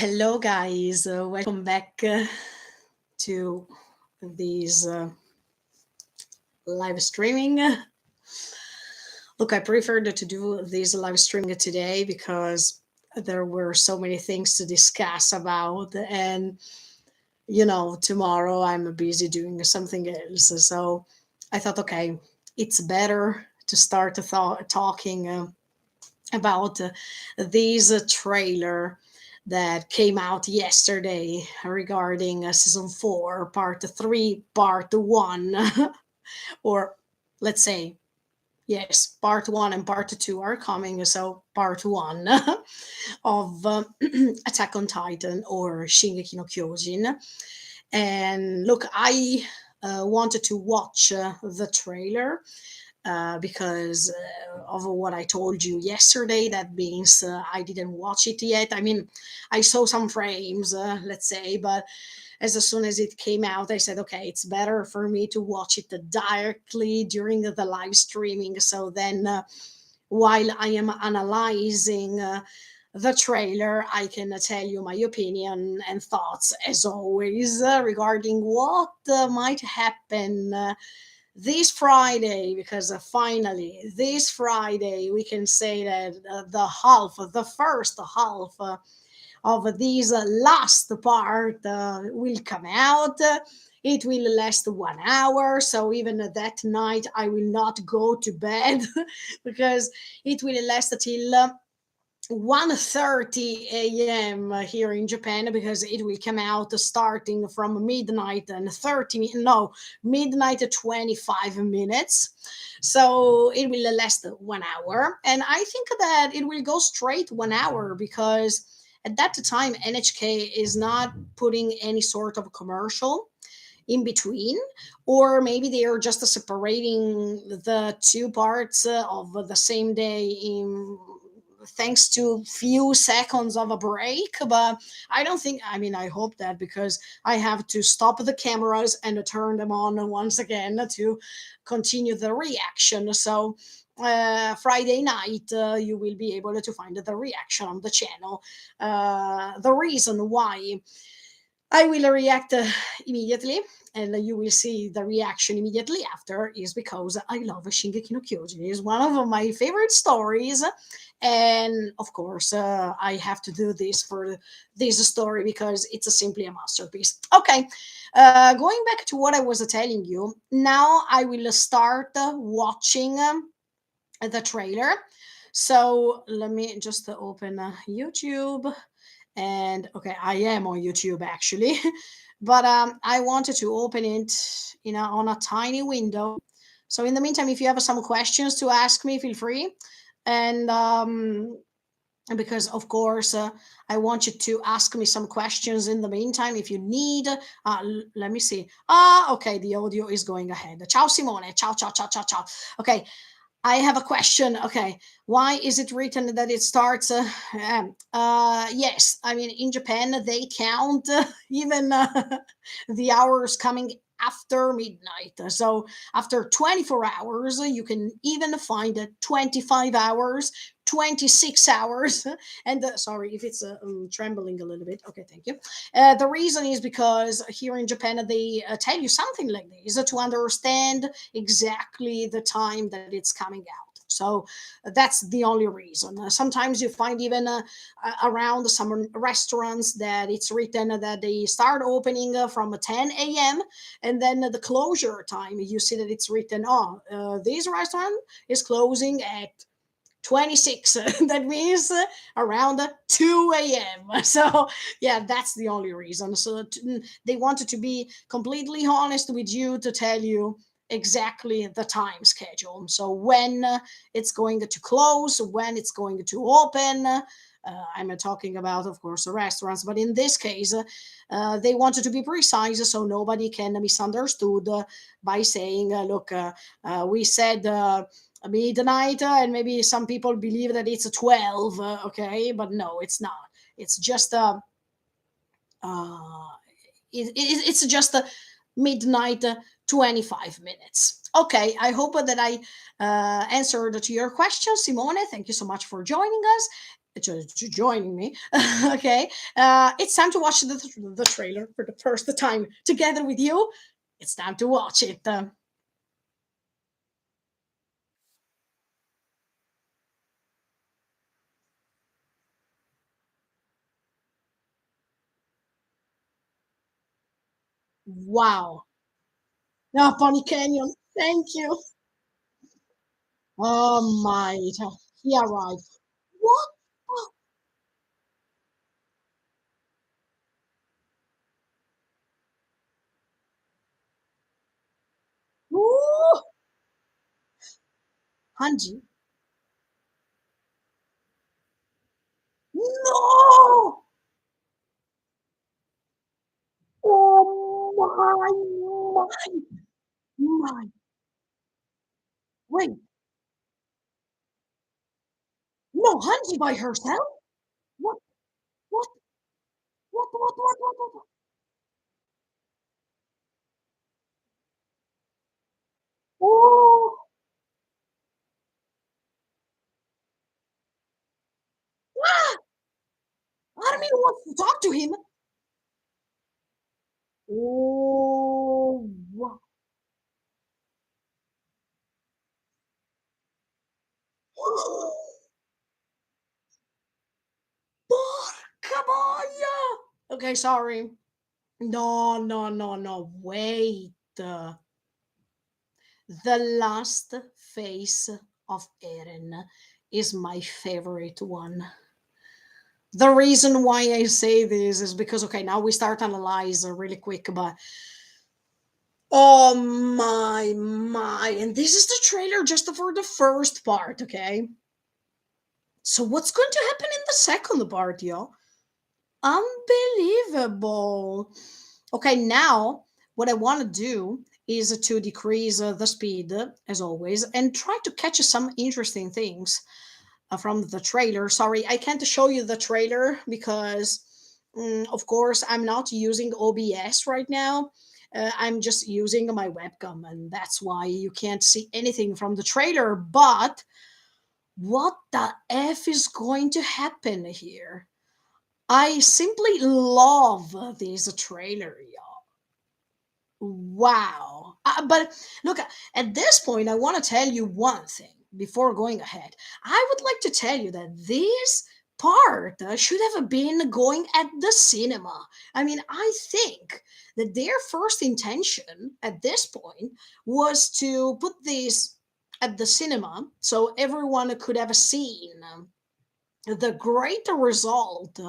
Hello, guys. Welcome back to this live streaming. Look, I preferred to do this live streaming today because there were so many things to discuss about, and tomorrow I'm busy doing something else. So I thought, okay, it's better to start talking about this trailer that came out yesterday regarding season 4 part 3 part 1 or let's say yes, part 1 and part 2 are coming, so part 1 of Attack on Titan or Shingeki no Kyojin. And look, I wanted to watch the trailer because of what I told you yesterday. That means I didn't watch it yet. I mean, I saw some frames, let's say, but as soon as it came out, I said, okay, it's better for me to watch it directly during the live streaming. So then, while I am analyzing the trailer, I can tell you my opinion and thoughts, as always, regarding what might happen this Friday, because finally this Friday we can say that the first half of this last part will come out. It will last 1 hour, so even that night I will not go to bed because it will last till 1:30 a.m. here in Japan, because it will come out starting from midnight and midnight 25 minutes. So it will last 1 hour, and I think that it will go straight 1 hour because at that time NHK is not putting any sort of commercial in between, or maybe they are just separating the two parts of the same day in thanks to few seconds of a break. But I don't think, I mean, I hope that, because I have to stop the cameras and turn them on once again to continue the reaction. So Friday night, you will be able to find the reaction on the channel. The reason why I will react immediately, and you will see the reaction immediately after, is because I love Shingeki no Kyojin. It's one of my favorite stories, and of course, I have to do this for this story because it's simply a masterpiece. Okay, going back to what I was telling you, now I will start watching the trailer. So let me just open YouTube, and okay, I am on YouTube actually, but I wanted to open it, on a tiny window. So in the meantime, if you have some questions to ask me, feel free, and because of course I want you to ask me some questions in the meantime if you need. Let me see. Okay, the audio is going ahead. Ciao Simone, ciao ciao ciao ciao ciao. Okay, I have a question. Okay, why is it written that it starts? Yes, I mean in Japan they count even the hours coming after midnight. So after 24 hours, you can even find 25 hours, 26 hours. And sorry if it's trembling a little bit. Okay, thank you. The reason is because here in Japan they tell you something like this to understand exactly the time that it's coming out. So that's the only reason. Sometimes you find even around some restaurants that it's written that they start opening from 10 a.m. and then the closure time, you see that it's written, oh, this restaurant is closing at 26. That means around 2 a.m. So yeah, that's the only reason. So they wanted to be completely honest with you to tell you exactly the time schedule, so when it's going to close, when it's going to open. I'm talking about, of course, the restaurants, but in this case, they wanted to be precise so nobody can misunderstood by saying, look, we said midnight, and maybe some people believe that it's 12, okay, but no, it's not. It's just uh it's just midnight 25 minutes. Okay, I hope that I answered to your question, Simone. Thank you so much for joining us. joining me. Okay, it's time to watch the trailer for the first time together with you. It's time to watch it. Wow. Now, Bunny Canyon. Thank you. Oh my. He arrived. What? Ooh, Hanji. No! Oh my. Wait, no, Hanji by herself? What? What? What? Oh, ah, Armin wants to talk to him. Oh, wow. Porca boia! Okay, sorry. No. Wait. The last face of Eren is my favorite one. The reason why I say this is because, okay, now we start analyze really quick, but oh my, and this is the trailer just for the first part, okay? So what's going to happen in the second part, yo? Unbelievable. Okay, now what I want to do is to decrease the speed as always and try to catch some interesting things from the trailer. Sorry, I can't show you the trailer because, of course, I'm not using OBS right now. I'm just using my webcam, and that's why you can't see anything from the trailer. But what the F is going to happen here? I simply love this trailer, y'all. Wow. But look, at this point, I want to tell you one thing before going ahead. I would like to tell you that this part should have been going at the cinema. I mean, I think that their first intention at this point was to put this at the cinema so everyone could have seen the great result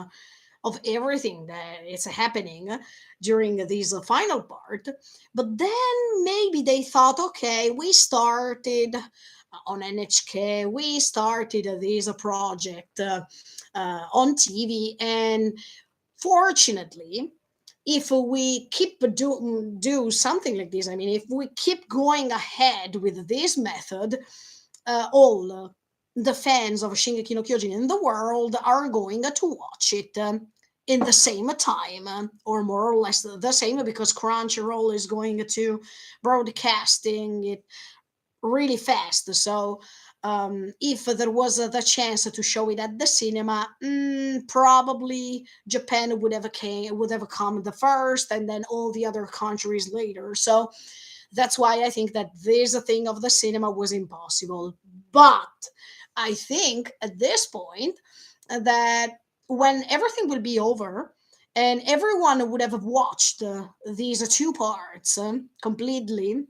of everything that is happening during this final part. But then maybe they thought, okay, we started on NHK, we started this project on TV, and fortunately, if we keep do something like this, I mean, if we keep going ahead with this method, all the fans of Shingeki no Kyojin in the world are going to watch it in the same time, or more or less the same, because Crunchyroll is going to broadcasting it really fast. So if there was the chance to show it at the cinema, probably Japan would have come the first, and then all the other countries later. So that's why I think that this thing of the cinema was impossible. But I think at this point that when everything will be over and everyone would have watched these two parts completely,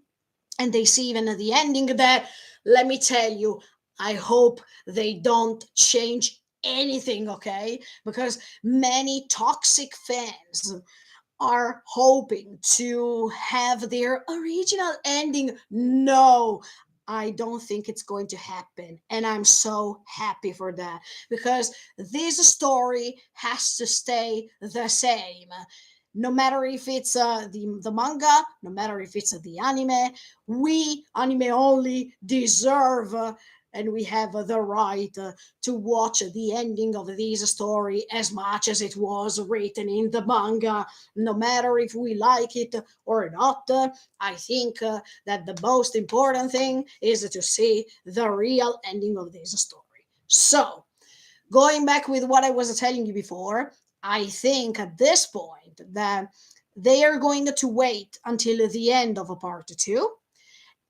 and they see even at the ending that, let me tell you, I hope they don't change anything, okay? Because many toxic fans are hoping to have their original ending. No, I don't think it's going to happen. And I'm so happy for that because this story has to stay the same. No matter if it's the manga, no matter if it's the anime, we anime only deserve and we have the right to watch the ending of this story as much as it was written in the manga, no matter if we like it or not. I think that the most important thing is to see the real ending of this story. So, Going back with what I was telling you before, I think at this point that they are going to wait until the end of a part two,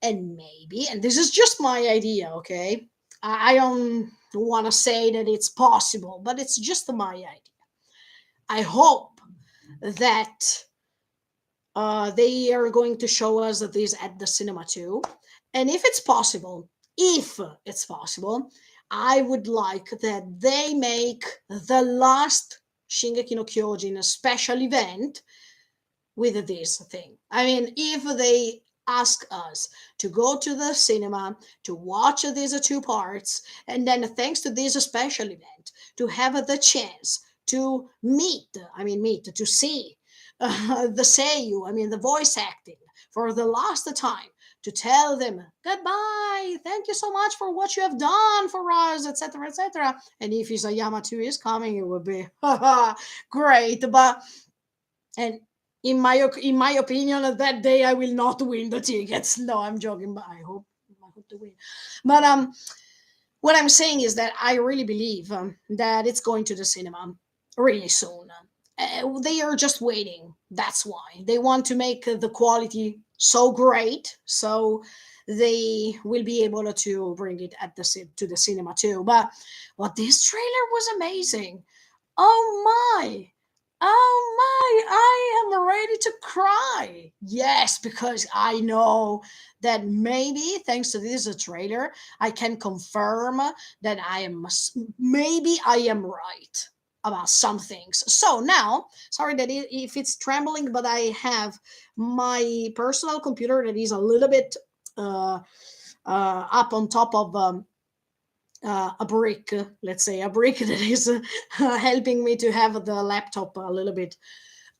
and maybe, and this is just my idea, okay? I don't want to say that it's possible, but it's just my idea. I hope that they are going to show us this at the cinema too. And if it's possible, I would like that they make the last Shingeki no Kyojin a special event with this thing. I mean, if they ask us to go to the cinema to watch these two parts, and then thanks to this special event, to have the chance to to see the seiyu, I mean, the voice acting for the last time, to tell them goodbye, thank you so much for what you have done for us, etc., etc. And if Isayama 2 is coming, it would be great. But and in my opinion, that day I will not win the tickets. No, I'm joking, but I hope to win. But what I'm saying is that I really believe that it's going to the cinema really soon. They are just waiting. That's why they want to make the quality so great, so they will be able to bring it at to the cinema too. But this trailer was amazing. Oh my! Oh my! I am ready to cry. Yes, because I know that maybe thanks to this trailer, I can confirm that maybe I am right about some things. So now, sorry that if it's trembling, but I have my personal computer that is a little bit up on top of a brick, let's say a brick that is helping me to have the laptop a little bit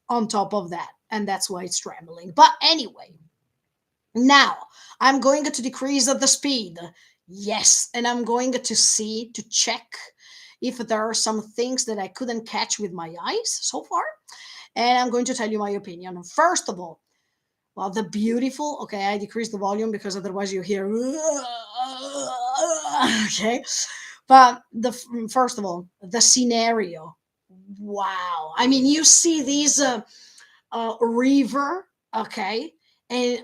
on top of that. And that's why it's trembling. But anyway, now I'm going to decrease the speed. Yes. And I'm going to check if there are some things that I couldn't catch with my eyes so far. And I'm going to tell you my opinion. First of all, well, the beautiful, okay, I decreased the volume because otherwise you hear, okay. But first of all, the scenario, wow. I mean, you see these river, okay, and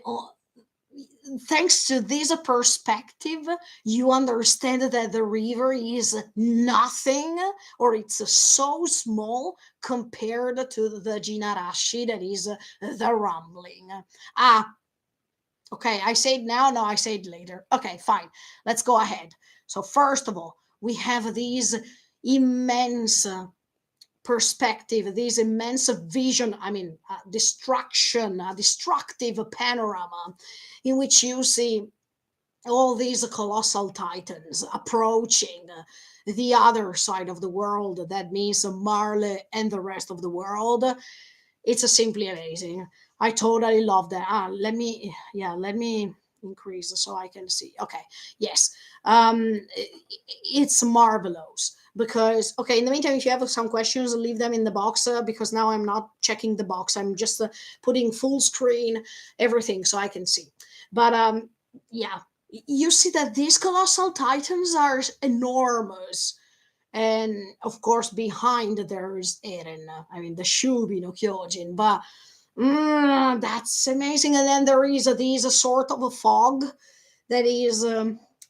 thanks to this perspective, you understand that the river is nothing, or it's so small compared to the Jinarashi that is the rumbling. Ah, okay, I say it now, no, I say it later. Okay, fine, let's go ahead. So first of all, we have these immense perspective, this immense vision, I mean, destruction, destructive panorama in which you see all these colossal titans approaching the other side of the world. That means Marley and the rest of the world. It's simply amazing. I totally love that. Let me increase so I can see. Okay, yes, it's marvelous. Because okay, in the meantime, if you have some questions, leave them in the box, because now I'm not checking the box. I'm just putting full screen everything so I can see. But yeah, you see that these colossal titans are enormous, and of course behind there's Eren. I mean the Shubi no Kyojin, but that's amazing. And then there is a sort of a fog that is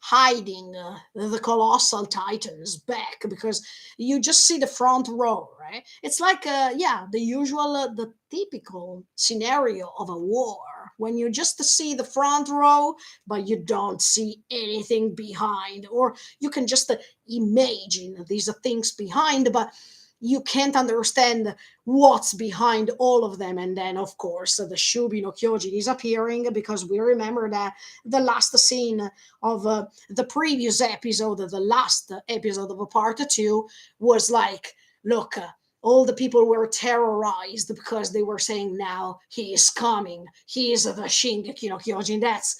hiding the colossal titans back, because you just see the front row, right? It's like the usual, the typical scenario of a war, when you just see the front row but you don't see anything behind, or you can just imagine these things behind, but you can't understand what's behind all of them. And then of course the Shubi no Kyojin is appearing, because we remember that the last scene of the previous episode, the last episode of part two, was like, look, all the people were terrorized because they were saying, now he is coming, he is the Shingeki no Kyojin. That's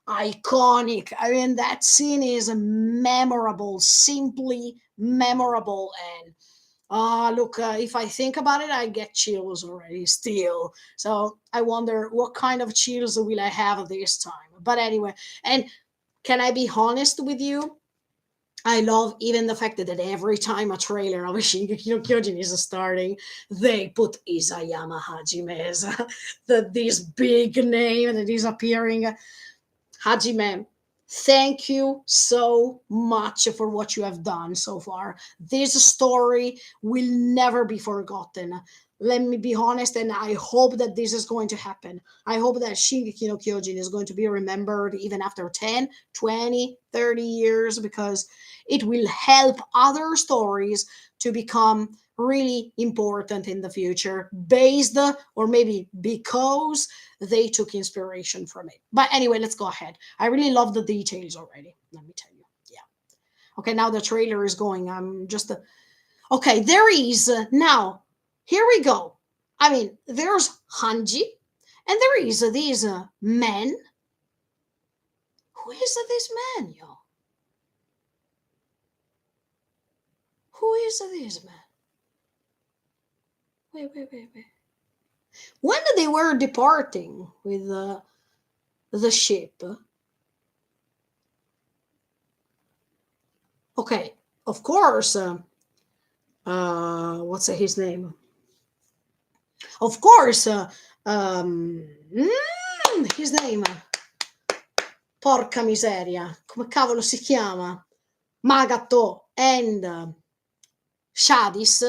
iconic. I mean, that scene is memorable, simply memorable. And look, if I think about it, I get chills already still. So I wonder what kind of chills will I have this time. But anyway, and can I be honest with you? I love even the fact that every time a trailer of Shingeki no Kyojin is starting, they put Isayama Hajime as this big name that is appearing. Hajime, thank you so much for what you have done so far. This story will never be forgotten. Let me be honest, and I hope that this is going to happen. I hope that Shingeki no Kyojin is going to be remembered even after 10, 20, 30 years because it will help other stories to become really important in the future based or maybe because they took inspiration from it. But anyway, let's go ahead. I really love the details already. Let me tell you. Yeah. Okay, now the trailer is going. I'm just. Okay, there is. Now, here we go. I mean, there's Hanji, and there is these men. Who is this man, yo? Who is this man? Wait, wait, wait, wait. When they were departing with the ship, okay, of course, what's his name? Of course, his name, porca miseria, come cavolo si chiama? Magato and Shadis,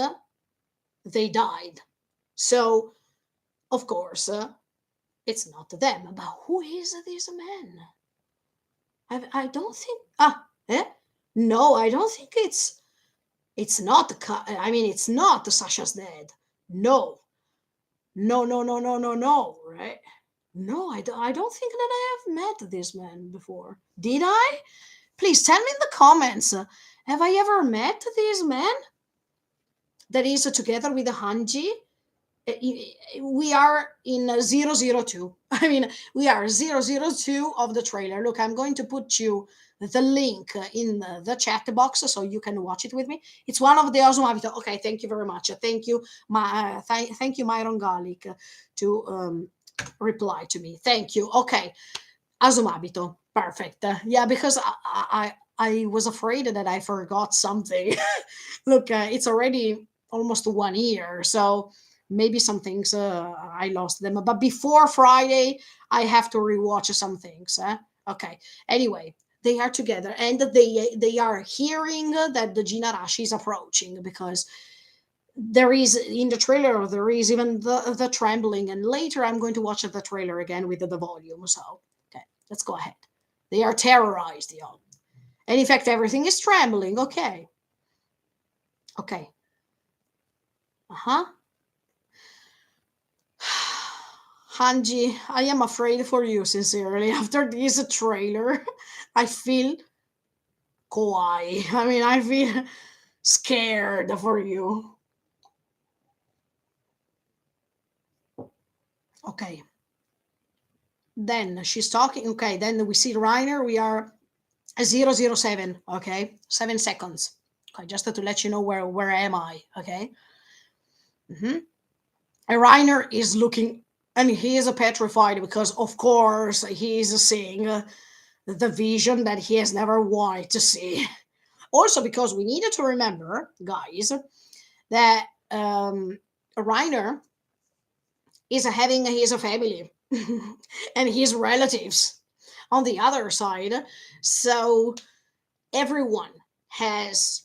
they died. So, of course, it's not them. But who is this man? I don't think. No, I don't think it's not. I mean, it's not Sasha's dad. No, no, no, no, no, no, no. Right? No, I don't think that I have met this man before. Did I? Please tell me in the comments. Have I ever met this man that is together with the Hanji? We are in 002. I mean, we are 002 of the trailer. Look, I'm going to put you the link in the chat box so you can watch it with me. It's one of the Osumabito. Okay, thank you very much. Thank you, thank you, Myron Garlic, to reply to me. Thank you. Okay, Asumabito. Perfect. Yeah, because I was afraid that I forgot something. Look, it's already almost 1 year, so maybe some things I lost them. But before Friday, I have to rewatch some things. Okay. Anyway, they are together, and they are hearing that the Jinarashi is approaching because there is in the trailer there is even the trembling, and later I'm going to watch the trailer again with the volume. So okay, let's go ahead. They are terrorized, y'all. And in fact, everything is trembling. Okay. Okay. Uh-huh. Hanji, I am afraid for you, sincerely. After this trailer, I feel kawaii. I mean, I feel scared for you. Okay. Then she's talking. Okay, then we see Reiner. We are 007. Okay, 7 seconds. Okay, just to let you know where am I. Okay. Mm-hmm. And Reiner is looking, and he is petrified because, of course, he is seeing the vision that he has never wanted to see. Also, because we needed to remember, guys, that Reiner is having his family and his relatives on the other side. So everyone has,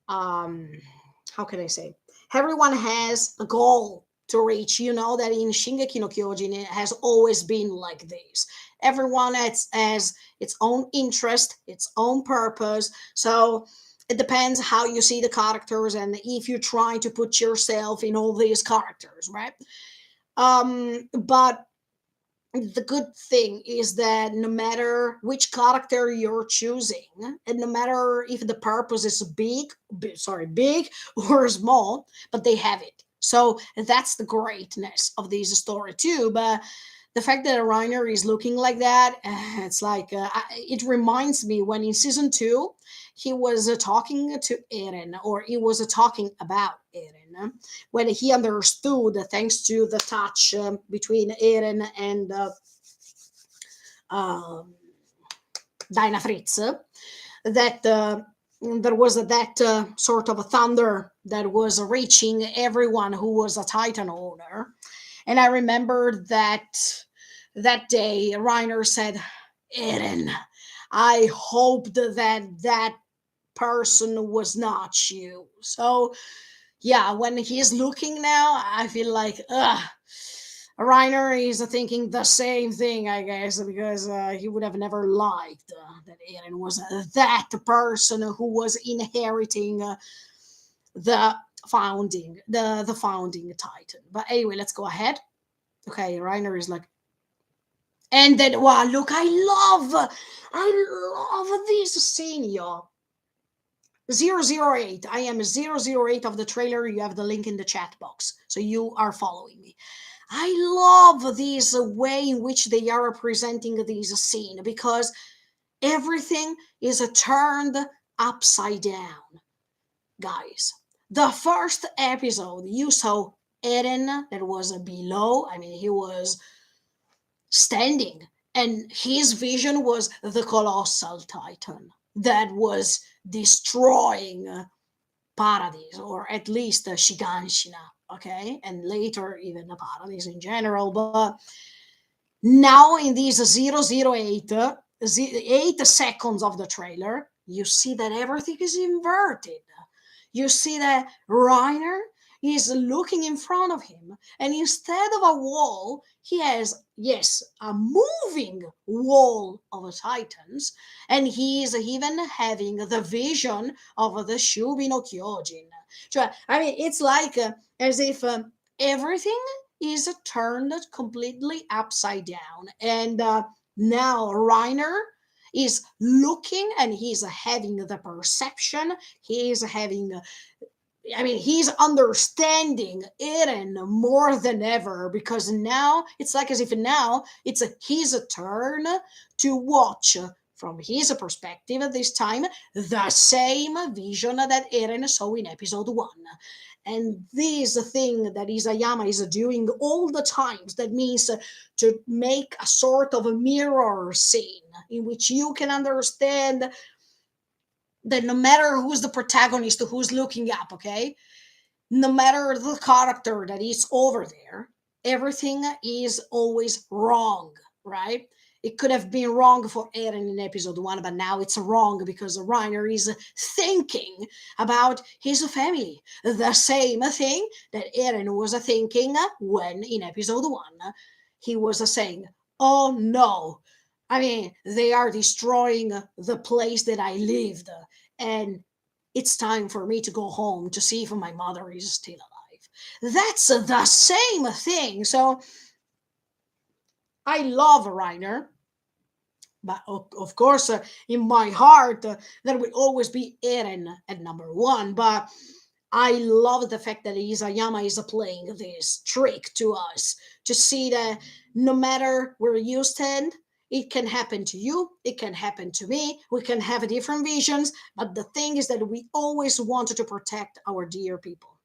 how can I say? Everyone has a goal to reach. You know that in Shingeki no Kyojin, it has always been like this. Everyone has its own interest, its own purpose. So it depends how you see the characters and if you try to put yourself in all these characters, right? But the good thing is that no matter which character you're choosing, and no matter if the purpose is big or small, but they have it. So that's the greatness of this story too. But the fact that Reiner is looking like that, it's like it reminds me when in season 2 he was talking to Eren, or he was talking about Eren, when he understood, thanks to the touch between Eren and um, Dinah Fritz, that there was that sort of a thunder that was reaching everyone who was a Titan owner. And I remember that day, Reiner said, Eren, I hoped that person was not you. So, yeah, when he's looking now, I feel like, Reiner is thinking the same thing, I guess, because he would have never liked that Eren was that person who was inheriting the the founding Titan. But anyway, let's go ahead. Okay, Reiner is like, and then wow, look, I love this scene, y'all. 008. I am 008 of the trailer. You have the link in the chat box, so you are following me. I love this way in which they are representing this scene because everything is turned upside down. Guys, the first episode you saw Eren that was below, I mean, he was standing, and his vision was the colossal titan that was destroying Paradise, or at least Shiganshina, okay, and later even the Paradise in general. But now in these 008, 8 seconds of the trailer, you see that everything is inverted. You see that Reiner is looking in front of him, and instead of a wall, he has, yes, a moving wall of titans, and he is even having the vision of the Shubi no Kyojin. I mean, it's like as if everything is turned completely upside down, and now Reiner is looking and he's having the perception, he's having, I mean, he's understanding Eren more than ever, because now it's like as if now it's his turn to watch from his perspective this time the same vision that Eren saw in episode 1. And this thing that Isayama is doing all the times, that means to make a sort of a mirror scene in which you can understand that no matter who's the protagonist, who's looking up, okay, no matter the character that is over there, everything is always wrong, right? It could have been wrong for Eren in episode 1, but now it's wrong because Reiner is thinking about his family. The same thing that Eren was thinking when in episode 1 he was saying, oh no, I mean, they are destroying the place that I lived, and it's time for me to go home to see if my mother is still alive. That's the same thing. So I love Reiner, but of course, in my heart, there will always be Eren at number one. But I love the fact that Isayama is playing this trick to us to see that no matter where you stand, it can happen to you, it can happen to me, we can have different visions, but the thing is that we always wanted to protect our dear people,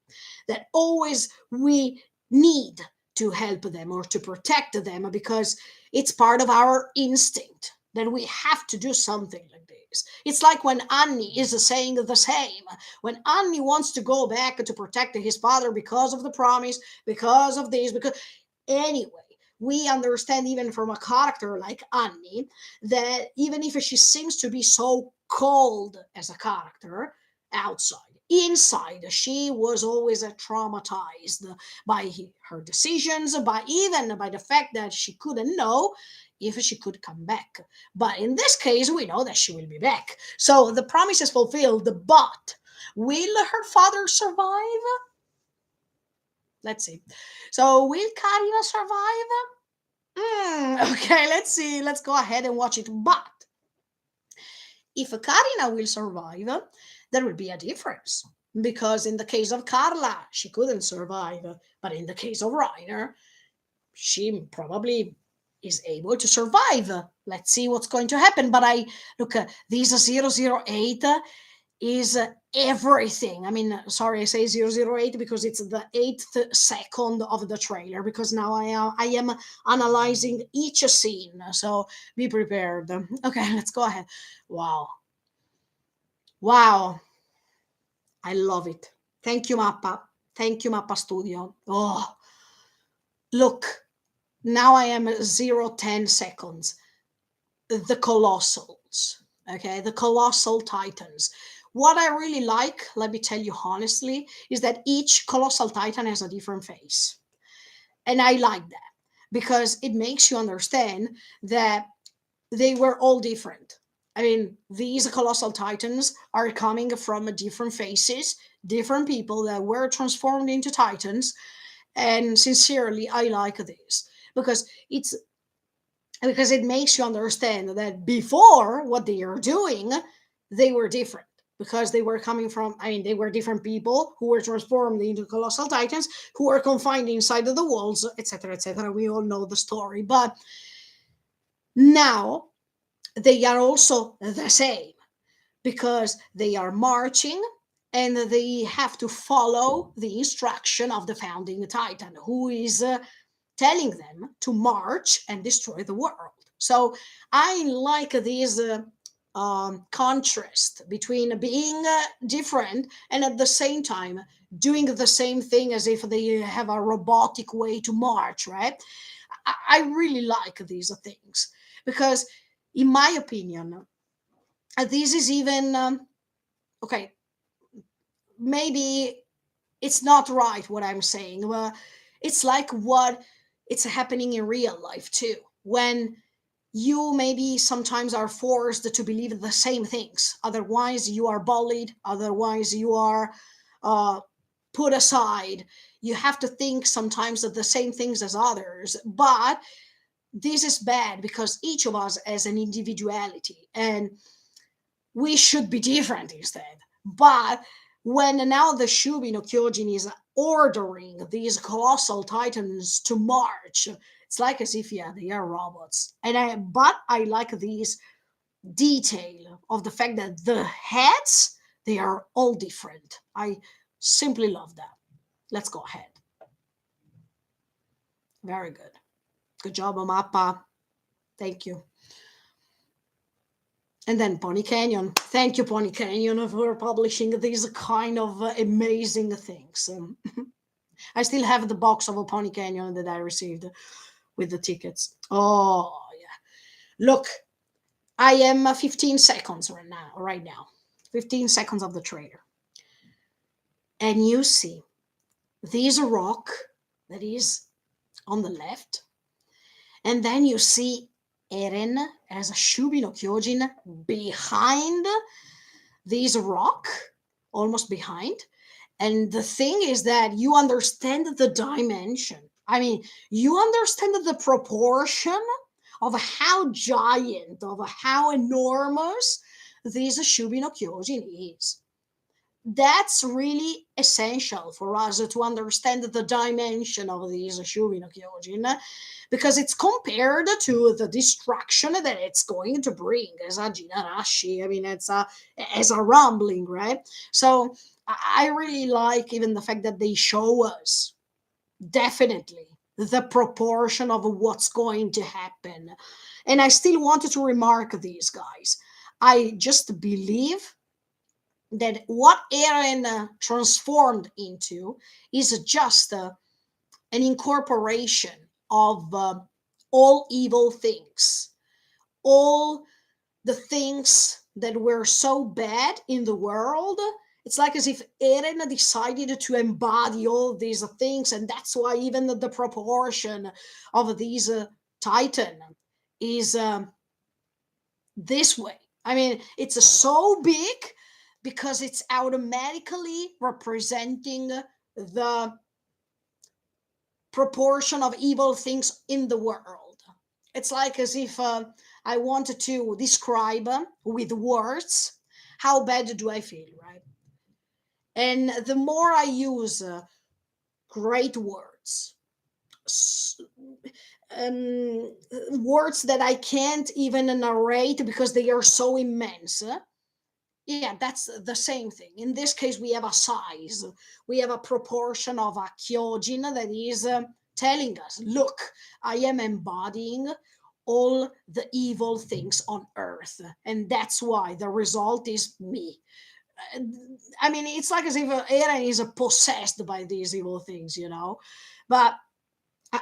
that always we need to help them or to protect them because it's part of our instinct that we have to do something like this. It's like when Annie is saying the same. When Annie wants to go back to protect his father because of the promise, because of this, because anyway, we understand even from a character like Annie that even if she seems to be so cold as a character outside, inside she was always traumatized by her decisions, by even by the fact that she couldn't know if she could come back. But in this case, we know that she will be back. So the promise is fulfilled, but will her father survive? Let's see. So will Karina survive? Okay, let's see. Let's go ahead and watch it. But if Karina will survive, there will be a difference. Because in the case of Carla, she couldn't survive. But in the case of Reiner, she probably is able to survive. Let's see what's going to happen. But I look, this 008 is everything. I mean, sorry, I say 008 because it's the 8th second of the trailer, because now I am analyzing each scene. So be prepared. Okay, let's go ahead. Wow. Wow, I love it. Thank you, Mappa. Thank you, Mappa Studio. Oh, look, now I am at 0 10 seconds. The Colossals, okay, the Colossal Titans. What I really like, let me tell you honestly, is that each Colossal Titan has a different face. And I like that because it makes you understand that they were all different. I mean, these colossal titans are coming from different faces, different people that were transformed into titans. And sincerely, I like this because it makes you understand that before what they are doing, they were different because they were coming from, I mean, they were different people who were transformed into colossal titans who were confined inside of the walls, etc., etc. We all know the story. But now they are also the same because they are marching and they have to follow the instruction of the founding titan who is telling them to march and destroy the world. So I like this contrast between being different and at the same time doing the same thing as if they have a robotic way to march, right? I really like these things because, in my opinion, this is even okay. Maybe it's not right what I'm saying, but it's like what it's happening in real life too. When you maybe sometimes are forced to believe the same things, otherwise you are bullied, otherwise you are uh, put aside. You have to think sometimes of the same things as others, but this is bad because each of us has an individuality and we should be different instead. But when now the Shubi no Kyojin is ordering these colossal titans to march, it's like as if, yeah, they are robots. But I like this detail of the fact that the heads, they are all different. I simply love that. Let's go ahead. Very good. Good job, Omappa. Thank you. And then Pony Canyon. Thank you, Pony Canyon, for publishing these kind of amazing things. I still have the box of a Pony Canyon that I received with the tickets. Oh, yeah. Look, I am 15 seconds right now. Right now. 15 seconds of the trailer. And you see this rock that is on the left. And then you see Eren as a Shubi no Kyojin behind this rock, almost behind. And the thing is that you understand the dimension. I mean, you understand the proportion of how giant, of how enormous this Shubi no Kyojin is. That's really essential for us to understand the dimension of this Shubi no Kyojin because it's compared to the destruction that it's going to bring as a Jinarashi. I mean, it's as a rumbling, right? So I really like even the fact that they show us definitely the proportion of what's going to happen. And I still wanted to remark these guys. I just believe that what Eren transformed into is just an incorporation of all evil things, all the things that were so bad in the world. It's like as if Eren decided to embody all these things, and that's why even the proportion of these Titan is this way. I mean, it's so big because it's automatically representing the proportion of evil things in the world. It's like as if I wanted to describe with words how bad do I feel, right? And the more I use great words, um, words that I can't even narrate because they are so immense. Yeah, that's the same thing. In this case, we have a size, we have a proportion of a Kyojin that is telling us, look, I am embodying all the evil things on earth. And that's why the result is me. Uh, I mean, it's like as if Eren is possessed by these evil things, you know? But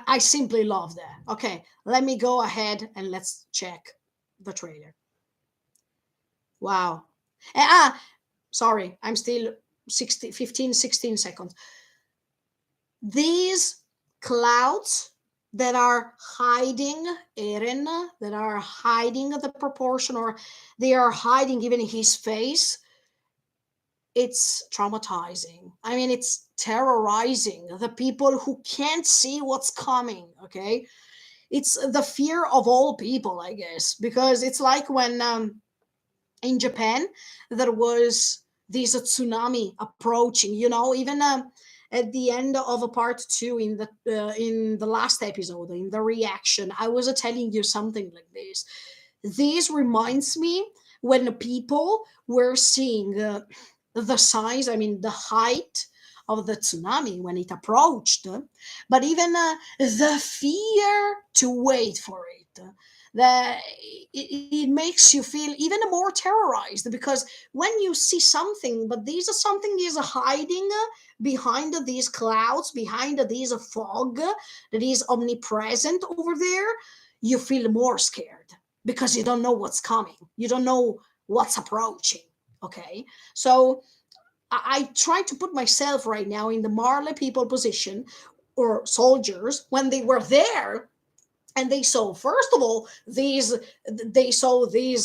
I simply love that. Okay, let me go ahead and let's check the trailer. Wow. Sorry, I'm still 60, 15, 16 seconds. These clouds that are hiding Eren, that are hiding the proportion, or they are hiding even his face, it's traumatizing. I mean, it's terrorizing the people who can't see what's coming, okay? It's the fear of all people, I guess, because it's like when in Japan there was this tsunami approaching. You know, even at the end of a part two in the last episode in the reaction, I was telling you something like this. This reminds me when people were seeing the size, I mean the height of the tsunami when it approached, but even the fear to wait for it, that it makes you feel even more terrorized, because when you see something, but this is something is hiding behind these clouds, behind this fog that is omnipresent over there, you feel more scared because you don't know what's coming, you don't know what's approaching. Okay, so I try to put myself right now in the Marley people position, or soldiers, when they were there and they saw, first of all, these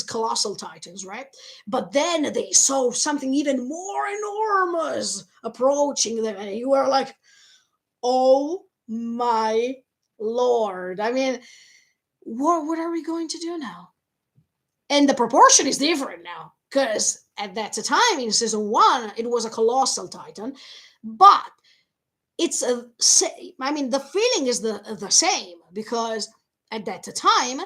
colossal titans, right? But then they saw something even more enormous approaching them, and you were like, oh my lord. I mean, what are we going to do now? And the proportion is different now, because at that time in season one it was a colossal titan, but it's a I mean, the feeling is the same, because at that time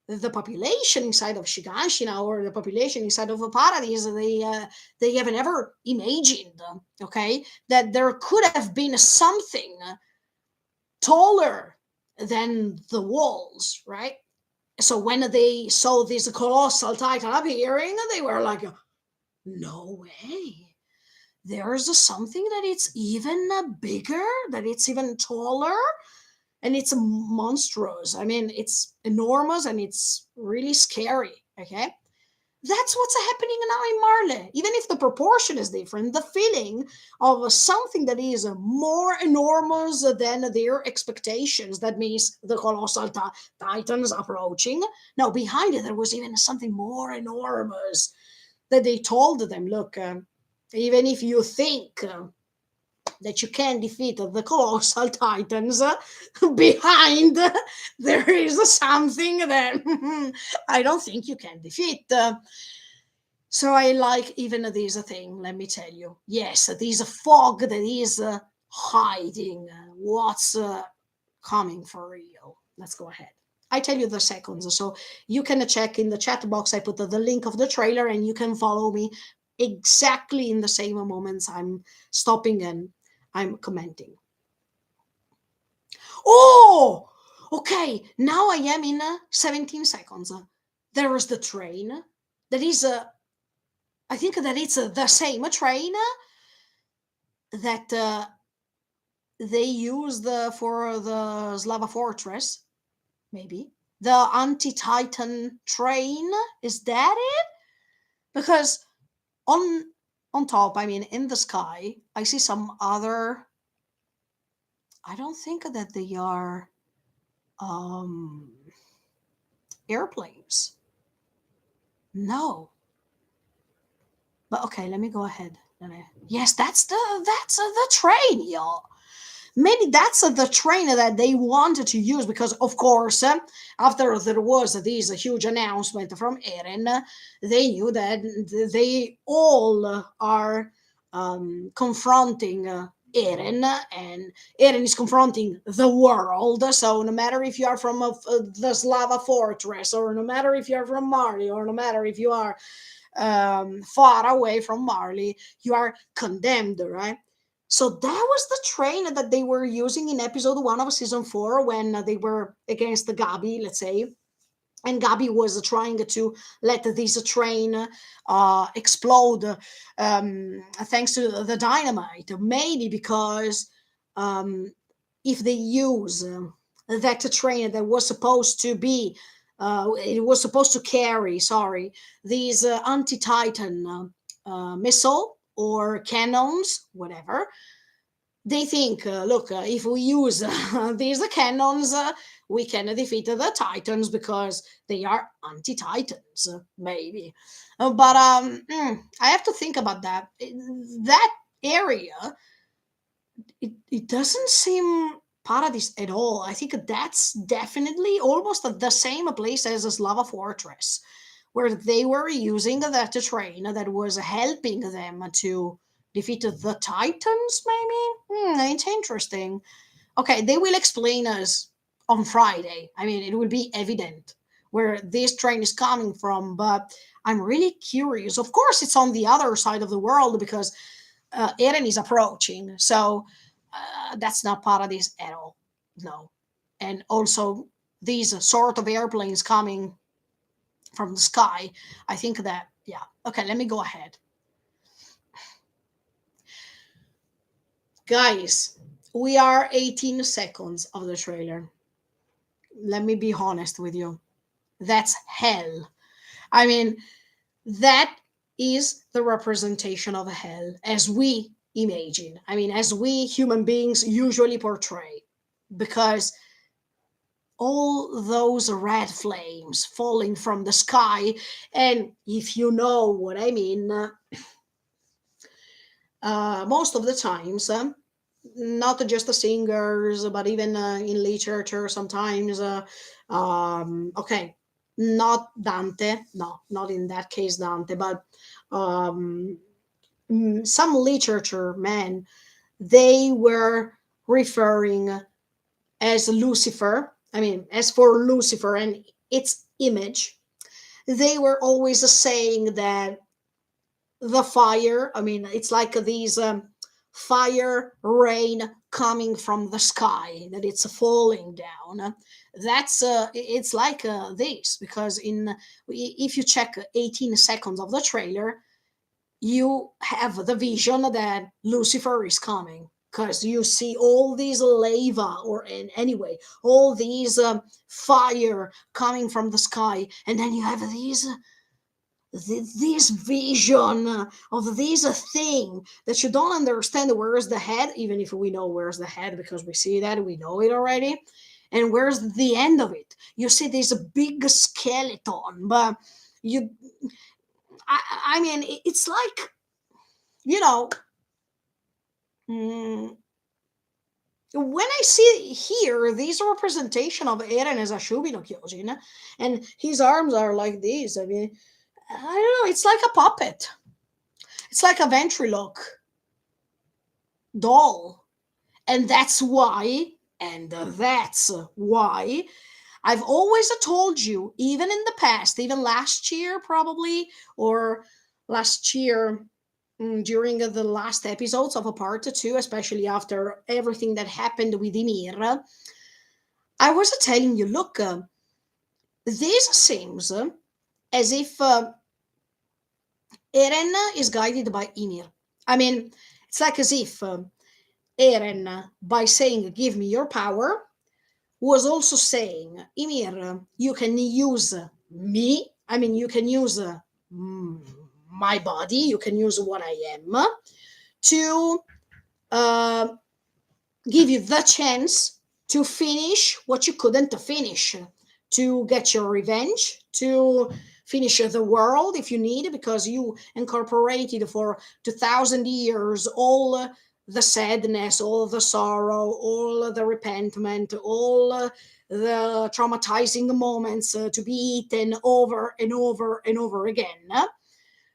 the population inside of Shiganshina, or the population inside of a paradise, they haven't ever imagined, okay, that there could have been something taller than the walls, right? So when they saw this colossal titan appearing, they were like, no way, there's something that it's even bigger, that it's even taller, and it's monstrous. I mean, it's enormous and it's really scary. Okay, that's what's happening now in Marley. Even if the proportion is different, the feeling of something that is more enormous than their expectations, that means the colossal titans approaching. Now, behind it, there was even something more enormous that they told them, look, even if you think that you can defeat the colossal titans, behind there is something that I don't think you can defeat. So I like even this thing, let me tell you. Yes, this fog that is hiding what's coming for real. Let's go ahead. I tell you the seconds, so you can check in the chat box. I put the link of the trailer, and you can follow me exactly in the same moments I'm stopping and I'm commenting. Oh, okay. Now I am in 17 seconds. There is the train. That is I think that it's the same train that they used for the Slava Fortress. Maybe the anti-Titan train, is that it? Because on on top, I mean, in the sky, I see some other. I don't think that they are um airplanes. No, but okay, let me go ahead. Yes, that's the train, y'all. Maybe that's the train that they wanted to use, because of course, after there was this huge announcement from Eren, they knew that they all are confronting Eren, and Eren is confronting the world. So no matter if you are from the Slava fortress, or no matter if you are from Marley, or no matter if you are far away from Marley, you are condemned, right? So that was the train that they were using in episode one of season four, when they were against the Gabi, let's say. and Gabi was trying to let this train explode, thanks to the dynamite. Maybe because, um, if they use that train that was supposed to be, it was supposed to carry, sorry, these anti-Titan missile or cannons, whatever. They think, look, if we use these cannons, we can defeat the Titans because they are anti-Titans, maybe. But I have to think about that. That area, it doesn't seem paradise at all. I think that's definitely almost the same place as a Slava Fortress, where they were using that train that was helping them to defeat the Titans, maybe? It's interesting. Okay, they will explain us on Friday. I mean, it will be evident where this train is coming from, but I'm really curious. Of course, it's on the other side of the world because Eren is approaching. So that's not paradise at all. No. And also, these sort of airplanes coming from the sky, I think that, yeah. Okay, let me go ahead. Guys, we are 18 seconds of the trailer. Let me be honest with you. That's hell. I mean, that is the representation of hell as we imagine. I mean, as we human beings usually portray. Because all those red flames falling from the sky, and if you know what I mean, most of the times, not just the singers, but even in literature, sometimes, okay, not Dante, no, not in that case, Dante, but um, some literature men, they were referring as Lucifer. I mean, as for Lucifer and its image, they were always saying that the fire, I mean, it's like these fire rain coming from the sky, that it's falling down. That's it's like this, because in, if you check 18 seconds of the trailer, you have the vision that Lucifer is coming, because you see all these lava, or in anyway, all these fire coming from the sky, and then you have these this vision of this thing that you don't understand where's the head, even if we know where's the head because we see that, we know it already, and where's the end of it. You see this big skeleton, but you, I mean, it's like, you know, mm, when I see here this representation of Eren as a Shubi no Kyojin, and his arms are like this, I mean, I don't know, it's like a puppet. It's like a ventriloque doll. And that's why I've always told you, even in the past, even last year probably, or last year, during the last episodes of a part two, especially after everything that happened with Ymir, I was telling you, look, this seems as if Eren is guided by Ymir. I mean, it's like as if Eren, by saying, give me your power, was also saying, Ymir, you can use me. I mean, you can use my body, you can use what I am to uh, give you the chance to finish what you couldn't finish, to get your revenge, to finish the world if you need, because you incorporated for 2,000 years all the sadness, all the sorrow, all the repentment, all the traumatizing moments to be eaten over and over and over again.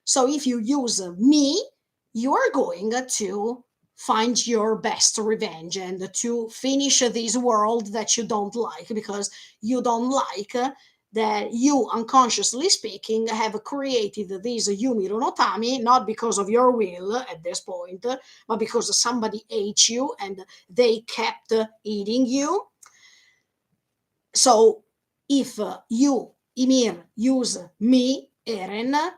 So if you use me, you are going to find your best revenge and to finish this world that you don't like, because you don't like that you, unconsciously speaking, have created this Yumi no Tami, not because of your will at this point, but because somebody ate you and they kept eating you. So if you Ymir, use me, Eren,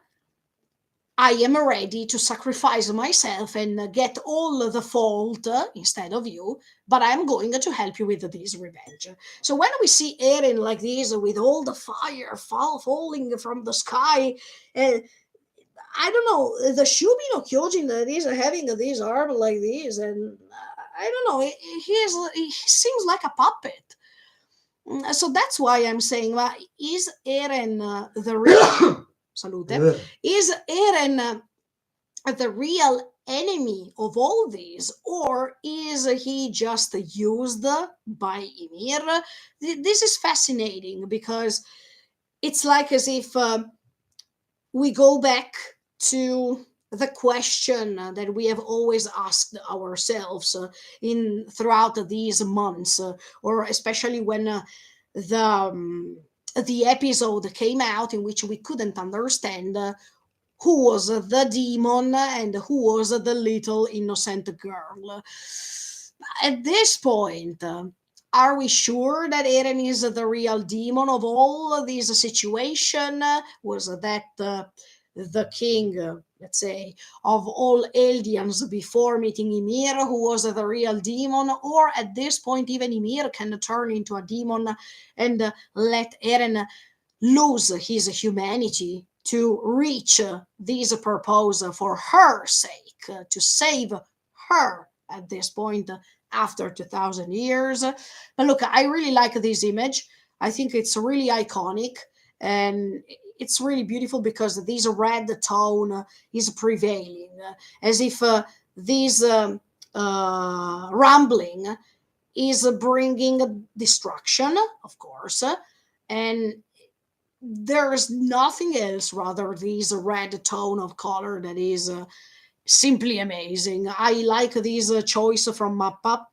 I am ready to sacrifice myself and get all the fault instead of you, but I'm going to help you with this revenge. So when we see Eren like this, with all the fire falling from the sky, uh, I don't know, the Shubi no Kyojin that is having this arm like this, and I don't know, he seems like a puppet. So that's why I'm saying, is Eren the real salute? Is Eren the real enemy of all these, or is he just used by Ymir? This is fascinating because it's like as if we go back to the question that we have always asked ourselves in throughout these months, or especially when the episode came out in which we couldn't understand who was the demon and who was the little innocent girl. At this point, are we sure that Eren is the real demon of all of this situation? Was that the king, let's say, of all Eldians before meeting Ymir, who was the real demon? Or at this point, even Ymir can turn into a demon and let Eren lose his humanity to reach this purpose for her sake, to save her at this point after 2000 years. But look, I really like this image. I think it's really iconic and it's really beautiful because this red tone is prevailing, as if this rambling is bringing destruction, of course, and there's nothing else rather this red tone of color that is simply amazing. I like this choice from Mappa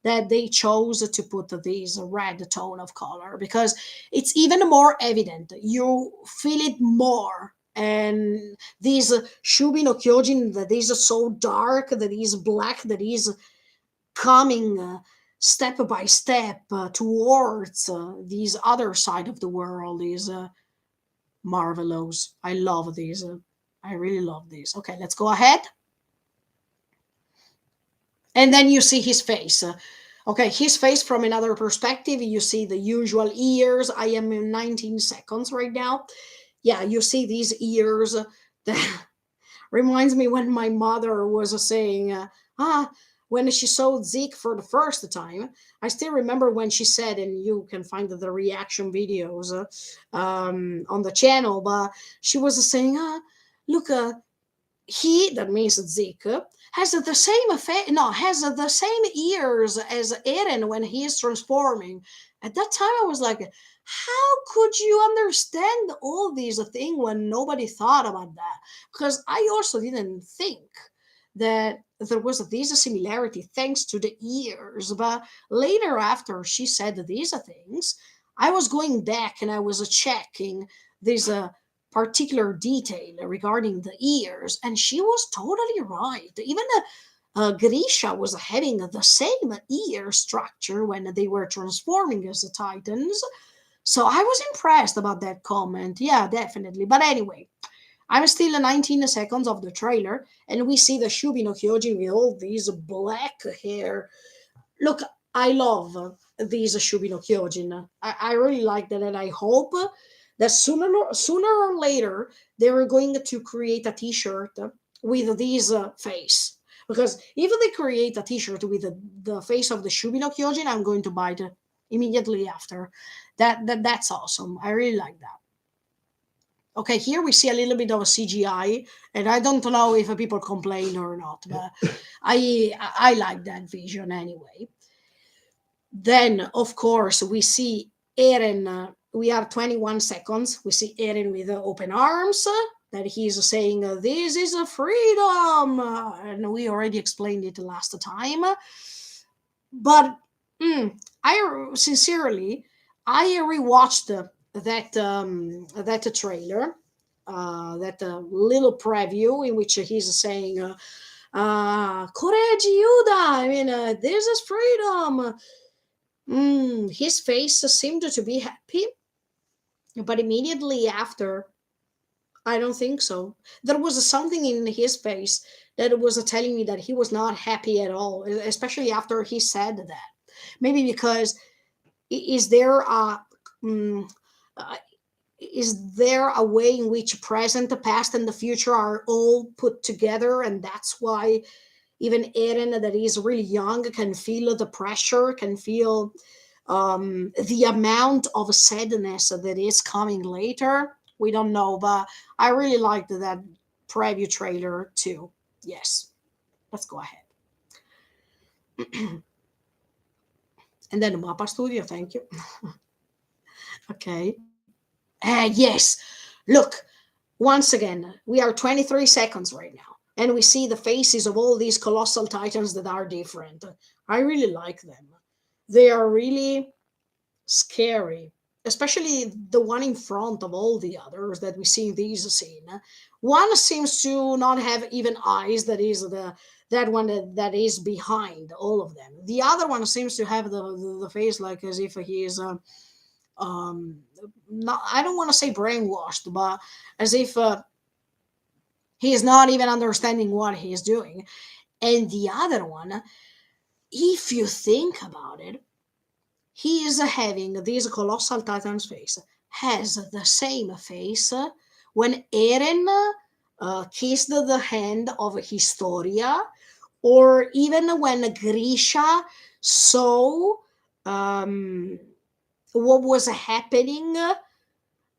that they chose to put this red tone of color because it's even more evident. You feel it more. And this Shubi no Kyojin that is so dark, that is black, that is coming step by step towards this other side of the world is marvelous. I love these. I really love these. Okay, let's go ahead. And then you see his face. Okay, his face from another perspective. You see the usual ears. I am in 19 seconds right now. Yeah, you see these ears. That reminds me when my mother was saying, when she saw Zeke for the first time. I still remember when she said, and you can find the reaction videos on the channel, but she was saying, look, he, that means Zeke, has the same effect, no, has the same ears as Eren when he is transforming. At that time, I was like, how could you understand all these things when nobody thought about that? Because I also didn't think that there was this similarity thanks to the ears. But later, after she said these things, I was going back and I was checking these particular detail regarding the ears, and she was totally right. Even Grisha was having the same ear structure when they were transforming as the Titans. So I was impressed about that comment. Yeah, definitely. But anyway, I'm still 19 seconds of the trailer, and we see the Shubi no Kyojin with all these black hair. Look, I love these Shubi no Kyojin. I really like that, and I hope that sooner or later they are going to create a T-shirt with this face. Because if they create a T-shirt with the face of the Shubi no Kyojin, I'm going to buy it immediately after. That's awesome. I really like that. Okay, here we see a little bit of a CGI, and I don't know if people complain or not, but I like that vision anyway. Then, of course, we see Eren. We have 21 seconds. We see Eren with open arms. That he's saying, "This is a freedom," and we already explained it last time. But I sincerely, I rewatched that trailer, that little preview in which he's saying, "Courage, Yuda." I mean, this is freedom. His face seemed to be happy. But immediately after, I don't think so. There was something in his face that was telling me that he was not happy at all, especially after he said that. Maybe because is there a mm, uh, is there a way in which present, the past, and the future are all put together, and that's why even Eren, that is really young, can feel the pressure, can feel the amount of sadness that is coming later. We don't know, but I really liked that preview trailer too. Yes, let's go ahead. And then Mapa Studio, thank you. Okay. Yes, look, once again, we are 23 seconds right now, and we see the faces of all these colossal titans that are different. I really like them. They are really scary, especially the one in front of all the others that we see in this scene. One seems to not have even eyes. That is that one that is behind all of them. The other one seems to have the face like as if he is um not, I don't want to say brainwashed, but as if he is not even understanding what he is doing. And the other one, if you think about it, he is having this colossal titan's face, has the same face when Eren kissed the hand of Historia, or even when Grisha saw um, what was happening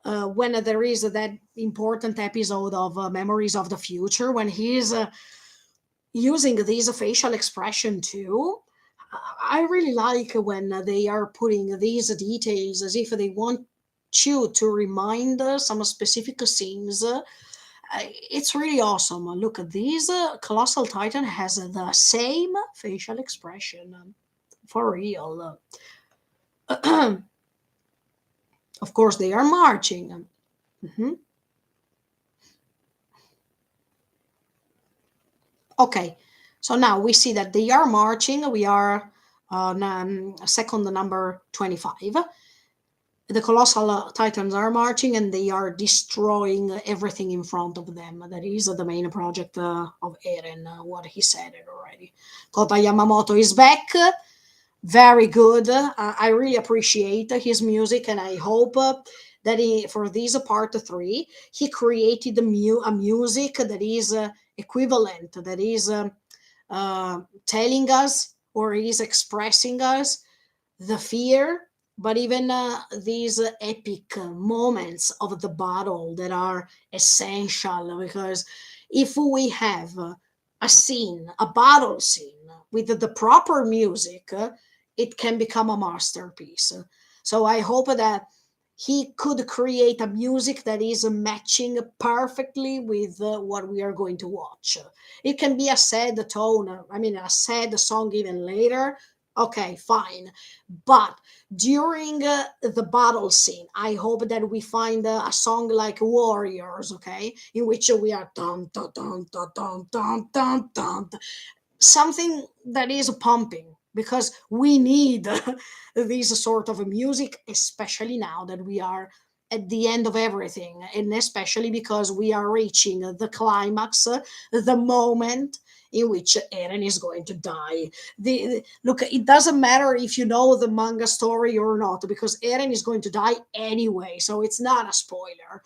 when there is that important episode of Memories of the Future, when he is using this facial expression too. I really like when they are putting these details as if they want you to remind some specific scenes. It's really awesome. Look at these. Colossal Titan has the same facial expression. For real. Of course, they are marching. Mhm. Okay, so now we see that they are marching. We are on second number 25. The colossal titans are marching and they are destroying everything in front of them. That is the main project of Eren, what he said it already. Kota Yamamoto is back. Very good. I really appreciate his music, and I hope that for this part three, he created a music that is equivalent, that is telling us or is expressing us the fear, but even these epic moments of the battle that are essential. Because if we have a scene, a battle scene with the proper music, it can become a masterpiece. So I hope that he could create a music that is matching perfectly with what we are going to watch. It can be a sad tone, I mean, a sad song even later. Okay, fine. But during the battle scene, I hope that we find a song like Warriors, okay, in which we are dun dun dun dun dun dun dun dun, something that is pumping, because we need this sort of music, especially now that we are at the end of everything, and especially because we are reaching the climax, the moment in which Eren is going to die. Look, it doesn't matter if you know the manga story or not, because Eren is going to die anyway, so it's not a spoiler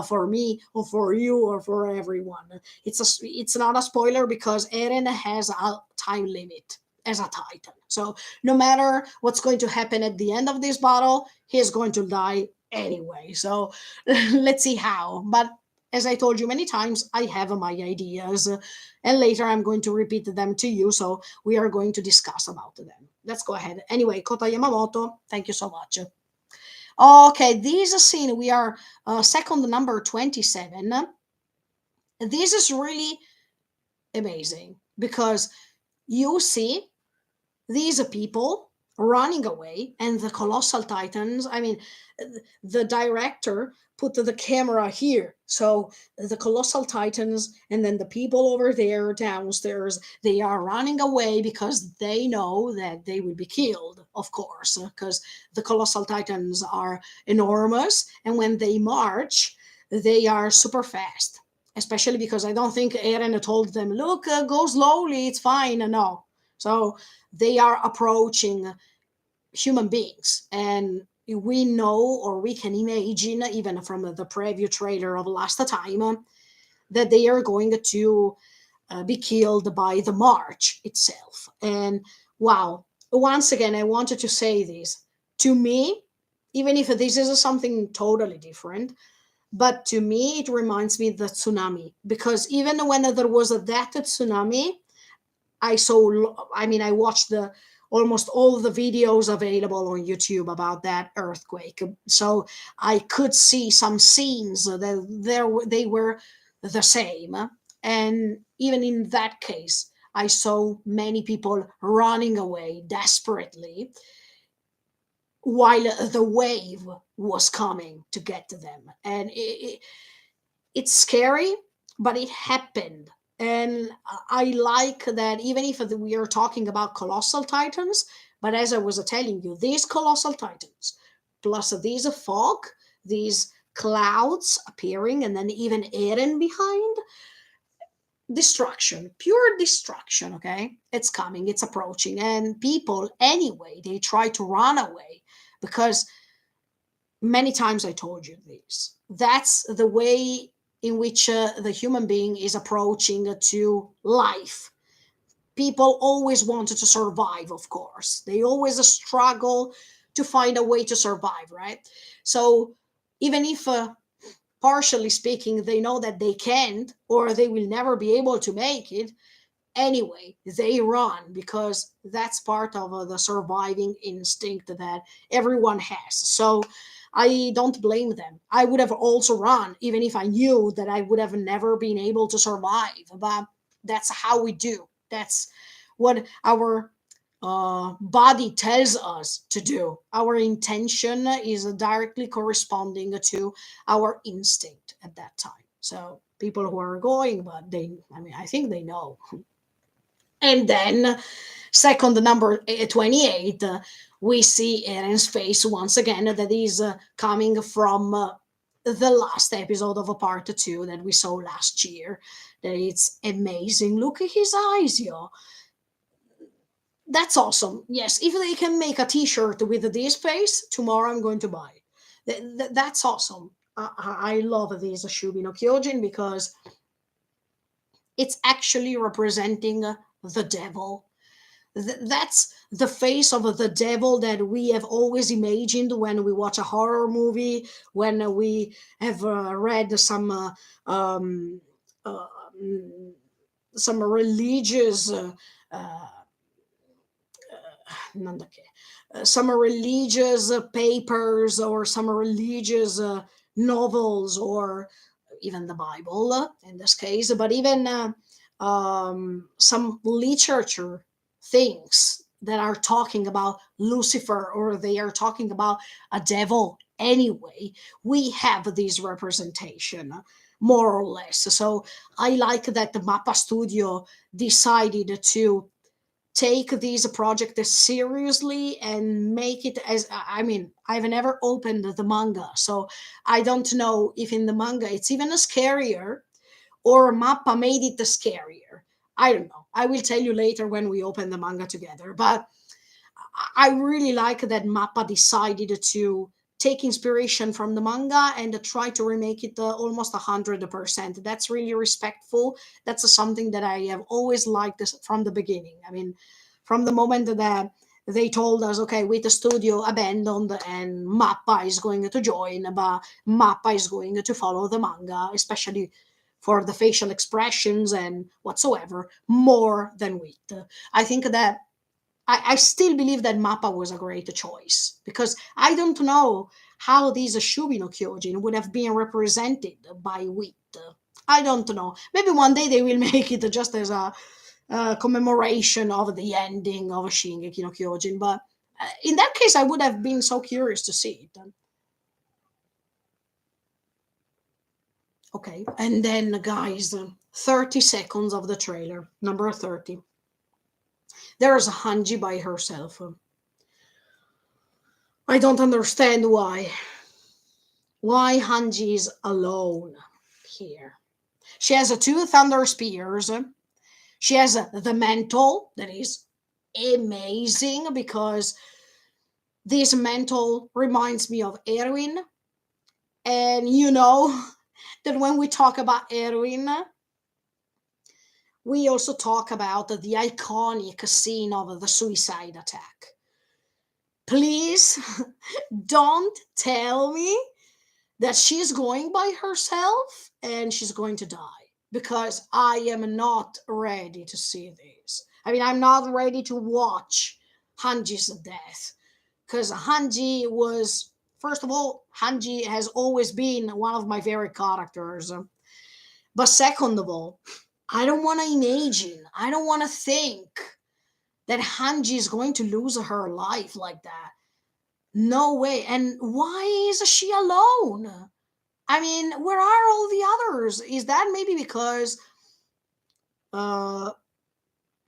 for me or for you or for everyone. It's not a spoiler because Eren has a time limit as a titan. So no matter what's going to happen at the end of this battle, he is going to die anyway. So let's see how. But as I told you many times, I have my ideas, and later I'm going to repeat them to you. So we are going to discuss about them. Let's go ahead. Anyway, Kota Yamamoto, thank you so much. Okay, this scene, we are second number 27. This is really amazing because you see these people running away, and the colossal titans, I mean, the director put the camera here, so the colossal titans and then the people over there downstairs, they are running away because they know that they will be killed, of course, because the colossal titans are enormous, and when they march, they are super fast, especially because I don't think Eren told them, look, go slowly, it's fine. No, so they are approaching human beings, and we know, or we can imagine even from the preview trailer of last time, that they are going to be killed by the march itself. And wow, once again, I wanted to say this. To me, even if this is something totally different, but to me it reminds me of the tsunami, because even when there was that tsunami, I watched the almost all the videos available on YouTube about that earthquake. So I could see some scenes that they were the same. And even in that case, I saw many people running away desperately while the wave was coming to get to them. And it's scary, but it happened. And I like that, even if we are talking about colossal titans, but as I was telling you, these colossal titans, plus these fog, these clouds appearing, and then even Eren behind, destruction, pure destruction, okay? It's coming, it's approaching. And people, anyway, they try to run away because many times I told you this. That's the way in which the human being is approaching to life. People always wanted to survive, of course. They always struggle to find a way to survive, right? So even if, partially speaking, they know that they can't or they will never be able to make it, anyway, they run because that's part of the surviving instinct that everyone has. So I don't blame them. I would have also run even if I knew that I would have never been able to survive. But that's how we do. That's what our body tells us to do. Our intention is directly corresponding to our instinct at that time. So people who are going, but I think they know. And then, second number 28, we see Eren's face once again, that is coming from the last episode of a part 2 that we saw last year. That it's amazing. Look at his eyes, yo. That's awesome. Yes, if they can make a T-shirt with this face, tomorrow I'm going to buy it. That's awesome. I love this Shubi no Kyojin because it's actually representing the devil. That's the face of the devil that we have always imagined when we watch a horror movie, when we have read um, uh, some religious uh, some religious papers, or some religious novels, or even the Bible in this case, but even some literature things that are talking about Lucifer, or they are talking about a devil anyway. We have this representation, more or less. So I like that the Mappa Studio decided to take these project seriously and make it as, I've never opened the manga, so I don't know if in the manga it's even scarier or Mappa made it scarier. I don't know. I will tell you later when we open the manga together. But I really like that Mappa decided to take inspiration from the manga and try to remake it almost 100%. That's really respectful. That's something that I have always liked from the beginning. I mean, from the moment that they told us, okay, with the studio abandoned and Mappa is going to join, but Mappa is going to follow the manga, especially for the facial expressions and whatsoever, more than Wit. I think that I still believe that Mappa was a great choice, because I don't know how these Shubi no Kyojin would have been represented by Wit. I don't know. Maybe one day they will make it just as a commemoration of the ending of Shingeki no Kyojin, but In that case, I would have been so curious to see it. Okay, and then guys, 30 seconds of the trailer, number 30. There's Hanji by herself. I don't understand why. Why Hanji is alone here. She has two thunder spears. She has the mantle that is amazing because this mantle reminds me of Erwin. And you know that when we talk about Erwin, we also talk about the iconic scene of the suicide attack. Please don't tell me that she's going by herself and she's going to die, because I am not ready to see this. I mean, I'm not ready to watch Hanji's death, because Hanji was, first of all, Hanji has always been one of my favorite characters. But second of all, I don't want to imagine, I don't want to think that Hanji is going to lose her life like that. No way. And why is she alone? I mean, where are all the others? Is that maybe because uh,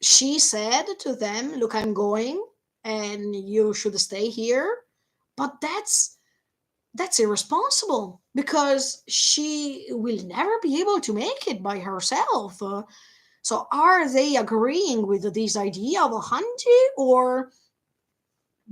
she said to them, "Look, I'm going, and you should stay here"? But that's irresponsible, because she will never be able to make it by herself. So, are they agreeing with this idea of a Hanji, or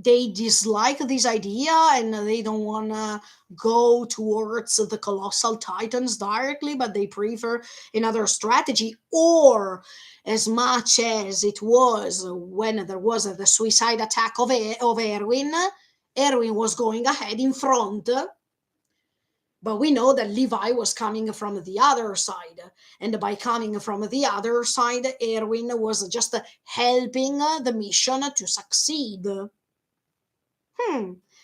they dislike this idea and they don't want to go towards the colossal titans directly, but they prefer another strategy? Or, as much as it was when there was the suicide attack of Erwin, Erwin was going ahead in front, but we know that Levi was coming from the other side. And by coming from the other side, Erwin was just helping the mission to succeed.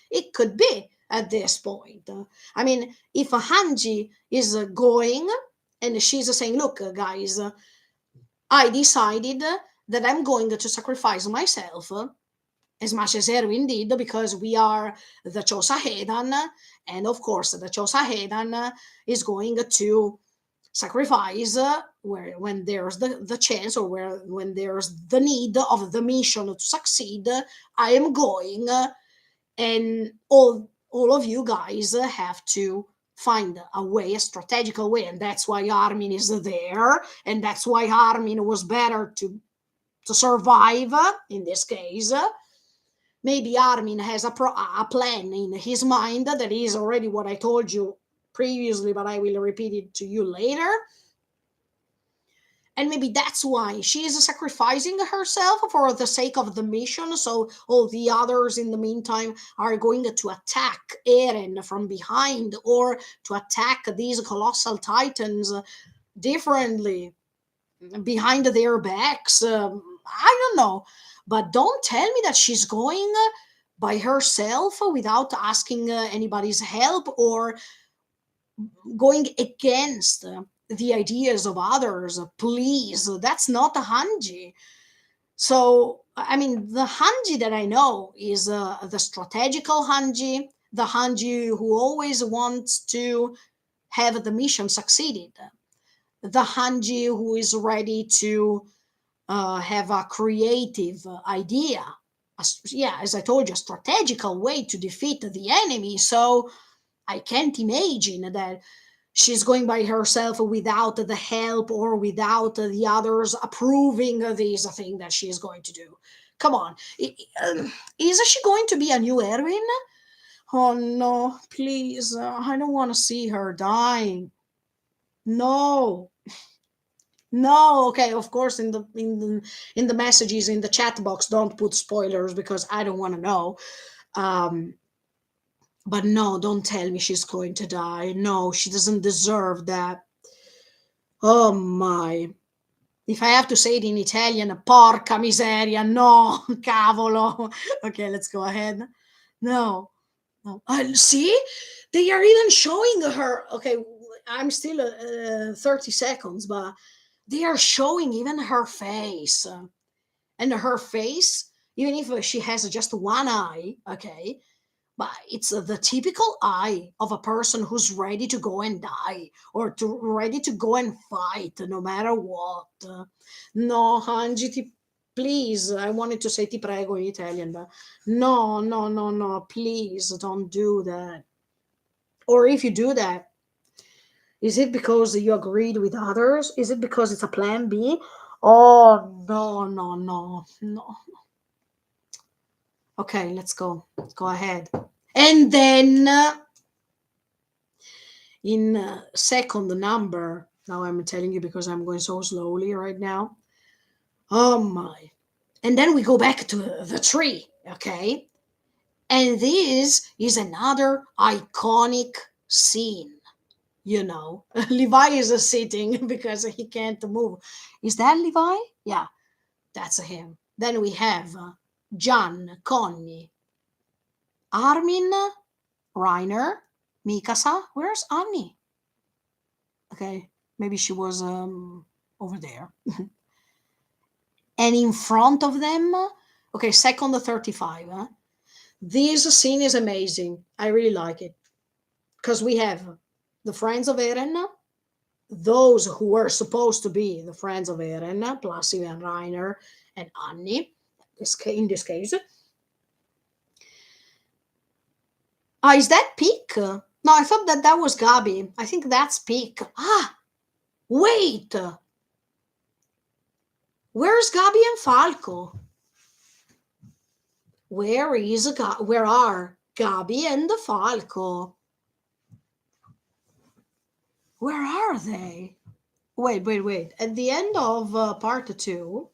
It could be at this point. I mean, if a Hanji is going and she's saying, "Look, guys, I decided that I'm going to sacrifice myself as much as Erwin did, because we are the Chosa Hedan, and of course, the Chosa Hedan is going to sacrifice where when there's the chance, or when there's the need of the mission to succeed. I am going, and all of you guys have to find a way, a strategical way." And that's why Armin is there, and that's why Armin was better to survive in this case. Maybe Armin has a plan in his mind that is already what I told you previously, but I will repeat it to you later. And maybe that's why she is sacrificing herself for the sake of the mission, so all the others in the meantime are going to attack Eren from behind, or to attack these colossal titans differently behind their backs. I don't know, but don't tell me that she's going by herself without asking anybody's help, or going against the ideas of others. Please, that's not a Hanji. So, I mean, the Hanji that I know is the strategical Hanji, the Hanji who always wants to have the mission succeeded, the Hanji who is ready to have a creative idea, yeah, as I told you, a strategical way to defeat the enemy. So I can't imagine that she's going by herself without the help, or without the others approving this thing that she is going to do. Come on. Is she going to be a new Erwin? Oh no, please. I don't want to see her dying. No. No, okay, of course, in the messages in the chat box, don't put spoilers, because I don't want to know. Um, but no, don't tell me she's going to die. No, she doesn't deserve that. Oh my. If I have to say it in Italian, porca miseria, no, cavolo. Okay, let's go ahead. No, no. See, they are even showing her. Okay, I'm still 30 seconds, but they are showing even her face. And her face even if she has just one eye, okay, but it's the typical eye of a person who's ready to go and die or to ready to go and fight no matter what. No, Hanji, please, I wanted to say ti prego in Italian, but no, no, no, no, please don't do that. Or if you do that, is it because you agreed with others? Is it because it's a plan B? Oh, no, no, no, no. Okay, let's go. Go ahead. And then in second number, now I'm telling you because I'm going so slowly right now. Oh my. And then we go back to the tree, okay? And this is another iconic scene. You know, Levi is sitting because he can't move. Is that Levi? Yeah, that's him. Then we have Jan, Connie, Armin, Reiner, Mikasa. Where's Annie? Okay, maybe she was over there. And in front of them, okay, second 35. This scene is amazing. I really like it because we have the friends of Eren, those who were supposed to be the friends of Eren, plus even Reiner and Annie, in this case. Is that Peak? No, I thought that that was Gabi. I think that's Peak. Wait. Where's Gabi and Falco? Where are Gabi and the Falco? Where are they? Wait. At the end of part 2,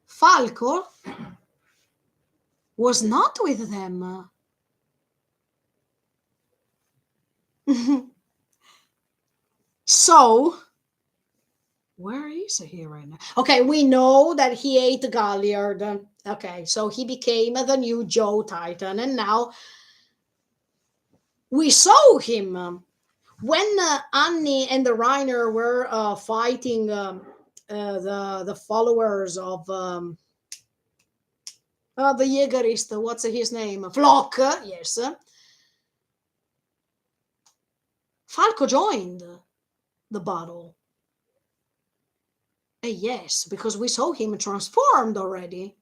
Falco was not with them. So, where is he right now? Okay, we know that he ate Galliard. Okay, so he became the new Joe Titan, and now we saw him when Annie and the Reiner were fighting the followers of the Jägerist. What's his name? Flock. Yes. Falco joined the battle. Yes, because we saw him transformed already.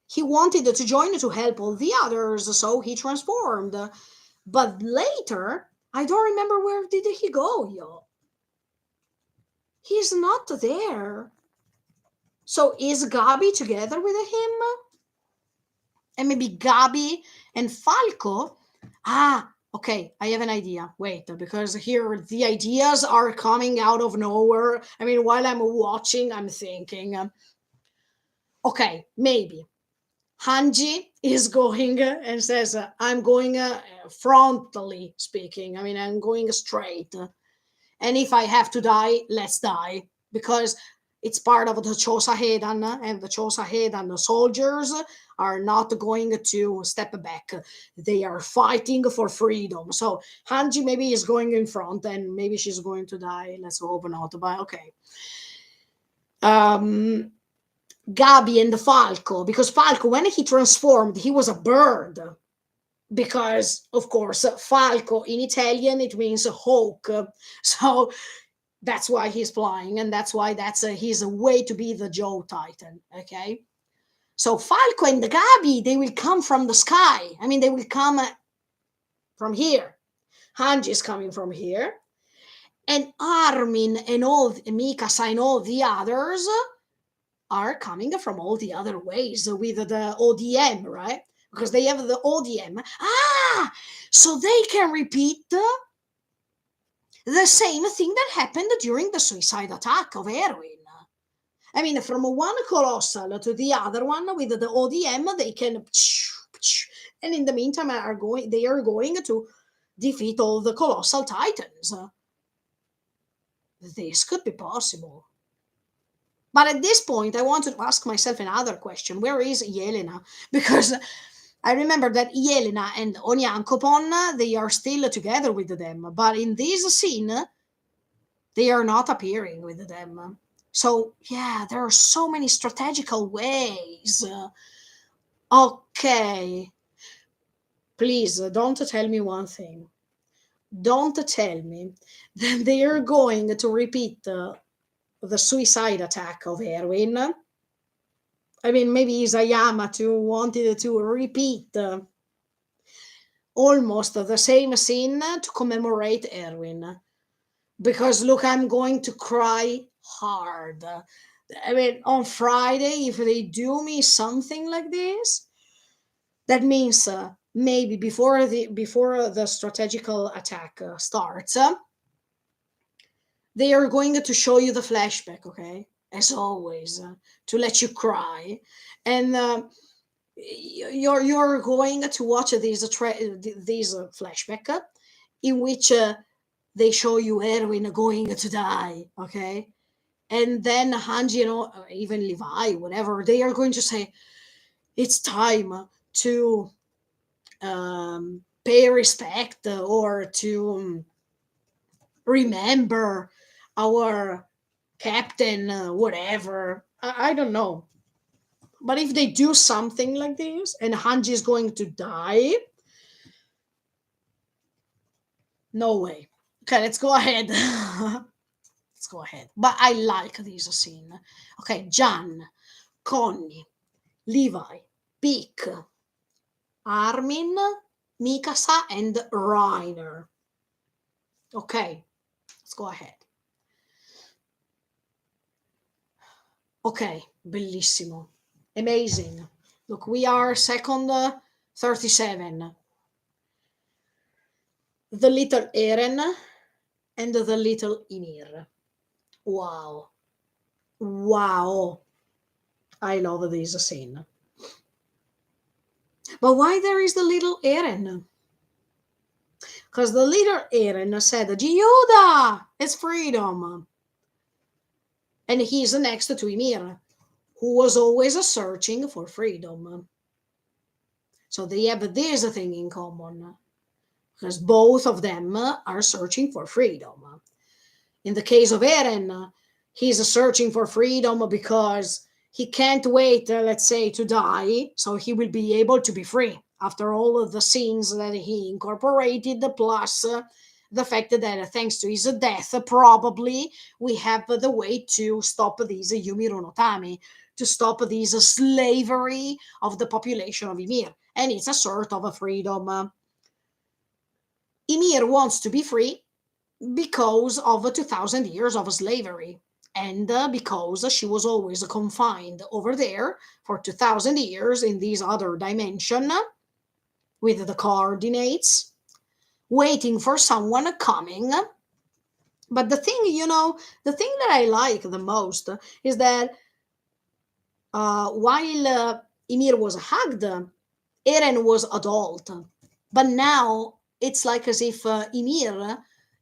He wanted to join to help all the others, so he transformed. But later, I don't remember where did he go, yo. He's not there. So is Gabi together with him? And maybe Gabi and Falco? Okay, I have an idea. Wait, because here the ideas are coming out of nowhere. I mean, while I'm watching, I'm thinking, okay, maybe Hanji is going and says, I'm going frontally speaking. I mean, I'm going straight. And if I have to die, let's die. Because it's part of the Chosa Heidan, and the Chosa Heidan, the soldiers are not going to step back. They are fighting for freedom. So Hanji maybe is going in front, and maybe she's going to die. Let's hope not, but okay. Gabi and the Falco, because Falco, when he transformed, he was a bird. Because, of course, Falco in Italian, it means hawk. So that's why he's flying, and that's why that's his way to be the Joe Titan. Okay. So Falco and the Gabi, they will come from the sky. I mean, they will come from here. Hanji is coming from here. And Armin and all Mikasa and all the others are coming from all the other ways with the ODM, right? Because they have the ODM. So they can repeat the same thing that happened during the suicide attack of Erwin. I mean, from one colossal to the other one with the ODM, they can, and in the meantime, they are going to defeat all the colossal titans. This could be possible. But at this point, I wanted to ask myself another question. Where is Yelena? Because I remember that Yelena and Onyankopon, they are still together with them. But in this scene, they are not appearing with them. So yeah, there are so many strategical ways. Okay, please don't tell me one thing. Don't tell me that they are going to repeat the suicide attack of Erwin. I mean, maybe Isayama too wanted to repeat almost the same scene to commemorate Erwin. Because look, I'm going to cry hard. I mean, on Friday, if they do me something like this, that means maybe before the strategical attack starts, they are going to show you the flashback, okay? As always, to let you cry, and you're going to watch these flashback in which they show you Erwin going to die, okay? And then Hanji and even Levi, whatever, they are going to say it's time to pay respect or to remember our captain, whatever. I don't know. But if they do something like this and Hanji is going to die, no way. Okay, let's go ahead. Let's go ahead. But I like this scene. Okay, Jan, Connie, Levi, Peak, Armin, Mikasa, and Reiner. Okay, let's go ahead. Ok, bellissimo. Amazing. Look, we are second 37. The little Eren and the little Ymir. Wow. Wow. I love this scene. But why there is the little Eren? Because the little Eren said, Gyuda, it's freedom. And he's next to Ymir, who was always searching for freedom. So they have this thing in common, because both of them are searching for freedom. In the case of Eren, he's searching for freedom because he can't wait, let's say, to die, so he will be able to be free after all of the scenes that he incorporated, plus the fact that thanks to his death, probably we have the way to stop these Yumiro no Tami, to stop this slavery of the population of Ymir. And it's a sort of a freedom. Ymir wants to be free because of 2000 years of slavery, and because she was always confined over there for 2000 years in this other dimension with the coordinates, waiting for someone coming. But the thing that I like the most is that while Ymir was hugged, Eren was adult. But now it's like as if Ymir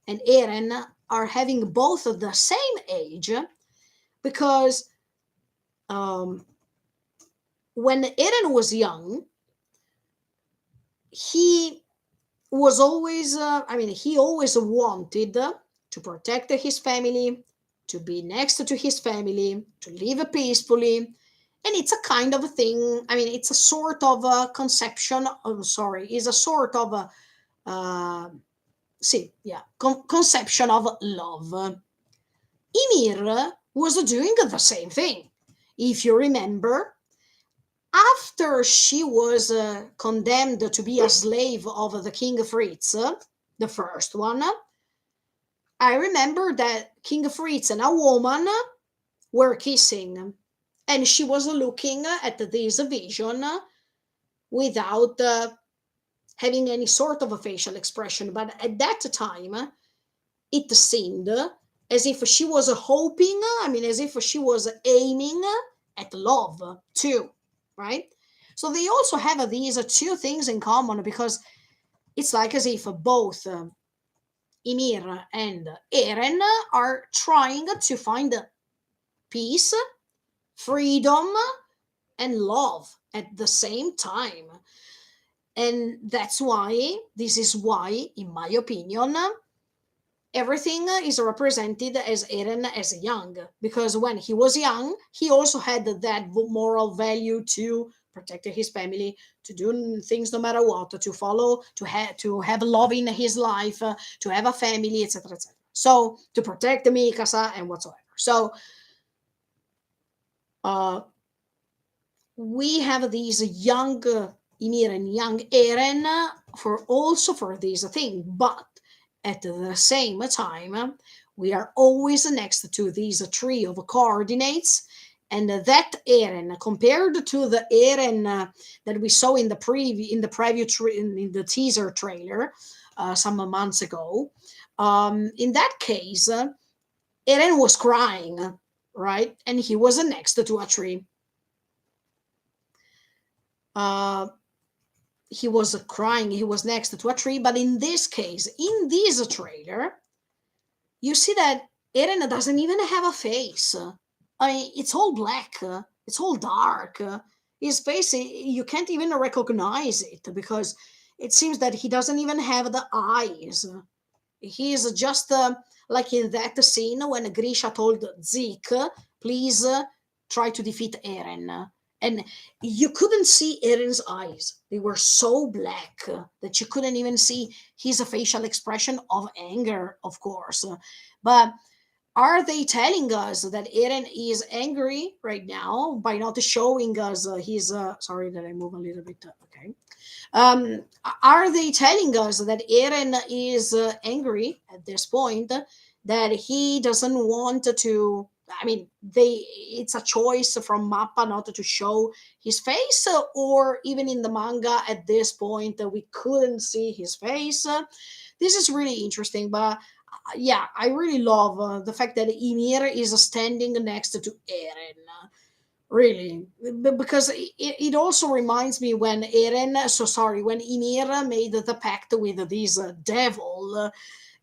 and Eren are having both of the same age, because when Eren was young, he was always, he always wanted to protect his family, to be next to his family, to live peacefully. And it's a kind of a thing, it's a sort of a conception, is a sort of a, conception of love. Ymir was doing the same thing. If you remember, after she was condemned to be a slave of the King Fritz, the first one, I remember that King Fritz and a woman were kissing, and she was looking at this vision without having any sort of a facial expression. But at that time, it seemed as if she was hoping, as if she was aiming at love too, right? So they also have these two things in common, because it's like as if both Ymir and Eren are trying to find peace, freedom, and love at the same time. And this is why, in my opinion, everything is represented as Eren as young, because when he was young, he also had that moral value to protect his family, to do things no matter what, to follow, to have love in his life, to have a family, etc., etc. So to protect Mikasa and whatsoever. So uh, we have these young Ymir and young Eren for also for this thing, but at the same time, we are always next to these tree of coordinates, and that Eren compared to the Eren that we saw in the in the teaser trailer some months ago. In that case, Eren was crying, right, and he was next to a tree. Uh, he was crying, he was next to a tree, but in this case, in this trailer, you see that Eren doesn't even have a face. I mean, it's all black, it's all dark. His face, you can't even recognize it because it seems that he doesn't even have the eyes. He is just like in that scene when Grisha told Zeke, please try to defeat Eren. And you couldn't see Eren's eyes. They were so black that you couldn't even see his facial expression of anger, of course. But are they telling us that Eren is angry right now by not showing us his? Sorry that I move a little bit. Okay. Um, are they telling us that Eren is angry at this point? That he doesn't want to. I mean, it's a choice from Mappa not to show his face, or even in the manga at this point we couldn't see his face. This is really interesting, but yeah, I really love the fact that Ymir is standing next to Eren. Really, because it also reminds me when when Ymir made the pact with this devil,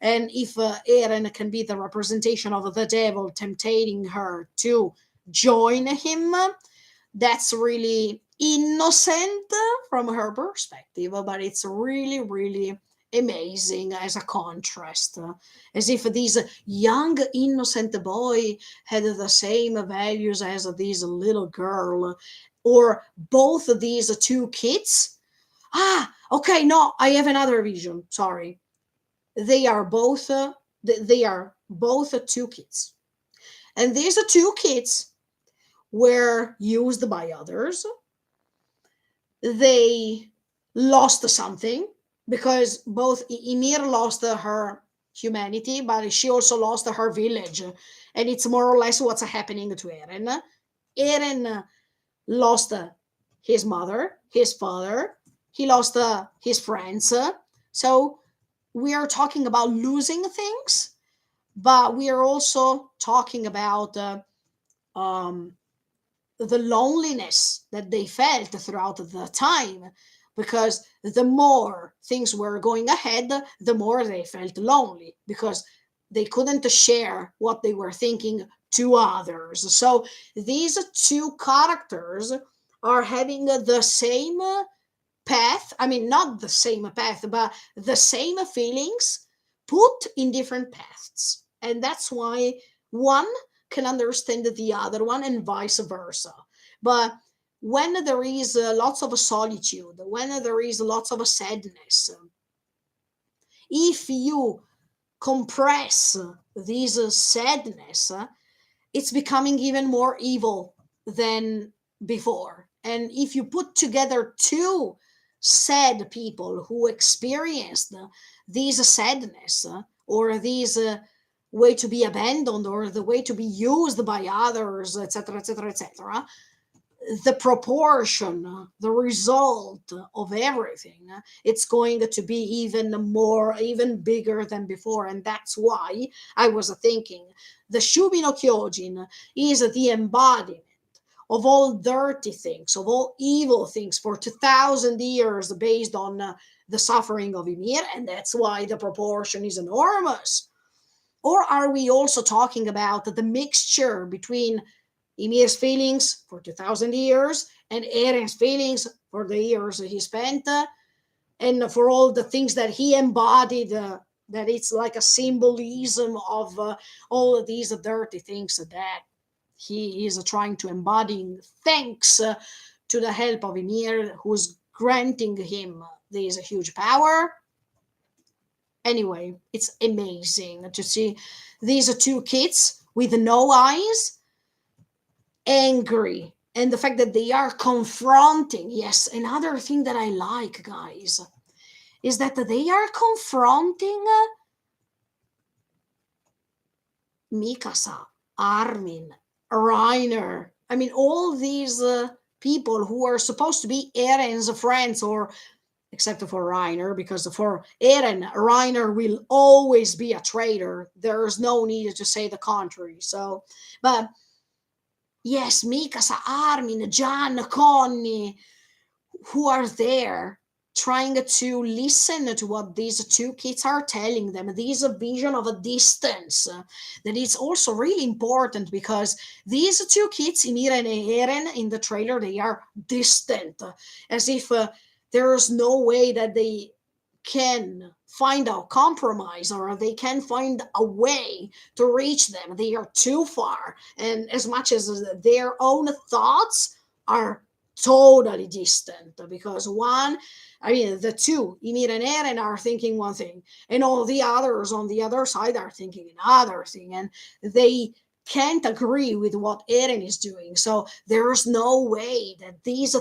and if Eren can be the representation of the devil tempting her to join him, that's really innocent from her perspective, but it's really, really amazing as a contrast. As if this young, innocent boy had the same values as this little girl, or both of these two kids. Ah, okay, no, I have another vision. Sorry. They are both, they are both two kids. And these two kids were used by others. They lost something because both Ymir lost her humanity, but she also lost her village. And it's more or less what's happening to Eren. Eren lost his mother, his father, he lost his friends. So we are talking about losing things, but we are also talking about um, the loneliness that they felt throughout the time, because the more things were going ahead, the more they felt lonely because they couldn't share what they were thinking to others. So these two characters are having the same path. I mean, not the same path, but the same feelings put in different paths. And that's why one can understand the other one and vice versa. But when there is lots of solitude, when there is lots of sadness, if you compress this sadness, it's becoming even more evil than before. And if you put together two sad people who experienced this sadness, or this way to be abandoned, or the way to be used by others, etc., etc., etc., the proportion, the result of everything, it's going to be even more, even bigger than before. And that's why I was thinking the Shubi no Kyojin is the embodiment of all dirty things, of all evil things for 2,000 years based on the suffering of Ymir, and that's why the proportion is enormous. Or are we also talking about the mixture between Ymir's feelings for 2,000 years and Eren's feelings for the years he spent, and for all the things that he embodied that it's like a symbolism of all of these dirty things that he is trying to embody, thanks to the help of Ymir, who's granting him this huge power. Anyway, it's amazing to see these two kids with no eyes, angry, and the fact that they are confronting. Yes, another thing that I like, guys, is that they are confronting Mikasa, Armin, Reiner. I mean, all these people who are supposed to be Eren's friends, or except for Reiner, because for Eren, Reiner will always be a traitor. There's no need to say the contrary. So, but yes, Mikasa, Armin, Jan, Connie, who are there trying to listen to what these two kids are telling them. This vision of a distance that is also really important, because these two kids, Ymir and Eren, in the trailer, they are distant, as if there's no way that they can find a compromise, or they can find a way to reach them. They are too far, and as much as their own thoughts are totally distant, because one, I mean, the two, Ymir and Eren, are thinking one thing, and all the others on the other side are thinking another thing, and they can't agree with what Eren is doing. So there's no way that these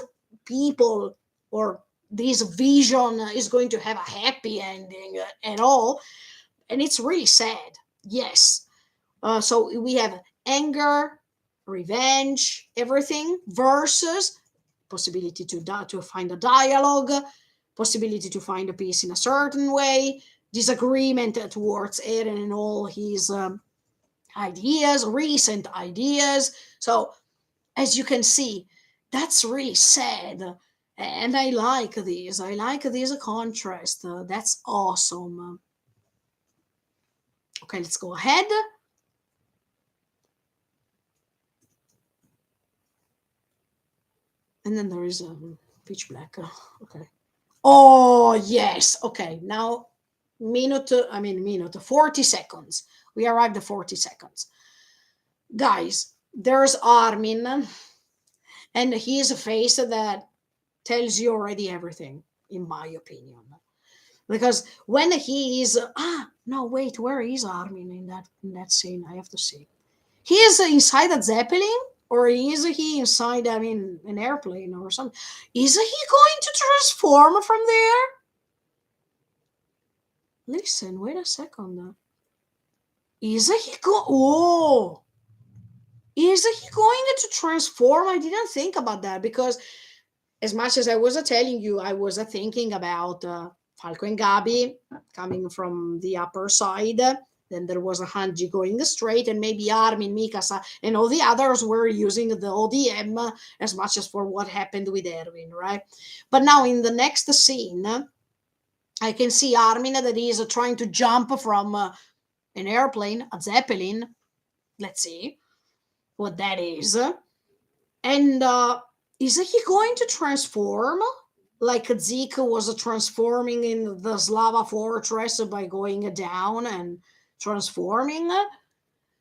people, or this vision, is going to have a happy ending at all. And it's really sad. Yes. So we have anger, revenge, everything, versus possibility to find a dialogue, possibility to find a peace in a certain way, disagreement towards Eren and all his ideas, recent ideas. So as you can see, that's really sad. And I like these. I like this contrast. That's awesome. Okay, let's go ahead. And then there is pitch black. Okay. Oh, yes. Okay, now minute, 40 seconds. We arrived at 40 seconds. Guys, there's Armin, and his face that tells you already everything, in my opinion. Because when he is no, wait, where is Armin in that scene? I have to see. He is inside a zeppelin, or is he inside, I mean, an airplane or something? Is he going to transform from there? Listen, wait a second. Is he go? Oh, is he going to transform? I didn't think about that, because as much as I was telling you, I was thinking about Falco and Gabi coming from the upper side. Then there was a Hanji going straight, and maybe Armin, Mikasa, and all the others were using the ODM as much as for what happened with Erwin, right? But now in the next scene, I can see Armin that is trying to jump from an airplane, a Zeppelin. Let's see what that is. And is he going to transform like Zeke was transforming in the Slava fortress by going down and transforming?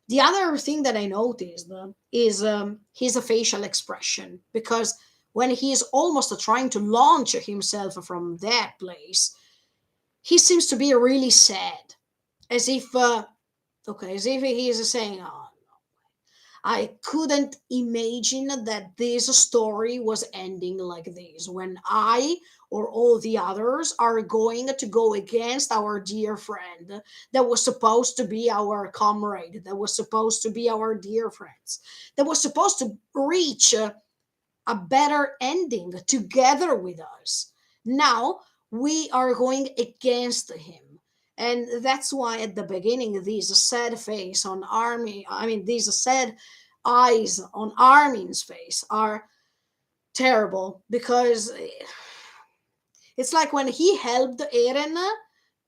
The other thing that I noticed is his facial expression, because when he's almost trying to launch himself from that place, he seems to be really sad, as if as if he is saying, "Oh, I couldn't imagine that this story was ending like this, when I or all the others are going to go against our dear friend that was supposed to be our comrade, that was supposed to be our dear friends, that was supposed to reach a better ending together with us. Now we are going against him." And that's why at the beginning, these sad face on Army, I mean, these sad eyes on Armin's face are terrible, because it's like when he helped Eren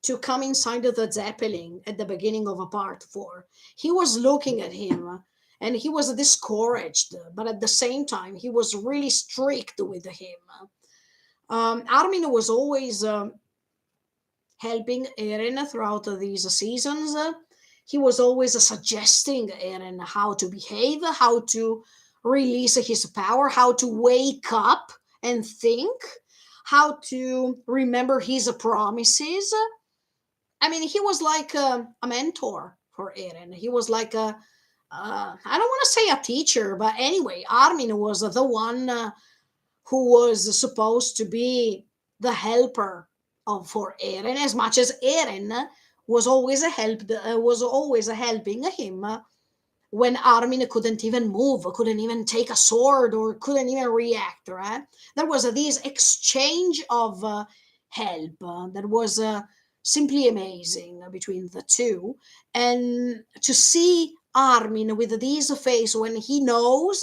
to come inside of the Zeppelin at the beginning of a part 4. He was looking at him and he was discouraged, but at the same time, he was really strict with him. Armin was always helping Eren throughout these seasons. He was always suggesting Eren how to behave, how to release his power, how to wake up and think, how to remember his promises. I mean, he was like a mentor for Eren. He was like I don't want to say a teacher, but anyway, Armin was the one who was supposed to be the helper of for Eren, as much as Eren was always helping him when Armin couldn't even move, couldn't even take a sword, or couldn't even react. Right? There was this exchange of help that was simply amazing between the two, and to see Armin with this face when he knows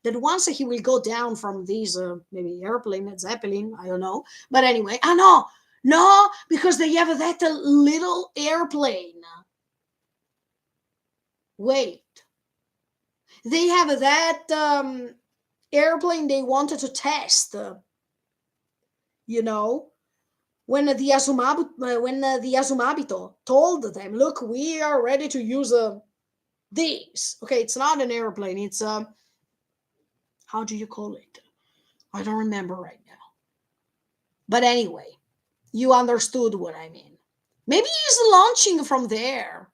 that once he will go down from these maybe airplane, zeppelin, I don't know, but anyway, no, no, because they have that little airplane. Wait, they have that airplane they wanted to test. You know, when the Azumabito told them, "Look, we are ready to use these." Okay, it's not an airplane. It's how do you call it? I don't remember right now. But anyway, you understood what I mean. Maybe he's launching from there.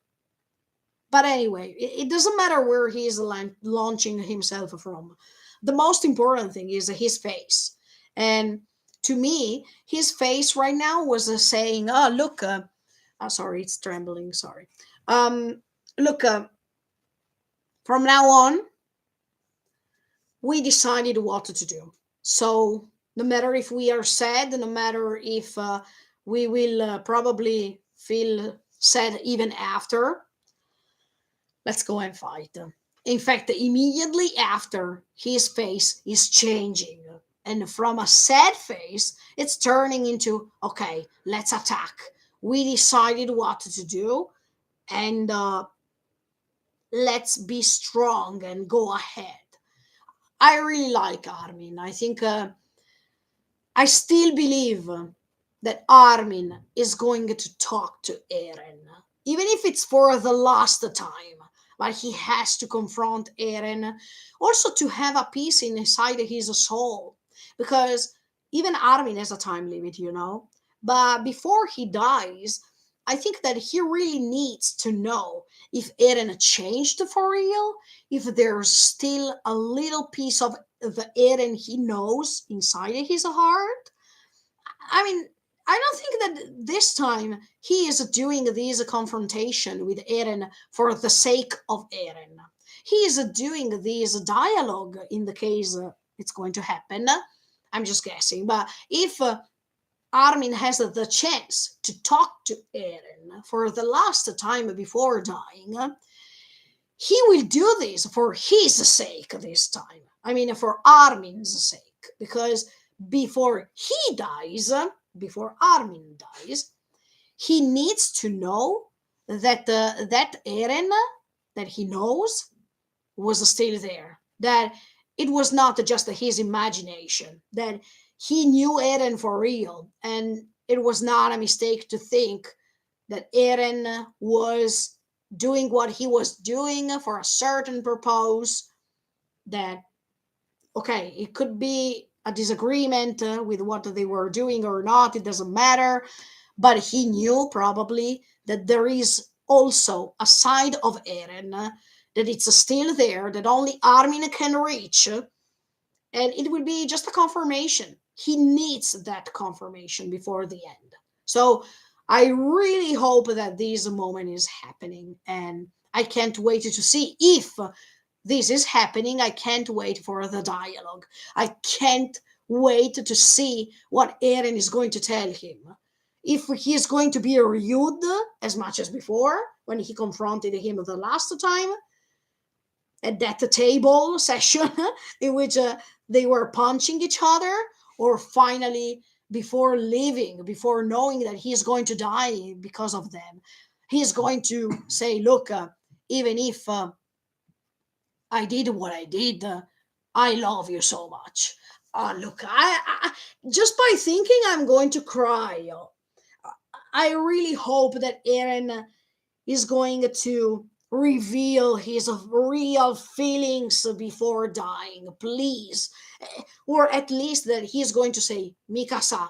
But anyway, it doesn't matter where he's launching himself from. The most important thing is his face. And to me, his face right now was saying, "Oh, look, oh, sorry, it's trembling. Sorry. Look, from now on, we decided what to do. So no matter if we are sad, no matter if we will probably feel sad even after, let's go and fight." In fact, immediately after, his face is changing. And from a sad face, it's turning into, okay, let's attack. We decided what to do, and let's be strong and go ahead. I really like Armin. I think I still believe that Armin is going to talk to Eren, even if it's for the last time. But he has to confront Eren, also to have a peace inside his soul, because even Armin has a time limit, you know. But before he dies, I think that he really needs to know if Eren changed for real, if there's still a little piece of the Eren he knows inside his heart. I mean, I don't think that this time he is doing this confrontation with Eren for the sake of Eren. He is doing this dialogue in the case it's going to happen. I'm just guessing. But if Armin has the chance to talk to Eren for the last time before dying, he will do this for his sake this time. I mean, for Armin's sake, because before he dies, before Armin dies, he needs to know that that Eren that he knows was still there. That it was not just his imagination. That he knew Eren for real, and it was not a mistake to think that Eren was doing what he was doing for a certain purpose. That okay, it could be a disagreement with what they were doing or not, it doesn't matter, but he knew probably that there is also a side of Eren that it's still there, that only Armin can reach, and it will be just a confirmation. He needs that confirmation before the end. So I really hope that this moment is happening, and I can't wait to see if this is happening. I can't wait for the dialogue. I can't wait to see what Eren is going to tell him. If he is going to be rude as much as before when he confronted him the last time at that table session in which they were punching each other, or finally before leaving, before knowing that he's going to die because of them, he's going to say, "Look, even if I did what I did. I love you so much." Look, I just by thinking, I'm going to cry. I really hope that Eren is going to reveal his real feelings before dying, please. Or at least that he's going to say, Mikasa,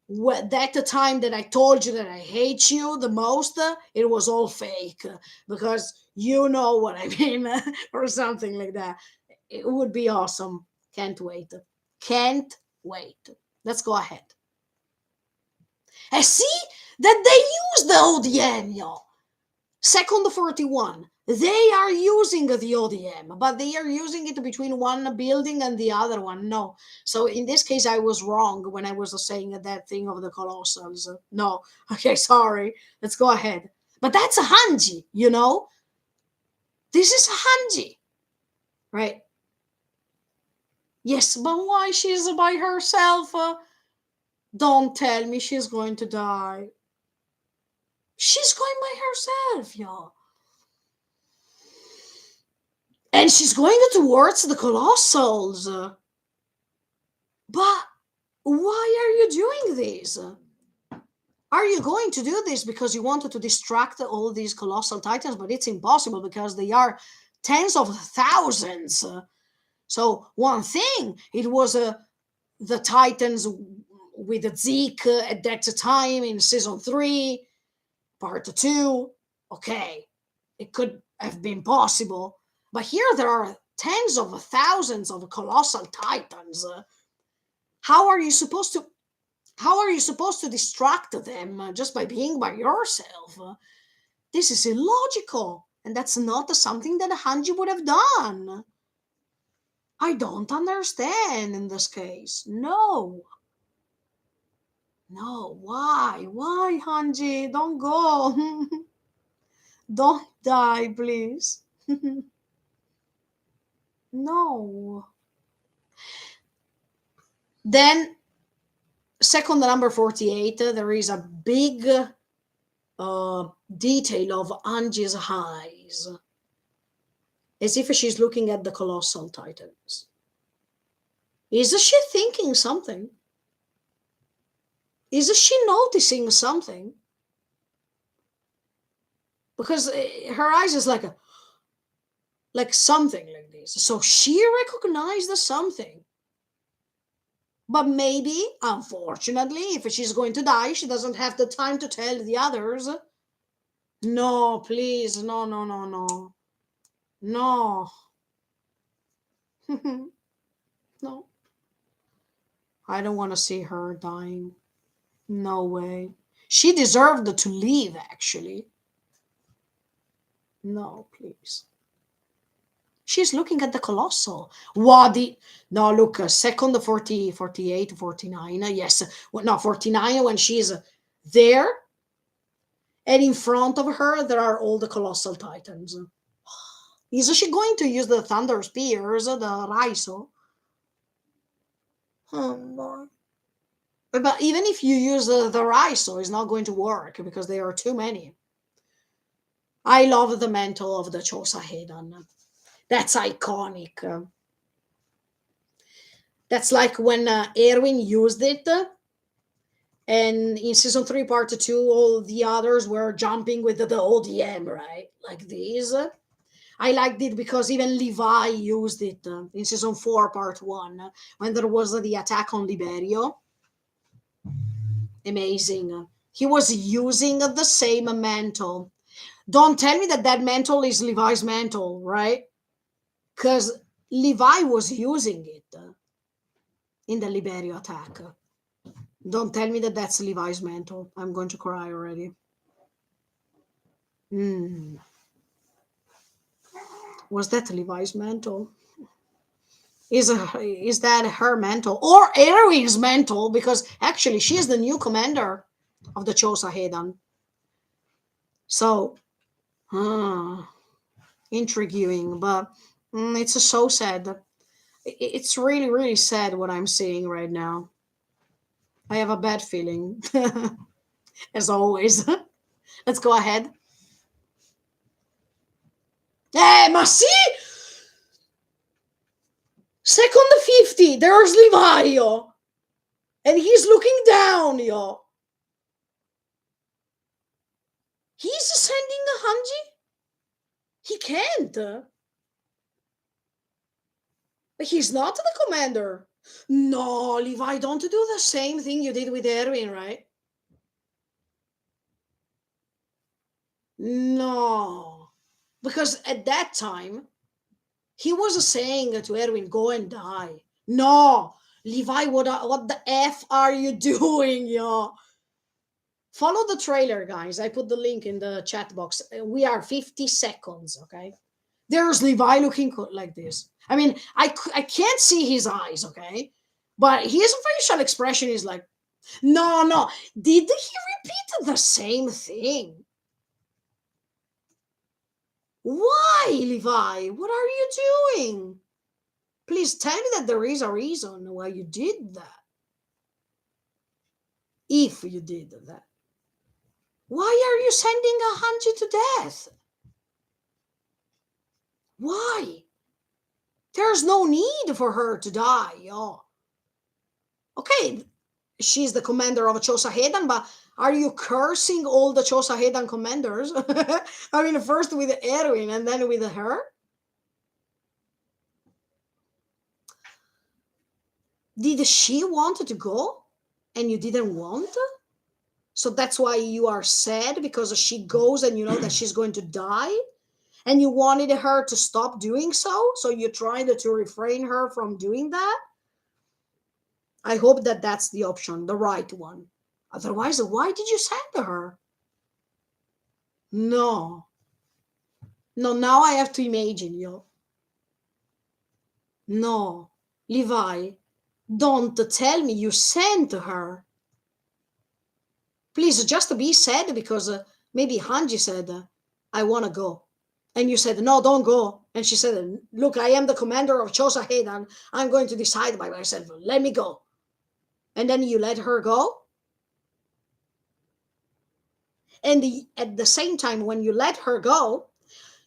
that the time that I told you that I hate you the most, it was all fake, because you know what I mean, or something like that. It would be awesome. Can't wait. Can't wait. Let's go ahead. And see that they use the ODM, y'all. Second 41. They are using the ODM, but they are using it between one building and the other one. No. So in this case, I was wrong when I was saying that thing of the Colossals. No. Okay, sorry. Let's go ahead. But that's a Hanji, you know? This is Hanji, right? Yes, but why she's by herself? Don't tell me she's going to die. She's going by herself, y'all. And she's going towards the Colossals. But why are you doing this? Are you going to do this because you wanted to distract all these colossal titans? But it's impossible because they are tens of thousands. So one thing, it was the titans with Zeke at that time in season 3, part 2. Okay, it could have been possible. But here there are tens of thousands of colossal titans. How are you supposed to distract them just by being by yourself? This is illogical, and that's not something that Hanji would have done. I don't understand in this case. No, why, Hanji? Don't go. Don't die, please. No. Then, second number 48, there is a big detail of Anji's eyes, as if she's looking at the colossal titans. Is she thinking something? Is she noticing something? Because her eyes is like something like this. So she recognized something. But maybe, unfortunately, if she's going to die, she doesn't have the time to tell the others. No, please, no. No. No. I don't want to see her dying. No way. She deserved to leave, actually. No, please. She's looking at the colossal. No, look, second 40, 48, 49. Yes. No, 49 when she's there. And in front of her, there are all the colossal titans. Is she going to use the thunder spears, the Raizo? Oh, boy. But even if you use the Raizo, it's not going to work because there are too many. I love the mantle of the Chosa Heidan. That's iconic. That's like when Erwin used it, and in season 3, part 2, all the others were jumping with the ODM, right? Like these. I liked it because even Levi used it in season 4, part 1, when there was the attack on Liberio. Amazing. He was using the same mantle. Don't tell me that mantle is Levi's mantle, right? Because Levi was using it in the Liberio attack. Don't tell me that that's Levi's mantle. I'm going to cry already. Was that Levi's mantle? Is that her mantle? Or Erwin's mantle? Because actually she is the new commander of the Chosa Heidan. So, intriguing, but it's so sad. It's really, really sad what I'm seeing right now. I have a bad feeling, as always. Let's go ahead. Ma sì! Second 50, there's Levi, yo. And he's looking down, yo. He's sending a Hanji? He can't. He's not the commander. No, Levi, don't do the same thing you did with Erwin, right? No. Because at that time, he was saying to Erwin, go and die. No. Levi, what the F are you doing, yo? Follow the trailer, guys. I put the link in the chat box. We are 50 seconds, okay? There's Levi looking like this. I mean, I can't see his eyes, okay? But his facial expression is like, no. Did he repeat the same thing? Why, Levi? What are you doing? Please tell me that there is a reason why you did that. If you did that. Why are you sending a Hanji to death? Why? There's no need for her to die, yo. Okay, she's the commander of Chosa Heidan, but are you cursing all the Chosa Heidan commanders? I mean, first with Erwin and then with her? Did she want to go and you didn't want? So that's why you are sad because she goes and you know that she's going to die? And you wanted her to stop doing so you tried to refrain her from doing that? I hope that that's the option, the right one. Otherwise, why did you send her? No, now I have to imagine, yo. No, Levi, don't tell me you sent her. Please, just be sad because maybe Hanji said, I want to go. And you said, no, don't go. And she said, look, I am the commander of Chosa Heidan. I'm going to decide by myself. Let me go. And then you let her go. And at the same time, when you let her go,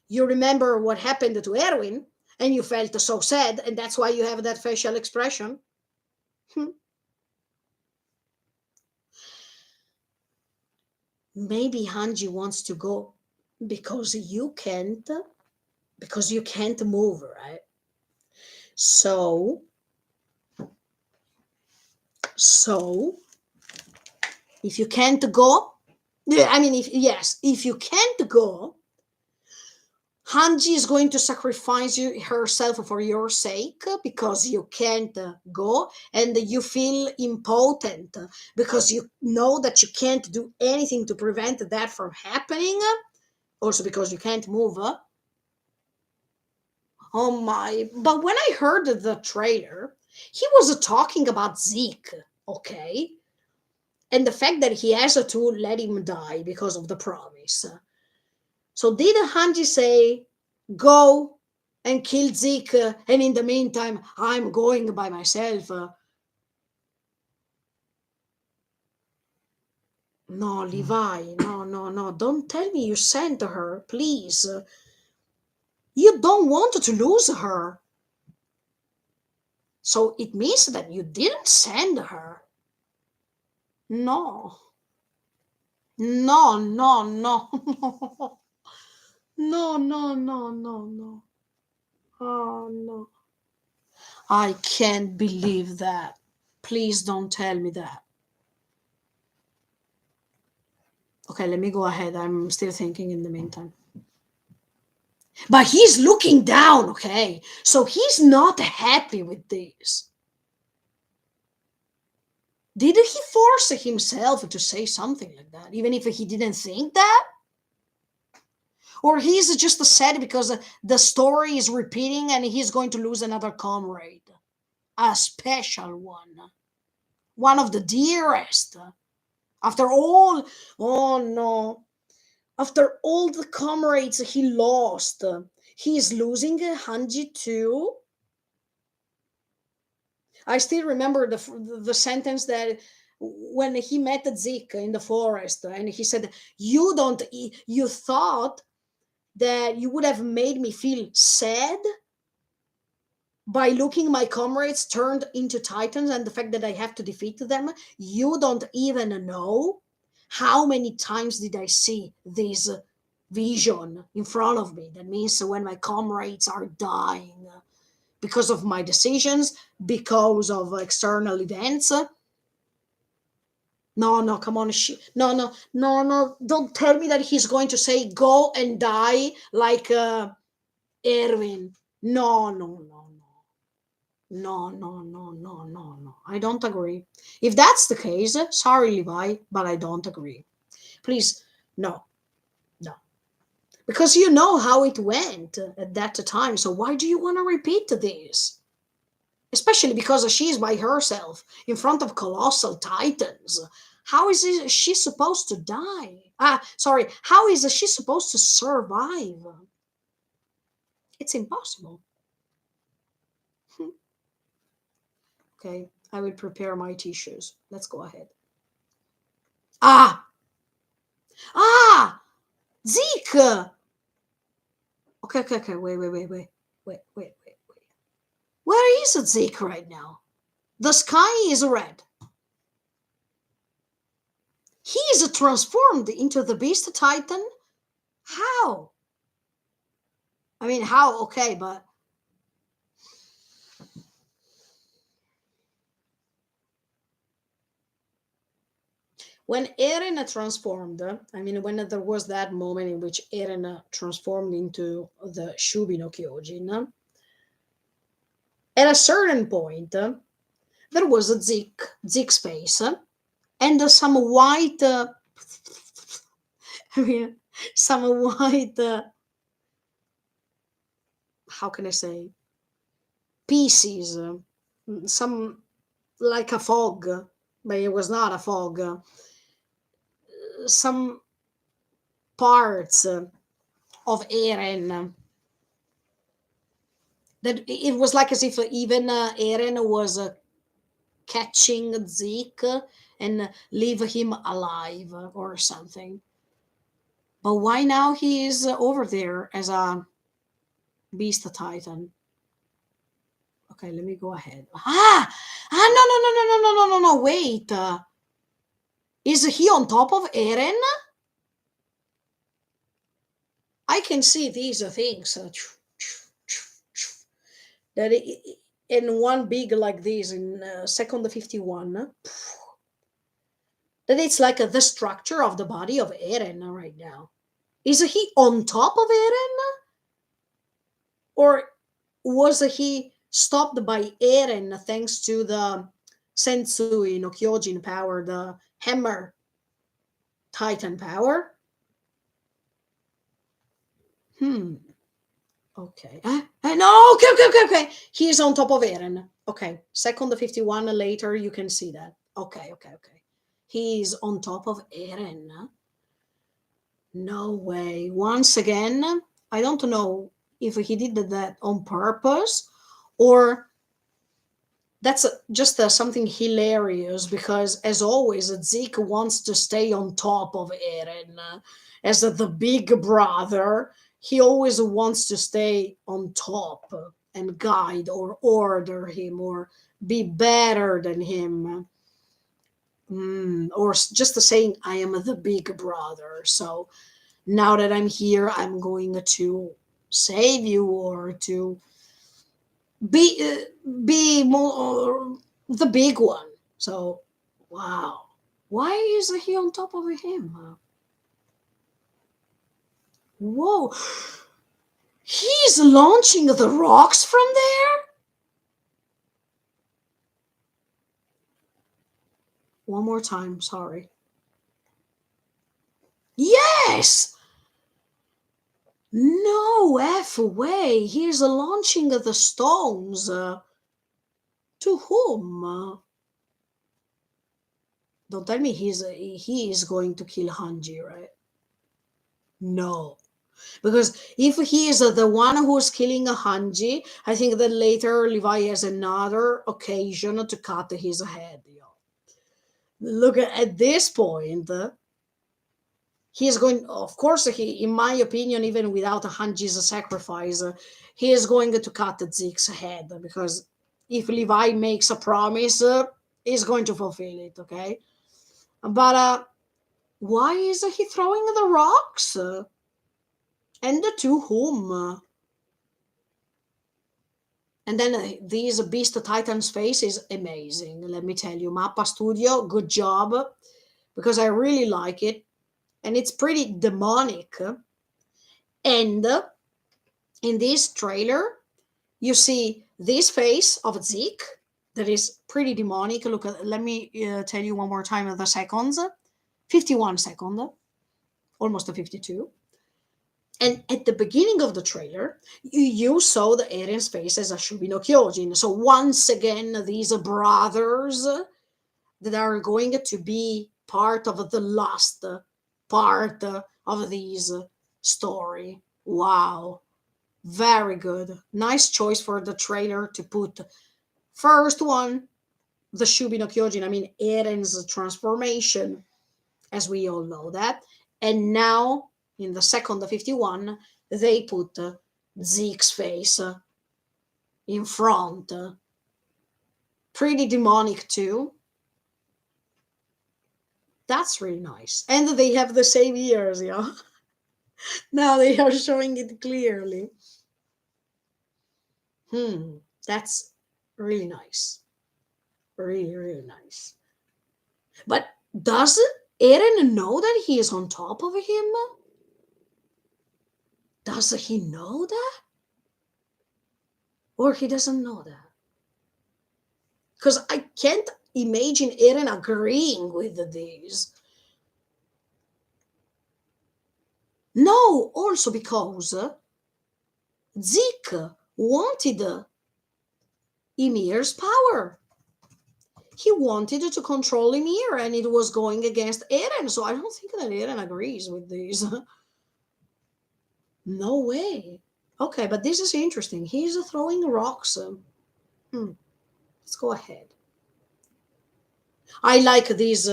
you remember what happened to Erwin, and you felt so sad, and that's why you have that facial expression. Maybe Hanji wants to go because you can't move, right? So if you can't go, if you can't go, Hanji is going to sacrifice herself for your sake because you can't go, and you feel impotent because you know that you can't do anything to prevent that from happening, also because you can't move. Oh my, but when I heard the trailer, he was talking about Zeke, okay? And the fact that he has to let him die because of the promise. So did Hanji say, go and kill Zeke, and in the meantime, I'm going by myself? No, Levi, no. Don't tell me you sent her, please. You don't want to lose her. So it means that you didn't send her. No. No. No. Oh, no. I can't believe that. Please don't tell me that. Okay, let me go ahead. I'm still thinking in the meantime. But he's looking down, okay? So he's not happy with this. Did he force himself to say something like that, even if he didn't think that? Or he's just sad because the story is repeating and he's going to lose another comrade, a special one of the dearest. After all, oh no, after all the comrades he lost, he is losing Hanji too. I still remember the sentence that when he met Zeke in the forest, and he said, you thought that you would have made me feel sad by looking my comrades turned into titans and the fact that I have to defeat them. You don't even know How many times did I see this vision in front of me? That means when my comrades are dying because of my decisions, because of external events. No, no, come on. No, no, no, no. Don't tell me that he's going to say, go and die like Erwin. No, no, no, no. No, no, no, no, no, no. I don't agree. If that's the case, sorry, Levi, but I don't agree. Please, no, no. Because you know how it went at that time. So why do you want to repeat this? Especially because she's by herself in front of colossal titans. How is she supposed to die? Sorry. How is she supposed to survive? It's impossible. Okay, I will prepare my tissues. Let's go ahead. Ah! Ah! Zeke! Okay, okay, okay. Wait. Where is Zeke right now? The sky is red. He is transformed into the Beast Titan? How? I mean, how? Okay, but when Eren transformed, I mean, when there was that moment in which Eren transformed into the Shubi no Kyojin, at a certain point, there was a Zeke's face, and some white, I mean, some white, how can I say, pieces, some like a fog, but it was not a fog, some parts of Eren that it was like as if even Eren was catching Zeke and leave him alive or something. But why now he is over there as a beast titan? Okay, let me go ahead. No. Wait. Is he on top of Eren? I can see these things. That in one big like this in second 51, that it's like the structure of the body of Eren right now. Is he on top of Eren? Or was he stopped by Eren thanks to the Sensui no Kyojin power, the hammer titan power? Okay. No, okay. He is on top of Eren. Okay. Second 51 later, you can see that. Okay. He is on top of Eren. No way. Once again, I don't know if he did that on purpose or that's just something hilarious because, as always, Zeke wants to stay on top of Eren as the big brother. He always wants to stay on top and guide or order him or be better than him. Or just saying, I am the big brother. So now that I'm here, I'm going to save you or to be more the big one. So, wow, why is he on top of him? Whoa, he's launching the rocks from there. One more time, sorry. Yes. No F way. He's launching the stones. To whom? Don't tell me he is going to kill Hanji, right? No. Because if he is the one who's killing a Hanji, I think that later Levi has another occasion to cut his head. Look at this point. He is going, of course, he, in my opinion, even without a Hanji's sacrifice, he is going to cut Zeke's head because if Levi makes a promise, he's going to fulfill it, okay? But Why is he throwing the rocks? And to whom? And then these Beast Titans face is amazing. Let me tell you, Mappa Studio, good job, because I really like it, and it's pretty demonic. And in this trailer, you see this face of Zeke that is pretty demonic. Look, let me tell you one more time the seconds. 51 second, almost a 52. And at the beginning of the trailer, you saw the Eren's face as a Shubino Kyojin. So once again, these brothers that are going to be part of the last part of this story. Wow, very good. Nice choice for the trailer to put first one, the Shubino Kyojin, I mean Eren's transformation, as we all know that. And now in the second 51, they put Zeke's face in front. Pretty demonic too. That's really nice. And they have the same ears, yeah. Now they are showing it clearly. That's really nice. Really, really nice. But does Eren know that he is on top of him? Does he know that? Or he doesn't know that? Because I can't imagine Eren agreeing with this. No, also because Zeke wanted Ymir's power. He wanted to control Ymir, and it was going against Eren. So I don't think that Eren agrees with this. No way. Okay, but this is interesting. He's throwing rocks. Let's go ahead. I like these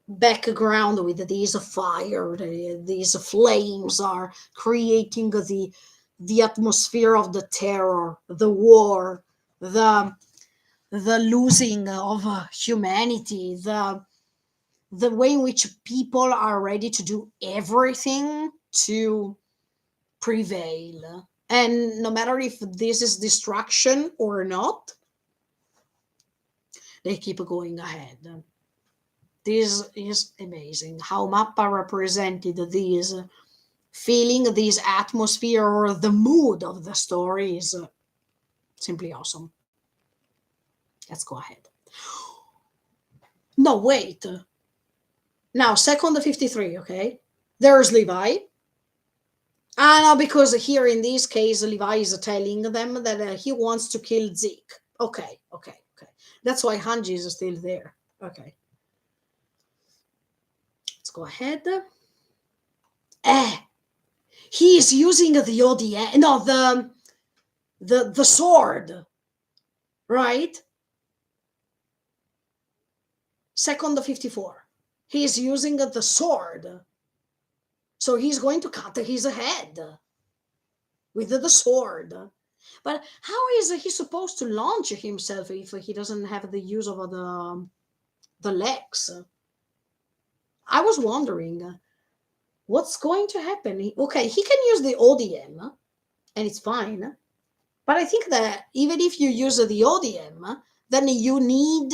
background with these fire. These flames are creating the atmosphere of the terror, the war, the losing of humanity, the way in which people are ready to do everything to prevail. And no matter if this is destruction or not, they keep going ahead. This is amazing. How Mappa represented this feeling, this atmosphere, or the mood of the story is simply awesome. Let's go ahead. No, wait. Now, second 53, okay? There's Levi. No, because here in this case, Levi is telling them that he wants to kill Zeke. Okay. That's why Hanji is still there. Okay. Let's go ahead. He is using the ODM, no, the sword, right? Second 54. He is using the sword. So he's going to cut his head with the sword. But how is he supposed to launch himself if he doesn't have the use of the legs? I was wondering what's going to happen. Okay, he can use the ODM and it's fine. But I think that even if you use the ODM, then you need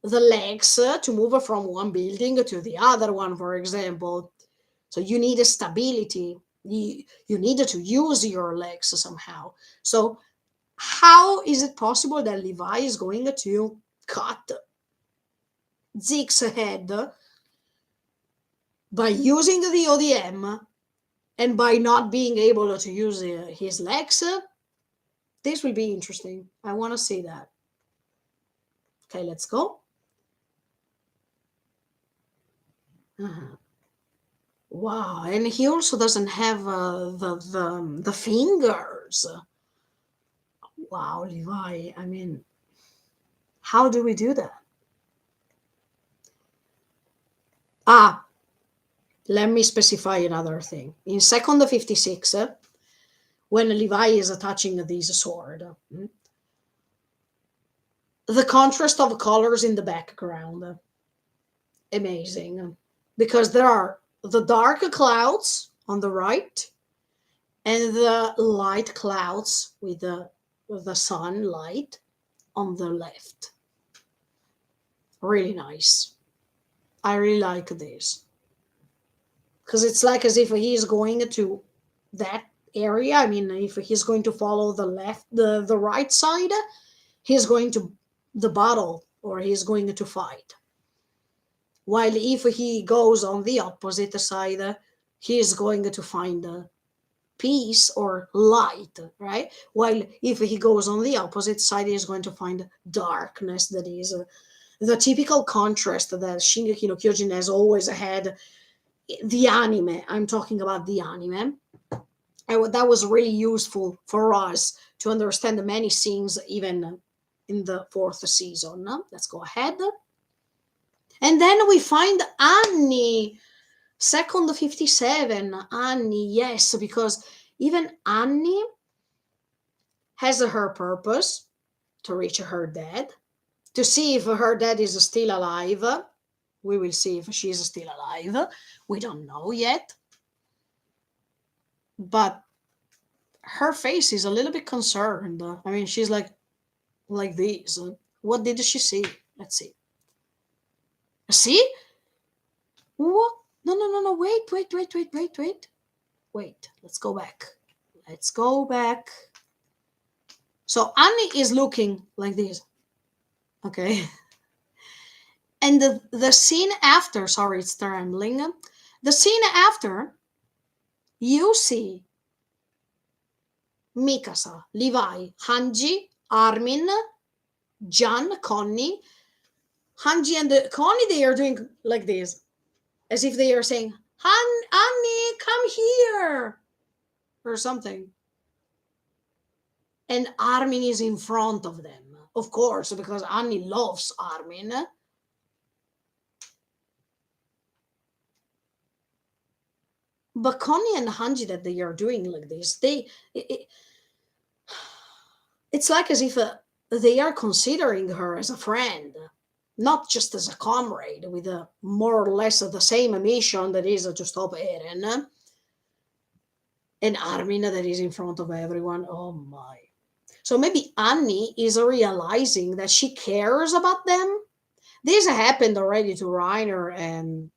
the legs to move from one building to the other one, for example. So you need a stability. You need to use your legs somehow. So how is it possible that Levi is going to cut Zeke's head by using the ODM and by not being able to use his legs? This will be interesting. I want to see that. Okay, let's go. Wow, and he also doesn't have the fingers. Wow, Levi. I mean, how do we do that? Let me specify another thing. In second 56, when Levi is touching this sword, the contrast of colors in the background amazing because there are the dark clouds on the right and the light clouds with the sunlight on the left. Really nice. I really like this because it's like as if he's going to that area. I mean, if he's going to follow the right side, he's going to the battle or he's going to fight. While if he goes on the opposite side, he is going to find peace or light, right? While if he goes on the opposite side, he is going to find darkness. That is the typical contrast that Shingeki no Kyojin has always had. The anime, I'm talking about the anime. And that was really useful for us to understand the many scenes, even in the fourth season. Let's go ahead. And then we find Annie, second 57. Annie, yes, because even Annie has her purpose to reach her dad, to see if her dad is still alive. We will see if she's still alive. We don't know yet. But her face is a little bit concerned. I mean, she's like this. What did she see? Let's see. See? What? No, no, no, no. Wait. Let's go back. Let's go back. So Annie is looking like this. Okay. And the scene after, sorry, it's trembling. The scene after, you see Mikasa, Levi, Hanji, Armin, Jan, Connie. Hanji and Connie, they are doing like this, as if they are saying, Annie, come here, or something. And Armin is in front of them, of course, because Annie loves Armin. But Connie and Hanji, that they are doing like this, it's like as if they are considering her as a friend, not just as a comrade with a more or less the same mission that is to stop Eren. And Armin that is in front of everyone. Oh my. So maybe Annie is realizing that she cares about them. This happened already to Reiner and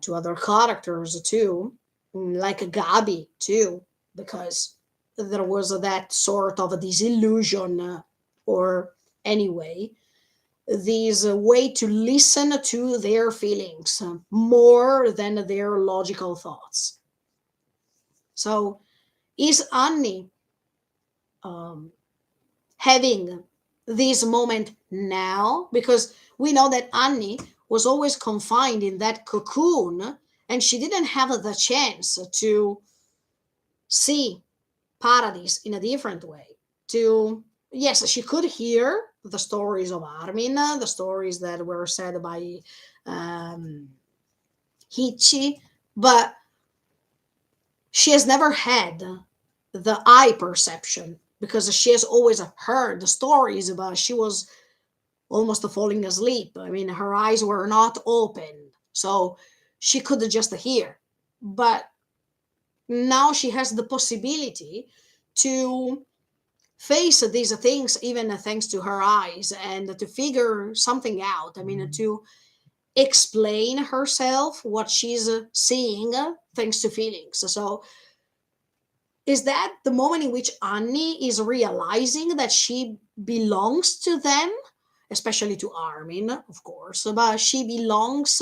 to other characters too, like Gabi too, because there was that sort of a disillusion, or anyway, this way to listen to their feelings more than their logical thoughts. So, is Annie having this moment now? Because we know that Annie was always confined in that cocoon and she didn't have the chance to see Paradise in a different way. To, yes, she could hear the stories of Armin, the stories that were said by Hichi, but she has never had the eye perception because she has always heard the stories about she was almost falling asleep. I mean, her eyes were not open, so she could just hear. But now she has the possibility to face these things, even thanks to her eyes, and to figure something out. I mean, to explain herself what she's seeing thanks to feelings. So is that the moment in which Annie is realizing that she belongs to them, especially to Armin, of course, but she belongs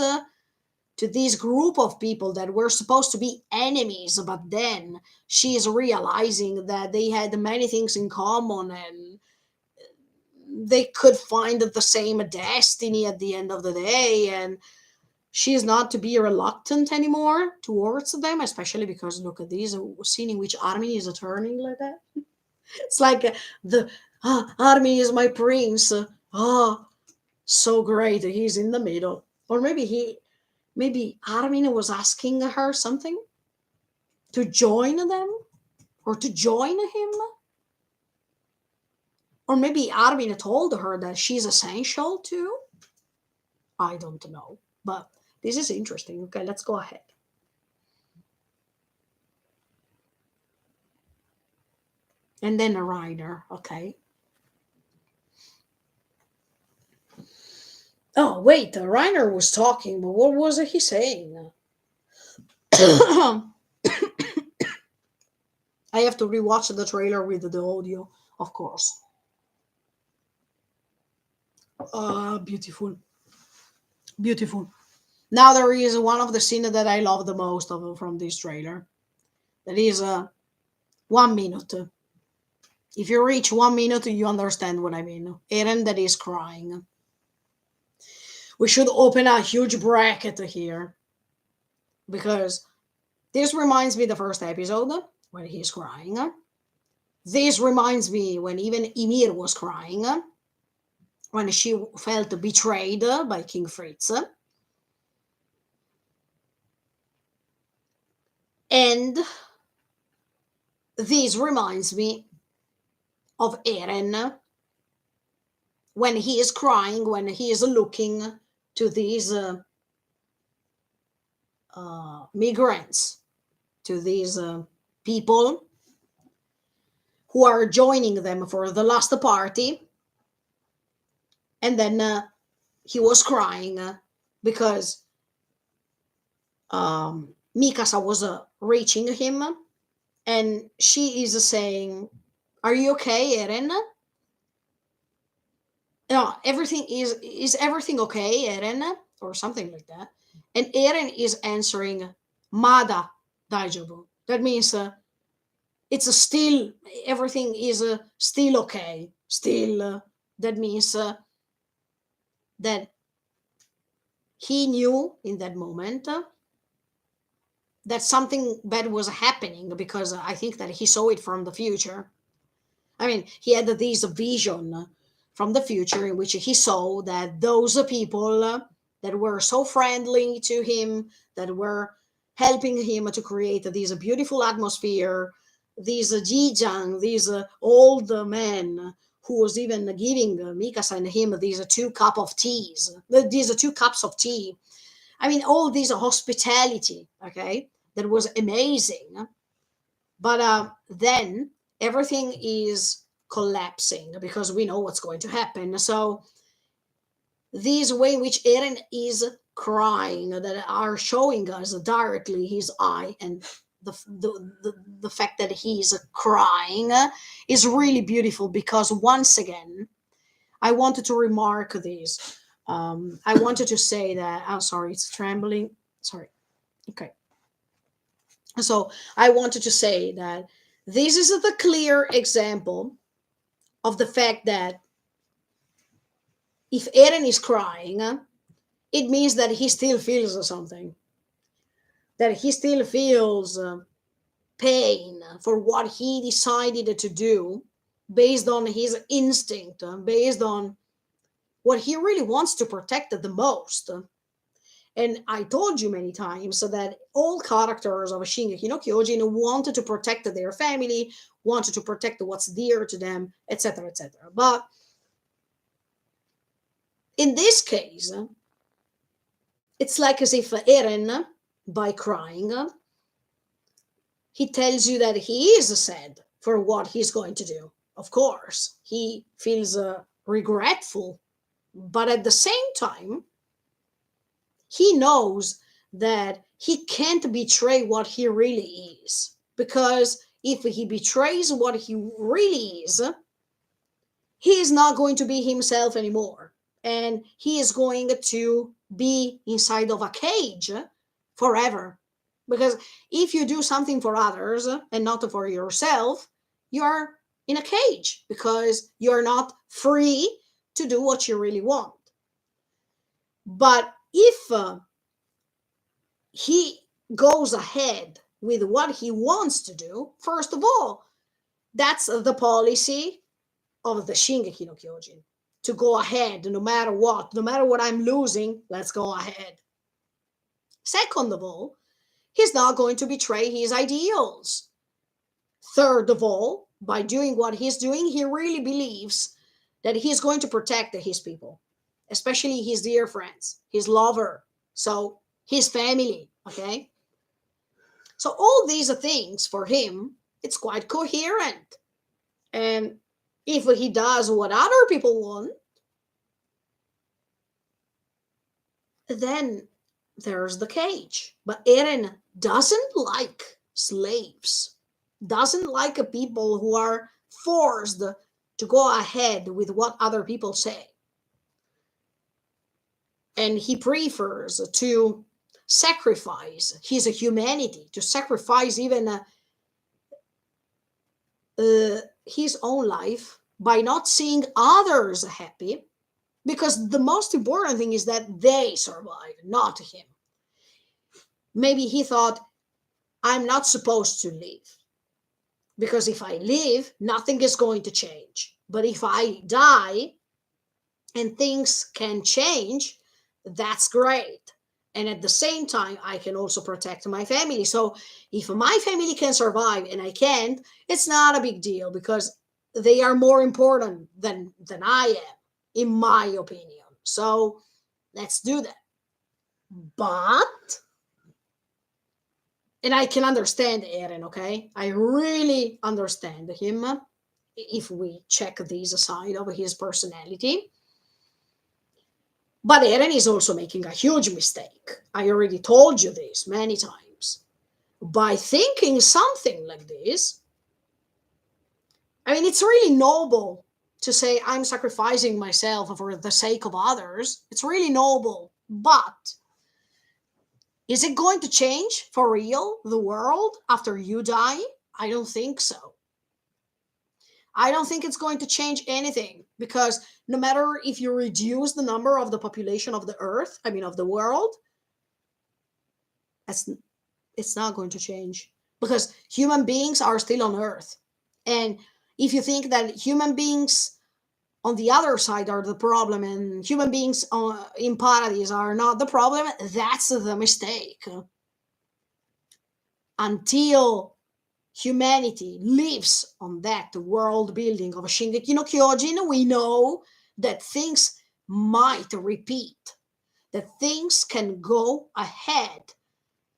to this group of people that were supposed to be enemies, but then she is realizing that they had many things in common and they could find the same destiny at the end of the day, and she is not to be reluctant anymore towards them, especially because look at this scene in which Armin is turning like that. It's like the Armin is my prince. So great. He's in the middle. Or maybe Armin was asking her something to join them or to join him. Or maybe Armin told her that she's essential too. I don't know. But this is interesting. Okay, let's go ahead. And then a Reiner. Okay. Oh, wait, Reiner was talking, but what was he saying? I have to rewatch the trailer with the audio, of course. Beautiful. Beautiful. Now there is one of the scenes that I love the most from this trailer. That is 1 minute. If you reach 1 minute, you understand what I mean. Eren that is crying. We should open a huge bracket here because this reminds me the first episode when he's crying. This reminds me when even Ymir was crying when she felt betrayed by King Fritz. And this reminds me of Eren when he is crying, when he is looking to these migrants, to these people who are joining them for the last party. And then he was crying because Mikasa was reaching him, and she is saying, "Are you okay, Eren? No, everything is everything okay, Eren?" Or something like that. And Eren is answering, "Mada daijobu." That means it's still everything is still okay. Still, that means that he knew in that moment that something bad was happening because I think that he saw it from the future. I mean, he had this vision from the future in which he saw that those people that were so friendly to him, that were helping him to create this beautiful atmosphere, these Jijang, these old men who was even giving Mikasa and him these these 2 cups of tea. I mean, all this hospitality, okay, that was amazing. But then everything is collapsing because we know what's going to happen. So this way in which Eren is crying, that are showing us directly his eye, and the fact that he's crying is really beautiful because once again, I wanted to remark this. I wanted to say that, I'm sorry, it's trembling. Sorry. Okay. So I wanted to say that this is the clear example of the fact that if Eren is crying, it means that he still feels something, that he still feels pain for what he decided to do based on his instinct, based on what he really wants to protect the most. And I told you many times that all characters of Shingeki no Kyojin wanted to protect their family, wanted to protect what's dear to them, etc., etc. But in this case, it's like as if Eren, by crying, he tells you that he is sad for what he's going to do. Of course, he feels regretful, but at the same time, he knows that he can't betray what he really is. Because if he betrays what he really is, he is not going to be himself anymore. And he is going to be inside of a cage forever. Because if you do something for others and not for yourself, you're in a cage because you're not free to do what you really want. But if he goes ahead with what he wants to do, first of all, that's the policy of the Shingeki no Kyojin. To go ahead no matter what, no matter what I'm losing, let's go ahead. Second of all, he's not going to betray his ideals. Third of all, by doing what he's doing, he really believes that he's going to protect his people. especially his dear friends, his lover, so his family, okay? So all these things for him, it's quite coherent. And if he does what other people want, then there's the cage. But Eren doesn't like slaves, doesn't like people who are forced to go ahead with what other people say. And he prefers to sacrifice his humanity, to sacrifice even his own life by not seeing others happy, because the most important thing is that they survive, not him. Maybe he thought, I'm not supposed to live, because if I live, nothing is going to change. But if I die and things can change, that's great. And at the same time, I can also protect my family. So if my family can survive and I can't, it's not a big deal, because they are more important than I am, in my opinion. So let's do that. But, and I can understand Eren, okay? I really understand him if we check this side of his personality. But Eren is also making a huge mistake. I already told you this many times. By thinking something like this, I mean, it's really noble to say, I'm sacrificing myself for the sake of others. It's really noble. But is it going to change for real the world after you die? I don't think so. I don't think it's going to change anything, because no matter if you reduce the number of the population of the earth, I mean, of the world, that's it's not going to change, because human beings are still on earth. And if you think that human beings on the other side are the problem and human beings in paradise are not the problem, that's the mistake. Until humanity lives on that world building of Shingeki no Kyojin, we know that things might repeat, that things can go ahead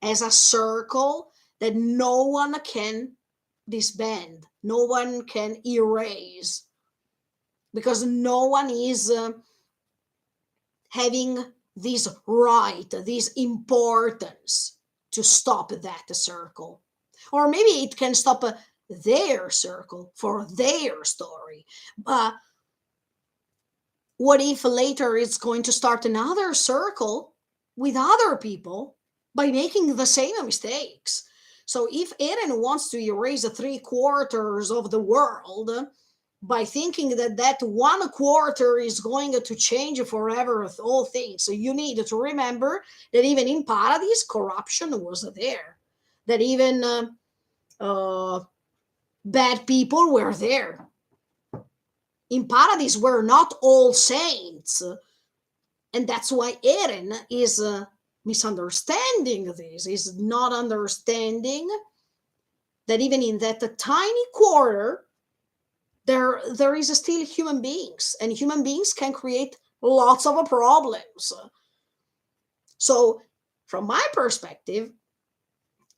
as a circle that no one can disband, no one can erase, because no one is having this right, this importance to stop that circle. Or maybe it can stop their circle for their story. But what if later it's going to start another circle with other people by making the same mistakes? So if Eren wants to erase the 3/4 of the world by thinking that that 1/4 is going to change forever all things, so you need to remember that even in Paradise, corruption was there. That even bad people were there. In Paradise, we're not all saints. And that's why Eren is misunderstanding this, is not understanding that even in that tiny quarter, there is still human beings, and human beings can create lots of problems. So, from my perspective,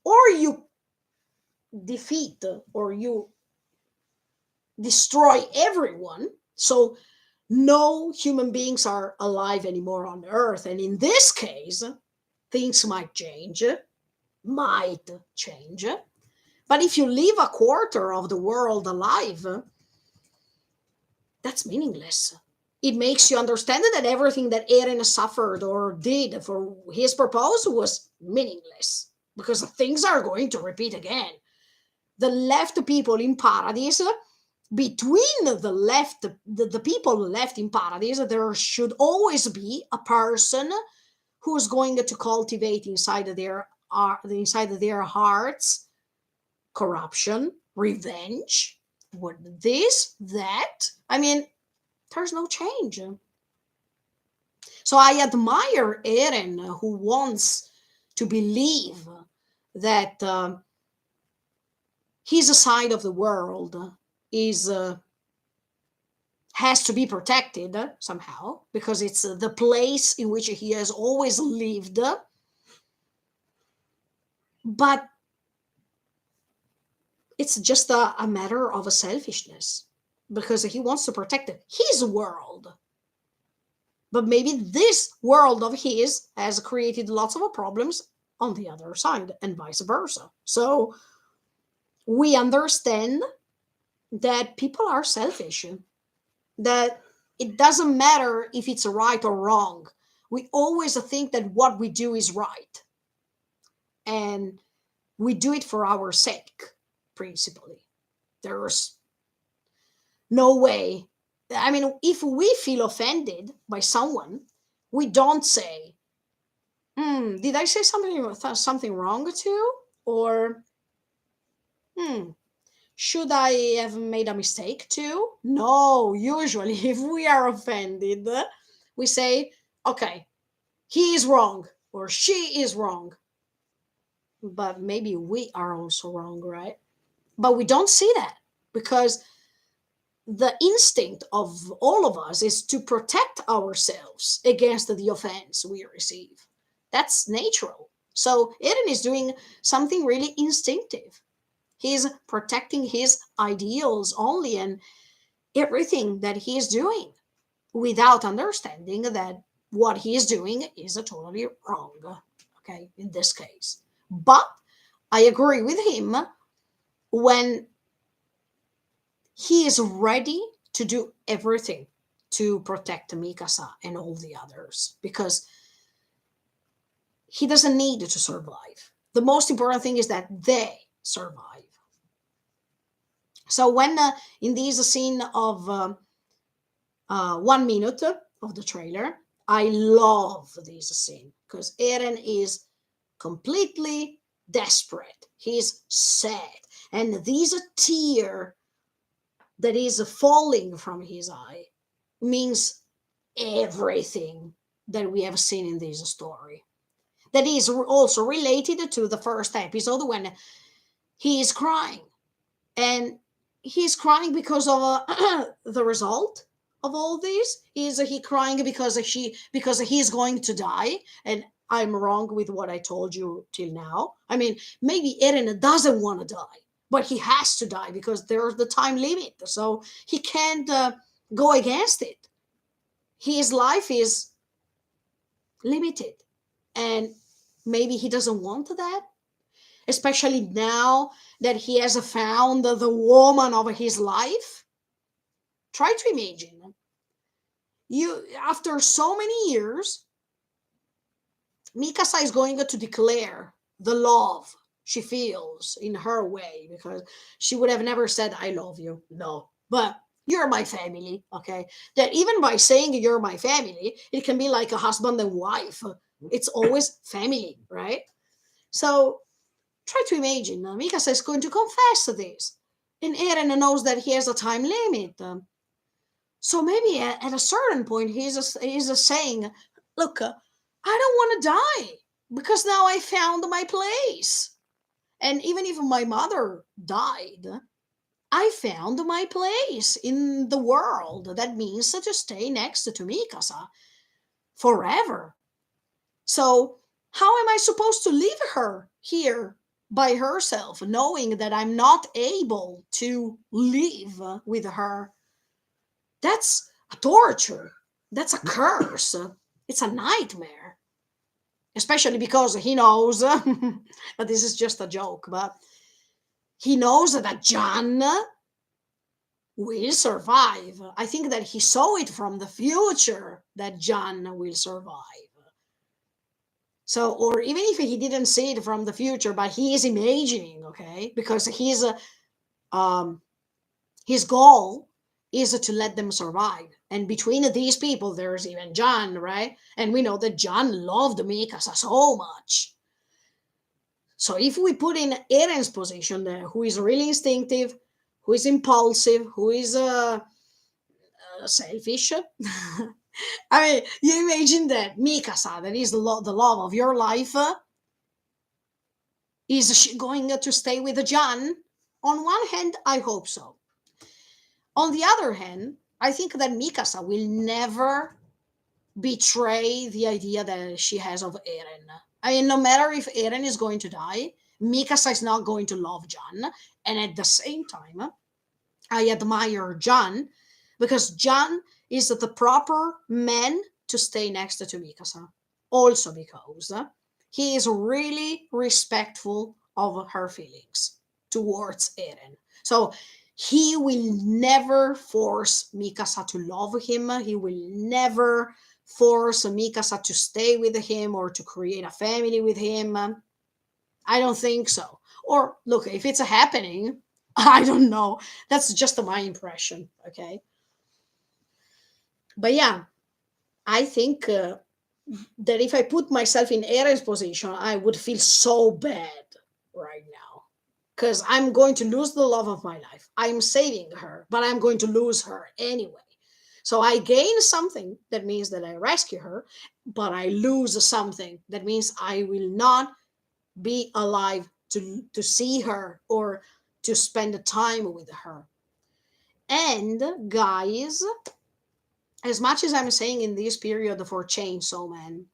or you defeat or you destroy everyone, so no human beings are alive anymore on earth. And in this case, things might change, might change. But if you leave a quarter of the world alive, that's meaningless. It makes you understand that everything that Eren suffered or did for his purpose was meaningless, because things are going to repeat again. The left people in Paradise, between the people left in Paradise, there should always be a person who's going to cultivate inside their hearts corruption, revenge, what this, that. I mean, there's no change. So I admire Eren, who wants to believe that his side of the world is has to be protected somehow because it's the place in which he has always lived. But it's just a matter of a selfishness because he wants to protect his world. But maybe this world of his has created lots of problems on the other side and vice versa. So we understand that people are selfish, that it doesn't matter if it's right or wrong. We always think that what we do is right. And we do it for our sake, principally. There's no way. I mean, if we feel offended by someone, we don't say, did I say something wrong too? Or, hmm, should I have made a mistake too? No, usually, if we are offended, we say, okay, he is wrong or she is wrong. But maybe we are also wrong, right? But we don't see that because the instinct of all of us is to protect ourselves against the offense we receive. That's natural. So Eren is doing something really instinctive. He's protecting his ideals only and everything that he is doing without understanding that what he is doing is totally wrong. Okay, in this case. But I agree with him when he is ready to do everything to protect Mikasa and all the others because he doesn't need to survive. The most important thing is that they survive. So when in this scene of 1 minute of the trailer, I love this scene because Eren is completely desperate. He's sad, and this tear that is falling from his eye means everything that we have seen in this story. That is also related to the first episode when he is crying. And he's crying because of the result of all this. Is he crying because he's going to die? And I'm wrong with what I told you till now. I mean, maybe Eren doesn't want to die, but he has to die because there's the time limit. So he can't go against it. His life is limited. And maybe he doesn't want that, especially now that he has found the woman of his life. Try to imagine you after so many years, Mikasa is going to declare the love she feels in her way because she would have never said I love you. No, but you're my family. Okay, that even by saying you're my family, it can be like a husband and wife. It's always family, right? So try to imagine Mikasa is going to confess this, and Eren knows that he has a time limit. So maybe at a certain point, he's saying, "Look, I don't want to die because now I found my place, and even if my mother died, I found my place in the world. That means to stay next to Mikasa forever. So how am I supposed to leave her here by herself, knowing that I'm not able to live with her? That's a torture. That's a curse. It's a nightmare. Especially because he knows that this is just a joke, but he knows that Jan will survive. I think that he saw it from the future that Jan will survive. So, or even if he didn't see it from the future, but he is imagining, okay, because his goal is to let them survive. And between these people, there's even Jan, right? And we know that Jan loved Mikasa so much. So if we put in Eren's position there, who is really instinctive, who is impulsive, who is selfish. I mean, you imagine that Mikasa, that is the love of your life, is she going to stay with Jan? On one hand, I hope so. On the other hand, I think that Mikasa will never betray the idea that she has of Eren. I mean, no matter if Eren is going to die, Mikasa is not going to love John. And at the same time, I admire John because John is the proper man to stay next to Mikasa. Also because he is really respectful of her feelings towards Eren. So he will never force Mikasa to love him. He will never force Mikasa to stay with him or to create a family with him. I don't think so. Or look, if it's happening, I don't know. That's just my impression. Okay. But yeah, I think that if I put myself in Eren's position, I would feel so bad right now because I'm going to lose the love of my life. I'm saving her, but I'm going to lose her anyway. So I gain something that means that I rescue her, but I lose something that means I will not be alive to see her or to spend time with her. And guys, as much as I'm saying in this period for Chainsaw Man,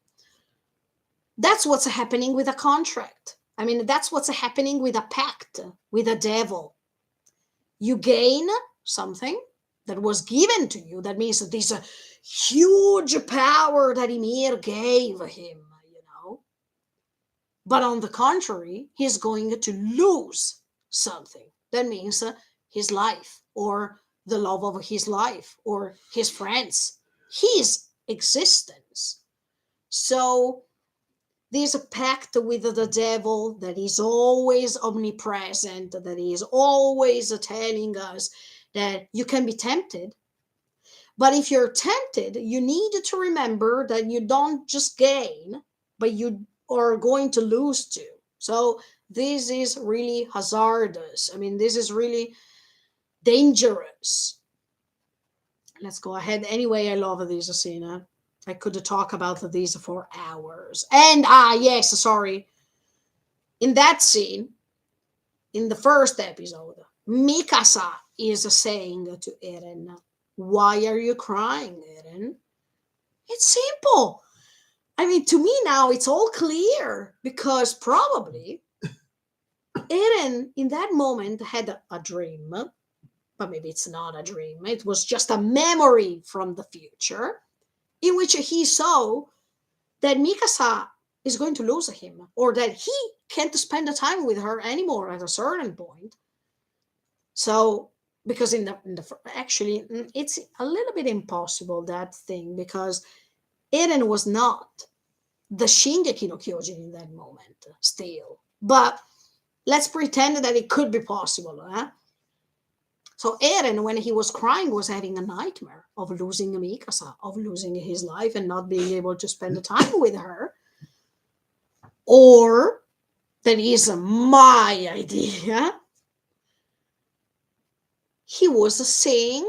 that's what's happening with a contract. I mean, that's what's happening with a pact with a devil. You gain something that was given to you. That means that there's a huge power that Ymir gave him, you know. But on the contrary, he's going to lose something. That means his life or the love of his life or his friends, his existence. So there's a pact with the devil that is always omnipresent, that is always telling us that you can be tempted. But if you're tempted, you need to remember that you don't just gain, but you are going to lose too. So this is really hazardous. I mean, this is really dangerous. Let's go ahead. Anyway, I love this scene. I could talk about these for hours. And yes, sorry. In that scene, in the first episode, Mikasa is saying to Eren, "Why are you crying, Eren?" It's simple. I mean, to me now it's all clear because probably Eren in that moment had a dream, but maybe it's not a dream. It was just a memory from the future in which he saw that Mikasa is going to lose him or that he can't spend the time with her anymore at a certain point. So because in the actually it's a little bit impossible that thing because Eren was not the Shingeki no Kyojin in that moment still. But let's pretend that it could be possible. So Eren, when he was crying, was having a nightmare of losing Mikasa, of losing his life and not being able to spend the time with her. Or, that is my idea, he was saying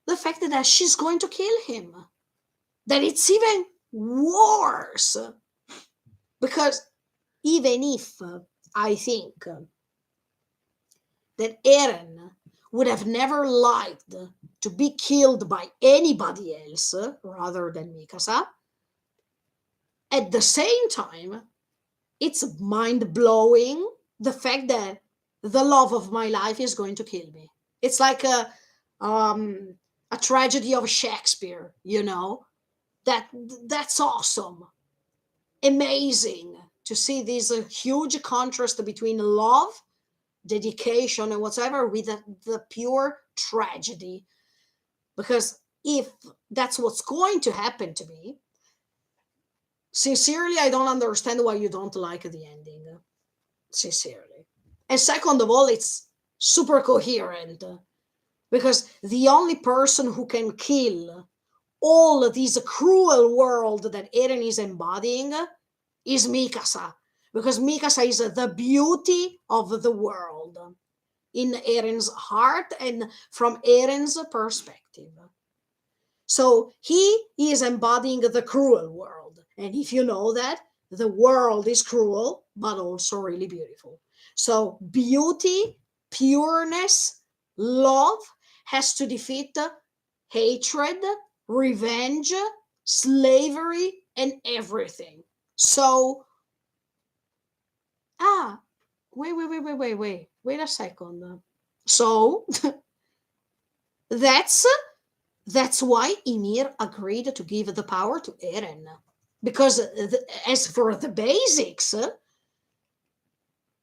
the fact that she's going to kill him. That it's even worse. Because even if I think that Eren would have never liked to be killed by anybody else rather than Mikasa, at the same time, it's mind blowing the fact that the love of my life is going to kill me. It's like a tragedy of Shakespeare, you know. That's awesome, amazing to see this huge contrast between love, dedication, and whatever with the pure tragedy. Because if that's what's going to happen to me, sincerely, I don't understand why you don't like the ending. Sincerely. And second of all, it's super coherent because the only person who can kill all of this cruel world that Eren is embodying is Mikasa. Because Mikasa is the beauty of the world in Eren's heart and from Eren's perspective. So he is embodying the cruel world. And if you know that, the world is cruel, but also really beautiful. So beauty, pureness, love has to defeat hatred, revenge, slavery, and everything. So, ah, wait a second. So, that's that's why Ymir agreed to give the power to Eren. Because as for the basics,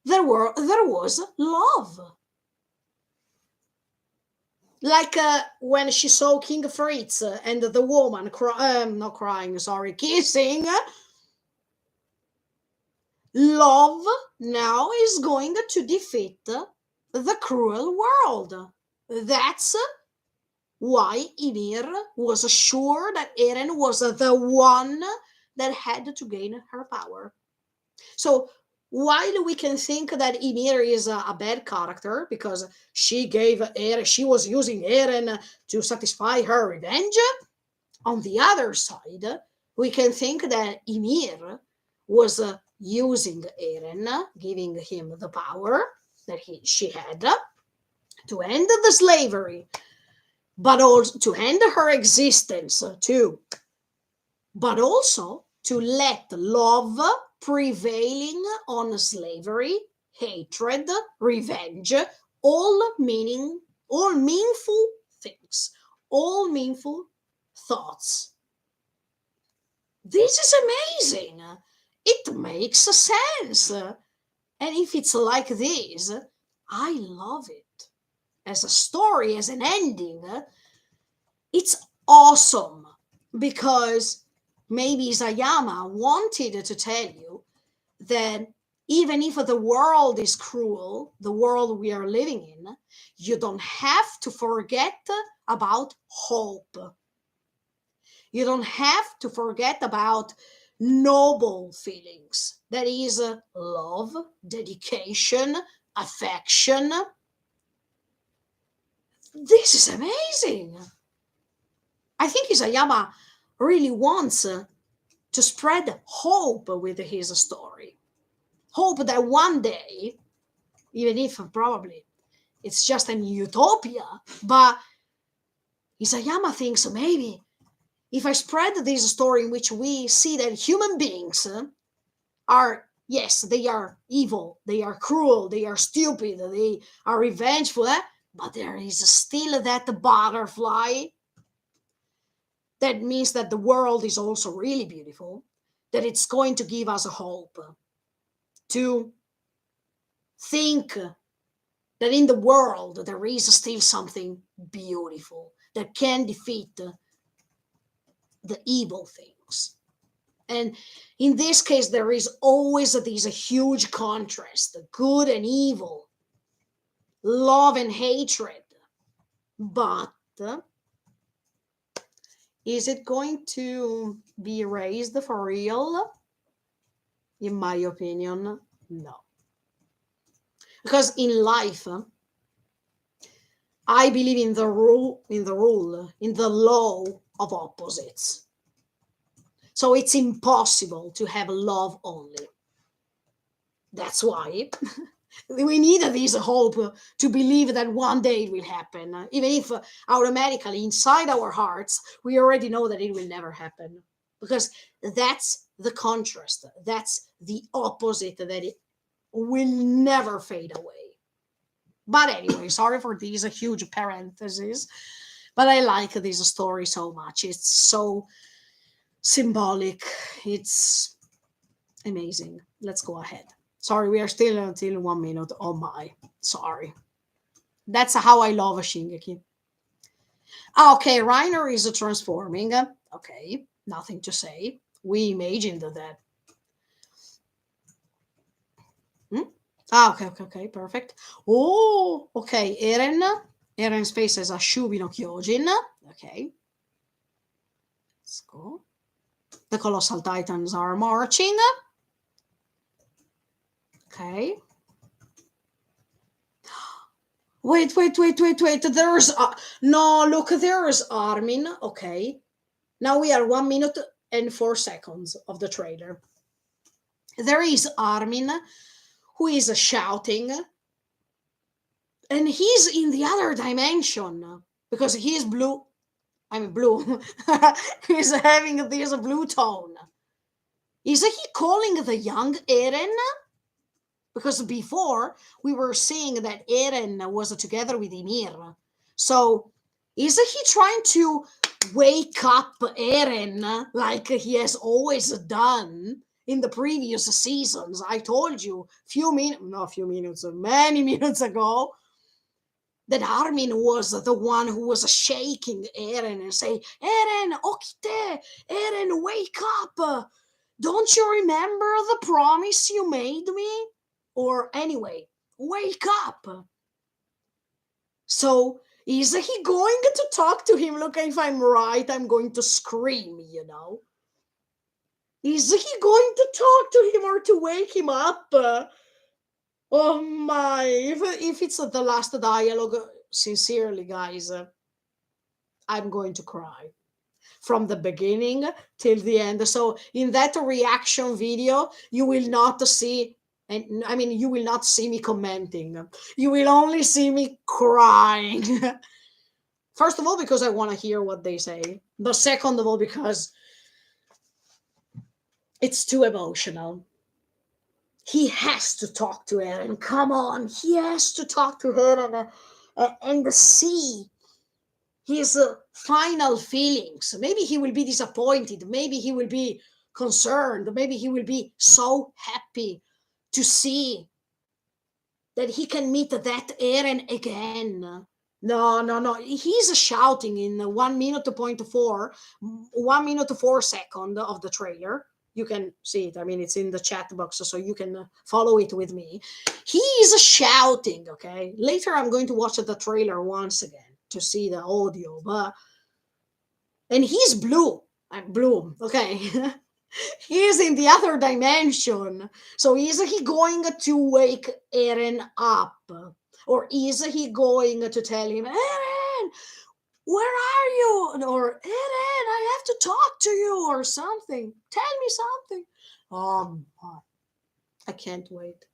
there was love. Like when she saw King Fritz and the woman not crying, sorry, kissing. Love now is going to defeat the cruel world. That's why Ymir was sure that Eren was the one that had to gain her power. So while we can think that Ymir is a bad character because she was using Eren to satisfy her revenge, on the other side, we can think that Ymir was using Eren, giving him the power that she had to end the slavery, but also to end her existence too, but also to let love prevailing on slavery, hatred, revenge, all meaningful things, all meaningful thoughts. This is amazing. It makes sense. And if it's like this, I love it. As a story, as an ending, it's awesome because maybe Isayama wanted to tell you that even if the world is cruel, the world we are living in, you don't have to forget about hope. You don't have to forget about noble feelings. That is love, dedication, affection. This is amazing. I think Isayama really wants to spread hope with his story. Hope that one day, even if probably it's just an utopia, but Isayama thinks maybe if I spread this story in which we see that human beings are, yes, they are evil, they are cruel, they are stupid, they are revengeful, but there is still that butterfly. That means that the world is also really beautiful, that it's going to give us a hope to think that in the world there is still something beautiful that can defeat the evil things. And in this case, there is always this huge contrast, good and evil, love and hatred. But is it going to be erased for real? In my opinion, no. Because in life, I believe in the law of opposites. So it's impossible to have love only. That's why we need this hope to believe that one day it will happen, even if automatically inside our hearts we already know that it will never happen, because that's the contrast, that's the opposite, that it will never fade away. But anyway, sorry for these huge parentheses, but I like this story so much. It's so symbolic, it's amazing. Let's go ahead. Sorry, we are still until 1 minute. Oh my, sorry. That's how I love Shingeki. Okay, Reiner is transforming. Okay, nothing to say. We imagined that. Okay, perfect. Oh, okay, Eren's face is a Shubi no Kyojin. Okay. Let's go. The Colossal Titans are marching. Okay. Wait. There's no, look, there's Armin. Okay. Now we are 1 minute and 4 seconds of the trailer. There is Armin who is shouting, and he's in the other dimension because he is blue. I mean blue. He's having this blue tone. Is he calling the young Eren? Because before we were seeing that Eren was together with Ymir. So is he trying to wake up Eren like he has always done in the previous seasons? I told you many minutes ago that Armin was the one who was shaking Eren and saying, Eren, okite, Eren, wake up. Don't you remember the promise you made me? Or anyway, wake up. So is he going to talk to him? Look, if I'm right, I'm going to scream, you know. Is he going to talk to him or to wake him up? Oh my, if it's the last dialogue, sincerely, guys, I'm going to cry from the beginning till the end. So in that reaction video, you will not see, and I mean, you will not see me commenting. You will only see me crying. First of all, because I want to hear what they say. But second of all, because it's too emotional. He has to talk to Eren. Come on, he has to talk to her and see his final feelings. Maybe he will be disappointed. Maybe he will be concerned. Maybe he will be so happy to see that he can meet that Eren again. No, no, no. He's shouting in 1 minute 4 second of the trailer. You can see it. I mean, it's in the chat box, so you can follow it with me. He's shouting, okay? Later, I'm going to watch the trailer once again to see the audio, but and he's blue. I'm blue, okay. He's in the other dimension. So is he going to wake Eren up? Or is he going to tell him, Eren, where are you? Or Eren, I have to talk to you or something. Tell me something. I can't wait.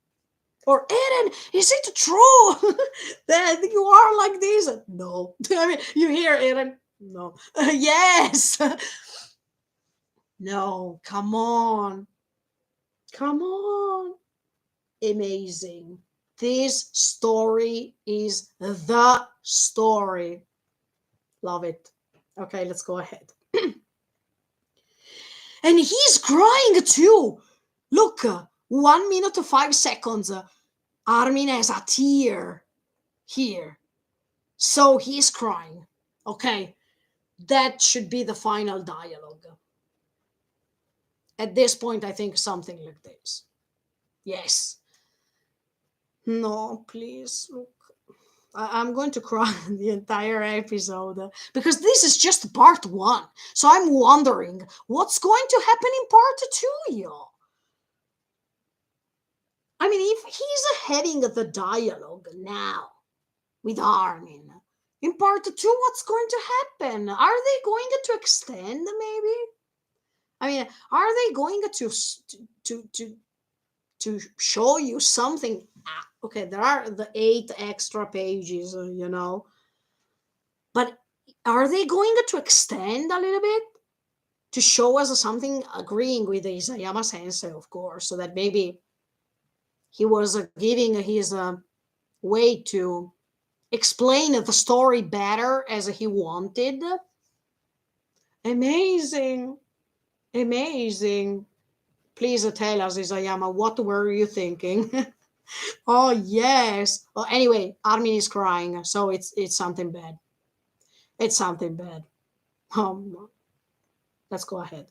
Or Eren, is it true that you are like this? No. I mean, you hear Eren? No. Yes. No, come on. Come on. Amazing. This story is the story. Love it. Okay, let's go ahead. And he's crying too. Look, 1 minute 5 seconds. Armin has a tear here. So he's crying. Okay, that should be the final dialogue. At this point, I think something like this. Yes. No, please, look. I'm going to cry the entire episode because this is just part 1. So I'm wondering what's going to happen in part 2, y'all. I mean, if he's having the dialogue now with Armin, in part 2, what's going to happen? Are they going to extend, maybe? I mean, are they going to show you something? Okay, there are the 8 extra pages, you know, but are they going to extend a little bit to show us something, agreeing with Isayama Sensei, of course, so that maybe he was giving his way to explain the story better as he wanted? Amazing. Amazing. Please tell us, Isayama, what were you thinking? Oh, yes. Well, anyway, Armin is crying, so it's something bad. It's something bad. Let's go ahead.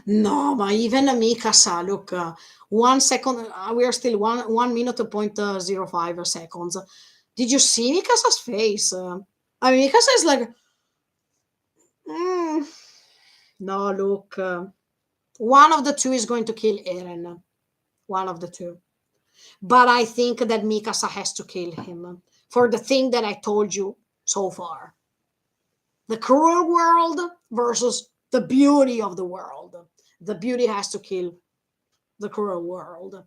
No, but even Mikasa, look, 1 second, we are still 1 minute point 05 seconds. Did you see Mikasa's face? I mean, Mikasa is like, no, look, one of the two is going to kill Eren. One of the two. But I think that Mikasa has to kill him for the thing that I told you so far. The cruel world versus the beauty of the world. The beauty has to kill the cruel world.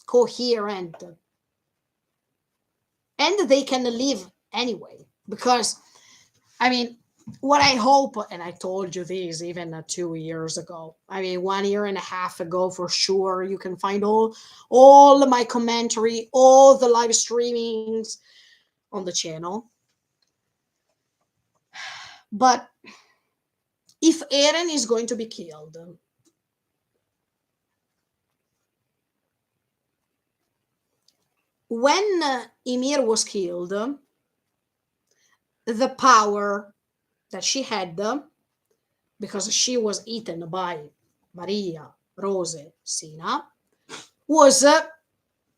Coherent. And they can live anyway, because I mean, what I hope, and I told you this even 2 years ago. I mean, 1 year and a half ago for sure. You can find all my commentary, all the live streamings on the channel. But if Eren is going to be killed, when Ymir was killed, the power that she had, because she was eaten by Maria, Rose, Sina, was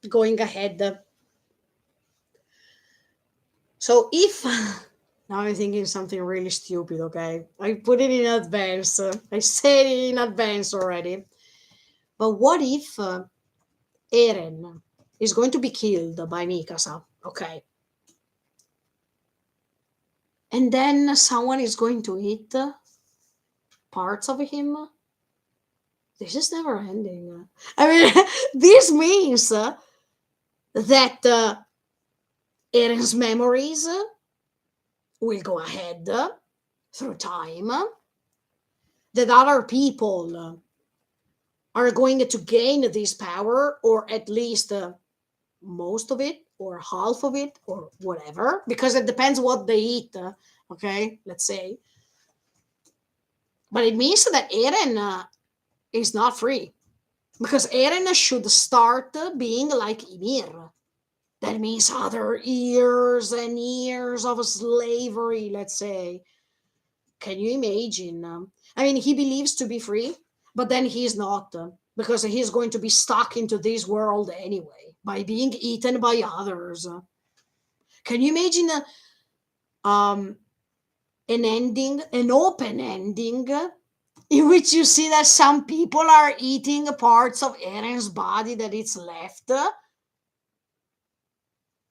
going ahead. So if now I'm thinking something really stupid, okay? I put it in advance. I said it in advance already. But what if Eren is going to be killed by Mikasa? Okay. And then someone is going to eat parts of him? This is never ending. I mean, this means that Eren's memories will go ahead through time, that other people are going to gain this power, or at least most of it, or half of it, or whatever, because it depends what they eat. Okay, let's say. But it means that Eren is not free, because Eren should start being like Ymir. That means other years and years of slavery, let's say. Can you imagine? I mean, he believes to be free, but then he's not, because he's going to be stuck into this world anyway by being eaten by others. Can you imagine an ending, an open ending, in which you see that some people are eating parts of Eren's body that it's left?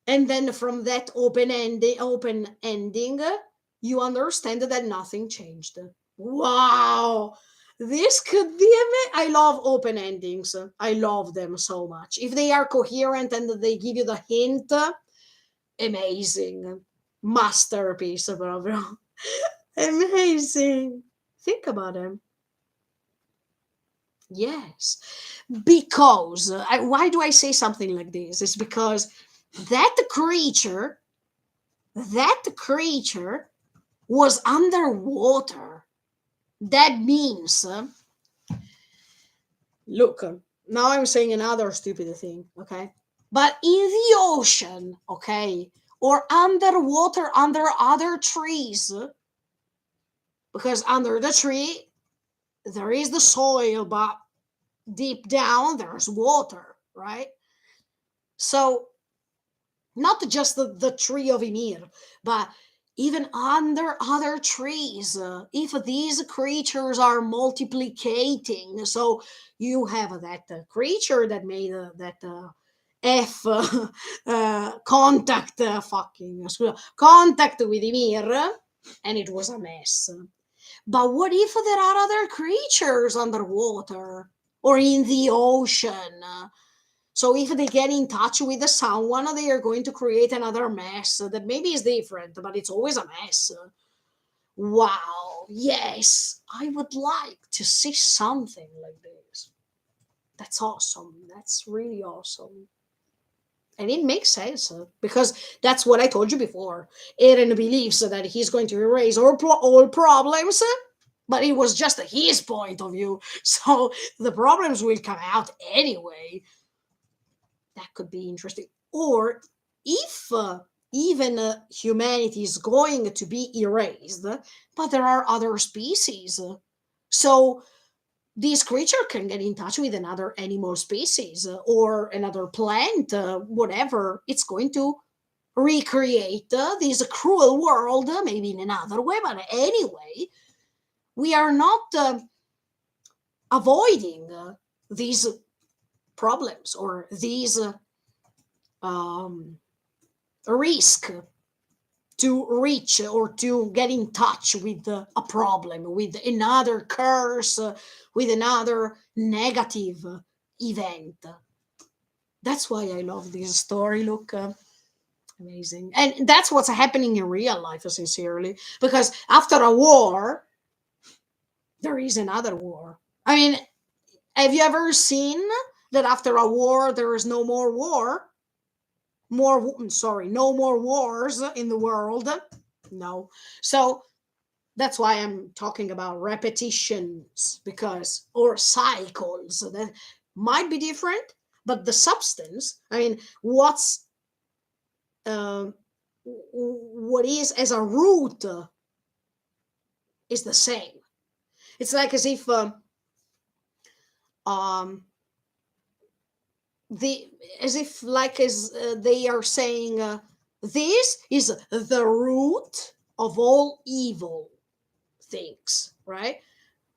And then from that open ending, you understand that nothing changed. Wow, this could be I love open endings. I love them so much. If they are coherent and they give you the hint, amazing. Masterpiece, bro. Amazing. Think about them. Yes, because why do I say something like this? It's because that creature that creature was underwater. That means, look, now I'm saying another stupid thing, okay? But in the ocean, okay, or underwater under other trees, because under the tree there is the soil, but deep down there's water, right? So not just the tree of Ymir, but even under other trees, if these creatures are multiplicating, so you have that creature that made that F contact, contact with Ymir, and it was a mess. But what if there are other creatures underwater or in the ocean? So if they get in touch with someone, they are going to create another mess that maybe is different, but it's always a mess. Wow, yes, I would like to see something like this. That's awesome. That's really awesome. And it makes sense because that's what I told you before. Eren believes that he's going to erase all problems, but it was just his point of view. So the problems will come out anyway. That could be interesting. Or if even humanity is going to be erased, but there are other species. So this creature can get in touch with another animal species or another plant, whatever. It's going to recreate this cruel world, maybe in another way, but anyway, we are not avoiding these problems or these um, risk to reach or to get in touch with a problem, with another curse, with another negative event. That's why I love this story. Look, Amazing. And that's what's happening in real life, sincerely. Because after a war, there is another war. I mean, have you ever seen that after a war, there is no more war? Sorry, no more wars in the world? No. So that's why I'm talking about repetitions, because, or cycles that might be different, but the substance, I mean, um, what is as a root is the same. It's like as if um, the as if like as they are saying, this is the root of all evil things, right?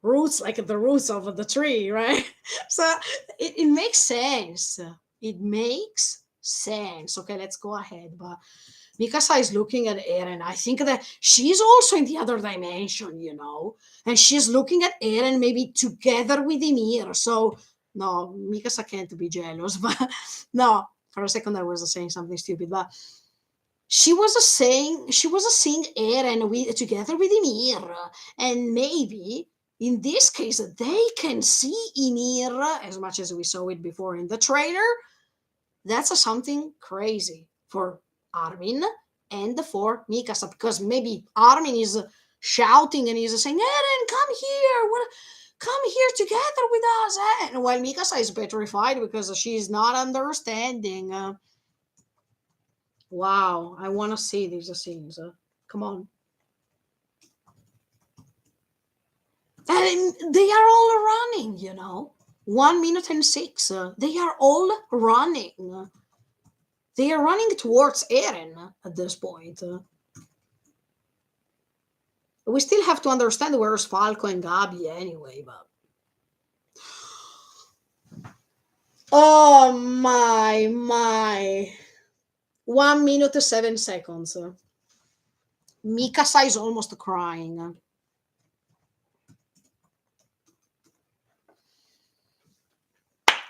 Roots, like the roots of the tree, right? So it makes sense. It makes sense. Okay, let's go ahead. But Mikasa is looking at Eren. I think that she's also in the other dimension, and she's looking at Eren maybe together with Ymir. So no, Mikasa can't be jealous. But no, for a second I was saying something stupid. But she was saying Eren together with Ymir, and maybe in this case they can see Ymir as much as we saw it before in the trailer. That's something crazy for Armin and for Mikasa, because maybe Armin is shouting and he's saying, Eren, come here, come here together with us. And while Mikasa is petrified because she's not understanding. Wow, I want to see these scenes. Come on. And they are all running. 1 minute and 6. They are all running. They are running towards Eren at this point. We still have to understand where's Falco and Gabi anyway, but. Oh my. 1 minute 7 seconds. Mikasa is almost crying.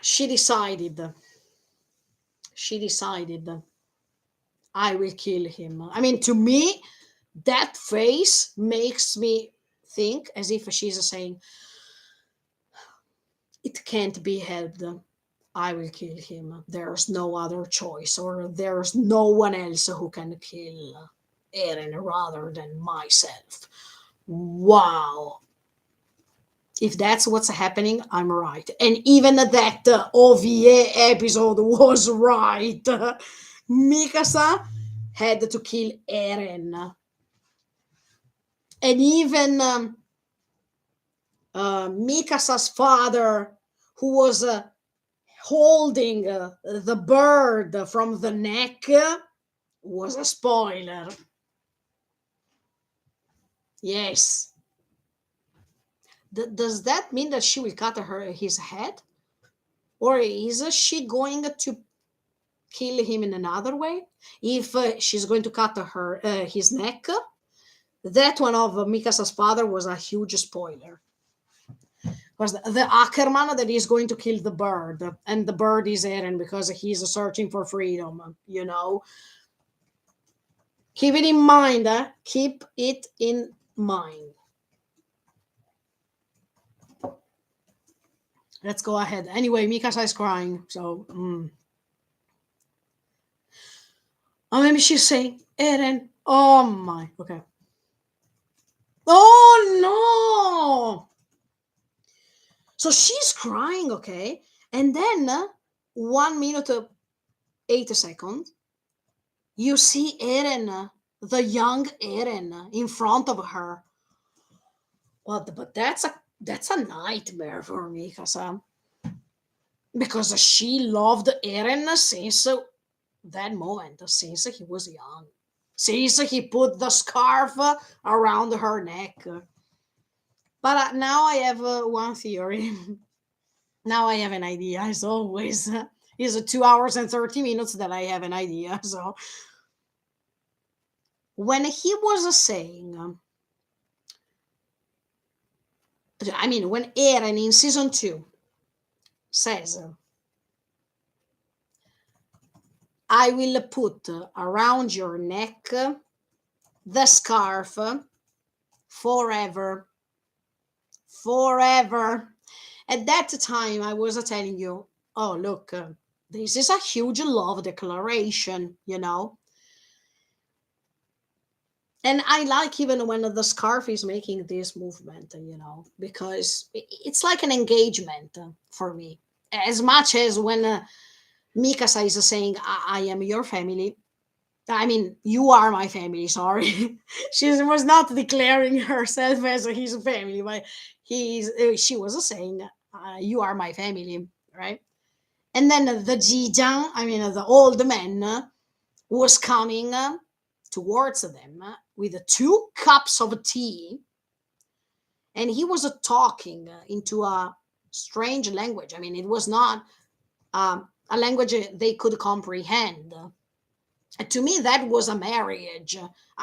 She decided. I will kill him. I mean, to me, that face makes me think as if she's saying, it can't be helped. I will kill him. There's no other choice, or there's no one else who can kill Eren rather than myself. Wow. If that's what's happening, I'm right. And even that OVA episode was right. Mikasa had to kill Eren. And even Mikasa's father, who was holding the bird from the neck, was a spoiler. Yes. Does that mean that she will cut his head? Or is she going to kill him in another way? If she's going to cut his neck, that one of Mikasa's father was a huge spoiler. Was the Ackerman that is going to kill the bird, and the bird is Eren because he's searching for freedom. Keep it in mind. Keep it in mind. Let's go ahead. Anyway, Mikasa is crying, so. Oh, maybe she's saying, Eren. Oh my. Okay. Oh no! So she's crying, okay? And then 1 minute 8 seconds, you see Eren, the young Eren, in front of her. Well, but that's a nightmare for me, because she loved Eren since that moment, since he was young, since he put the scarf around her neck. But now I have one theory. Now I have an idea, as always. It's 2 hours and 30 minutes that I have an idea. So when he was saying, when Eren in season 2 says, I will put around your neck the scarf forever, forever. At that time, I was telling you, oh, look, this is a huge love declaration. And I like even when the scarf is making this movement, because it's like an engagement for me. As much as when Mikasa is saying, I am your family. I mean, you are my family, sorry. She was not declaring herself as his family, but she was saying, you are my family, right? And then the Jijang, I mean, the old man, was coming towards them with two cups of tea, and he was talking into a strange language. I mean, it was not a language they could comprehend. To me, that was a marriage.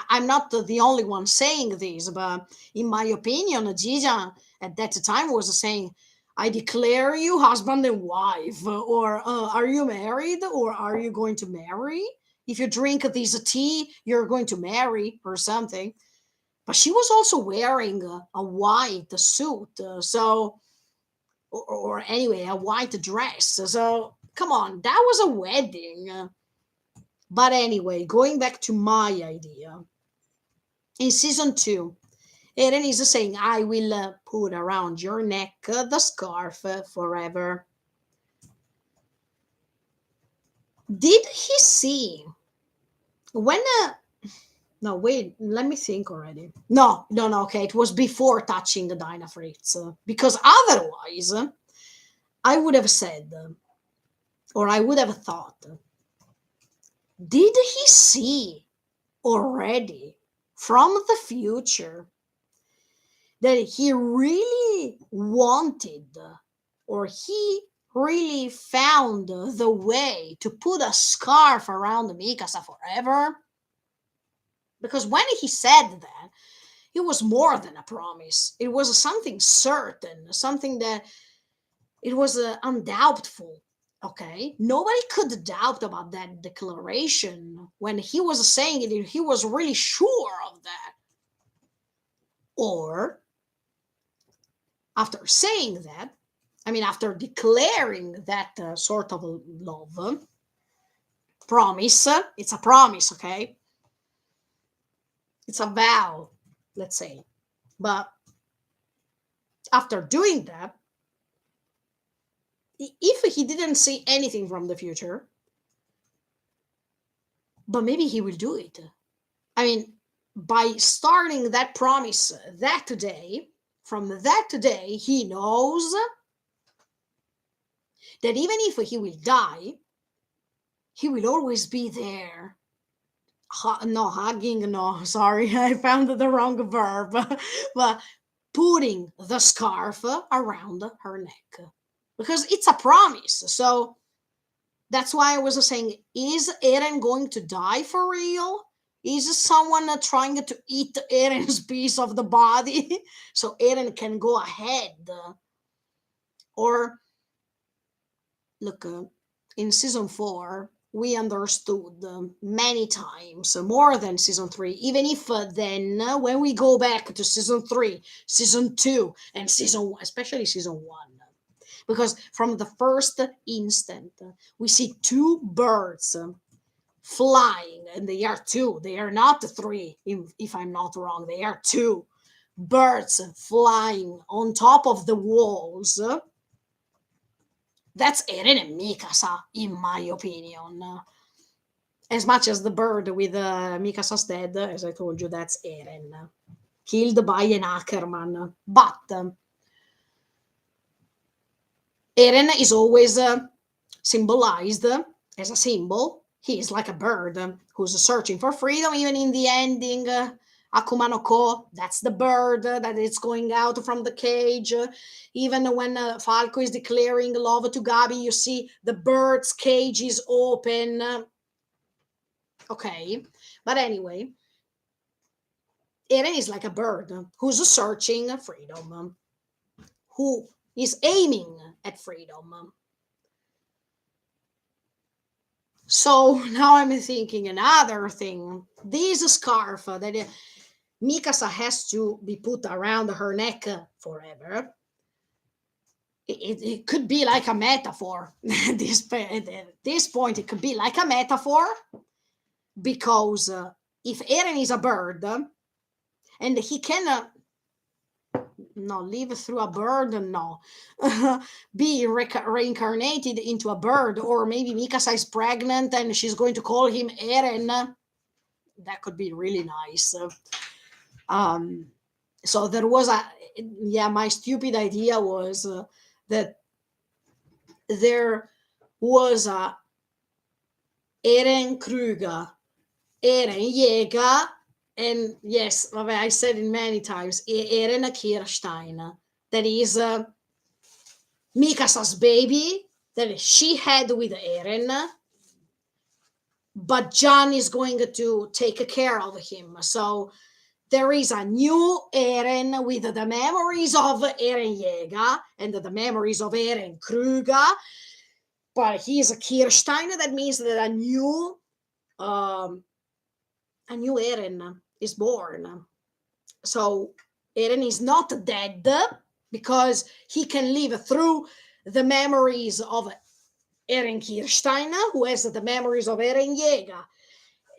I'm not the only one saying this, but in my opinion, Jija at that time was saying, I declare you husband and wife, or are you married, or are you going to marry? If you drink this tea, you're going to marry, or something. But she was also wearing a white suit, or anyway, a white dress. So, come on, that was a wedding. But anyway, going back to my idea, in season two, Eren is saying, I will put around your neck the scarf forever. Did he see when? No, wait, let me think already. No, no, no, okay, it was before touching the Dynafritz. Because otherwise, I would have said, or I would have thought, did he see already from the future that he really wanted, or he really found the way to put a scarf around Mikasa forever? Because when he said that, it was more than a promise. It was something certain, something that it was undoubtful. Okay, nobody could doubt about that declaration. When he was saying it, he was really sure of that. Or after saying that, I mean, after declaring that sort of love, promise, it's a promise, okay? It's a vow, let's say. But after doing that, if he didn't see anything from the future, but maybe he will do it. I mean, by starting that promise that day, from that day, he knows that even if he will die, he will always be there. No, hugging, no, sorry, I found the wrong verb. But putting the scarf around her neck, because it's a promise. So that's why I was saying, is Eren going to die for real? Is someone trying to eat Eren's piece of the body so Eren can go ahead? Or, look, in season 4, we understood many times, more than season 3, even if then when we go back to season 3, season 2, and season 1, especially season 1, because from the first instant we see two birds flying, and they are two, they are not three, if I'm not wrong, they are two birds flying on top of the walls. That's Eren and Mikasa, in my opinion. As much as the bird with Mikasa's dead, as I told you, that's Eren, killed by an Ackerman. But Eren is always symbolized as a symbol. He is like a bird who's searching for freedom, even in the ending. Akuma no Ko, that's the bird that is going out from the cage. Even when Falco is declaring love to Gabi, you see the bird's cage is open. Okay, but anyway, Eren is like a bird who's searching freedom, who is aiming at freedom. So now I'm thinking another thing. This scarf that Mikasa has to be put around her neck forever. It could be like a metaphor. At this point, it could be like a metaphor because if Eren is a bird and he can no live through a bird, no be reincarnated into a bird, or maybe Mikasa is pregnant and she's going to call him Eren. That could be really nice. Um, so there was a yeah. My stupid idea was that there was a Eren Kruger, Eren Yeager, and yes, I said it many times, Eren Kirstein. That is Mikasa's baby that she had with Eren, but John is going to take care of him. So there is a new Eren with the memories of Eren Yeager and the memories of Eren Kruger, but he's a Kirstein. That means that um, a new Eren is born. So Eren is not dead because he can live through the memories of Eren Kirstein, who has the memories of Eren Yeager.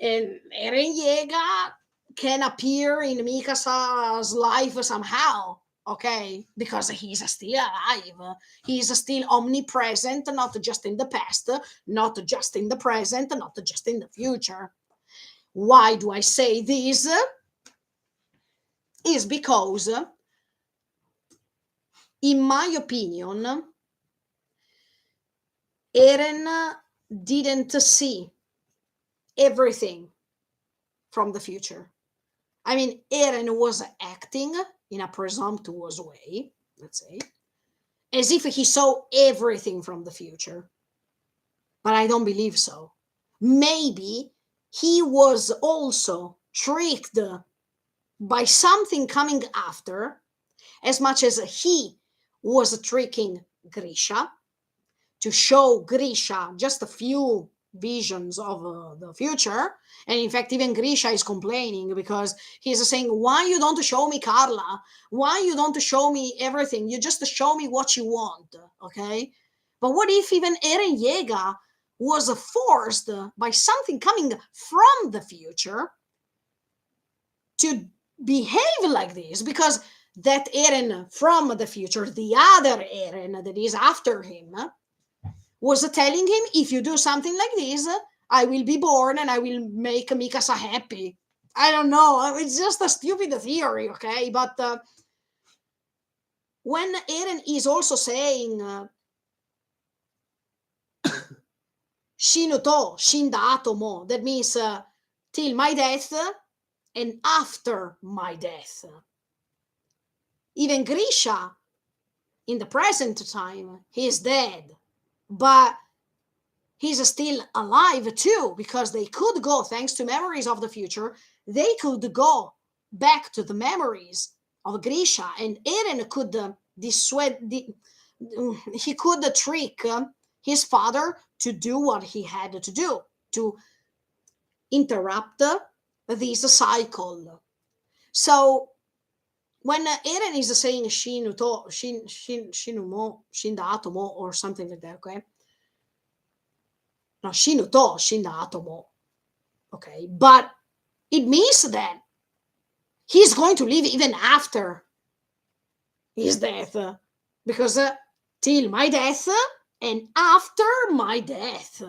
And Eren Yeager can appear in Mikasa's life somehow, okay? Because he's still alive. He's still omnipresent, not just in the past, not just in the present, not just in the future. Why do I say this? Is because, in my opinion, Eren didn't see everything from the future. I mean, Eren was acting in a presumptuous way, let's say, as if he saw everything from the future. But I don't believe so. Maybe he was also tricked by something coming after, as much as he was tricking Grisha to show Grisha just a few visions of the future. And in fact, even Grisha is complaining because he's saying, why you don't show me Carla? Why you don't show me everything? You just show me what you want, okay? But what if even Eren Yeager was forced by something coming from the future to behave like this? Because that Eren from the future, the other Eren that is after him, was telling him, if you do something like this, I will be born and I will make Mikasa happy. I don't know. It's just a stupid theory, okay? But when Eren is also saying Shinuto, Shinda Atomo, that means till my death and after my death. Even Grisha, in the present time, he is dead. But he's still alive too, because they could go, thanks to memories of the future, they could go back to the memories of Grisha, and Eren could dissuade, he could trick his father to do what he had to do, to interrupt this cycle. So when Eren is saying Shinuto, Shinumo, Shindatomo, or something like that, okay? No, Shinuto, Shindatomo, okay? But it means that he's going to live even after his death, because till my death and after my death.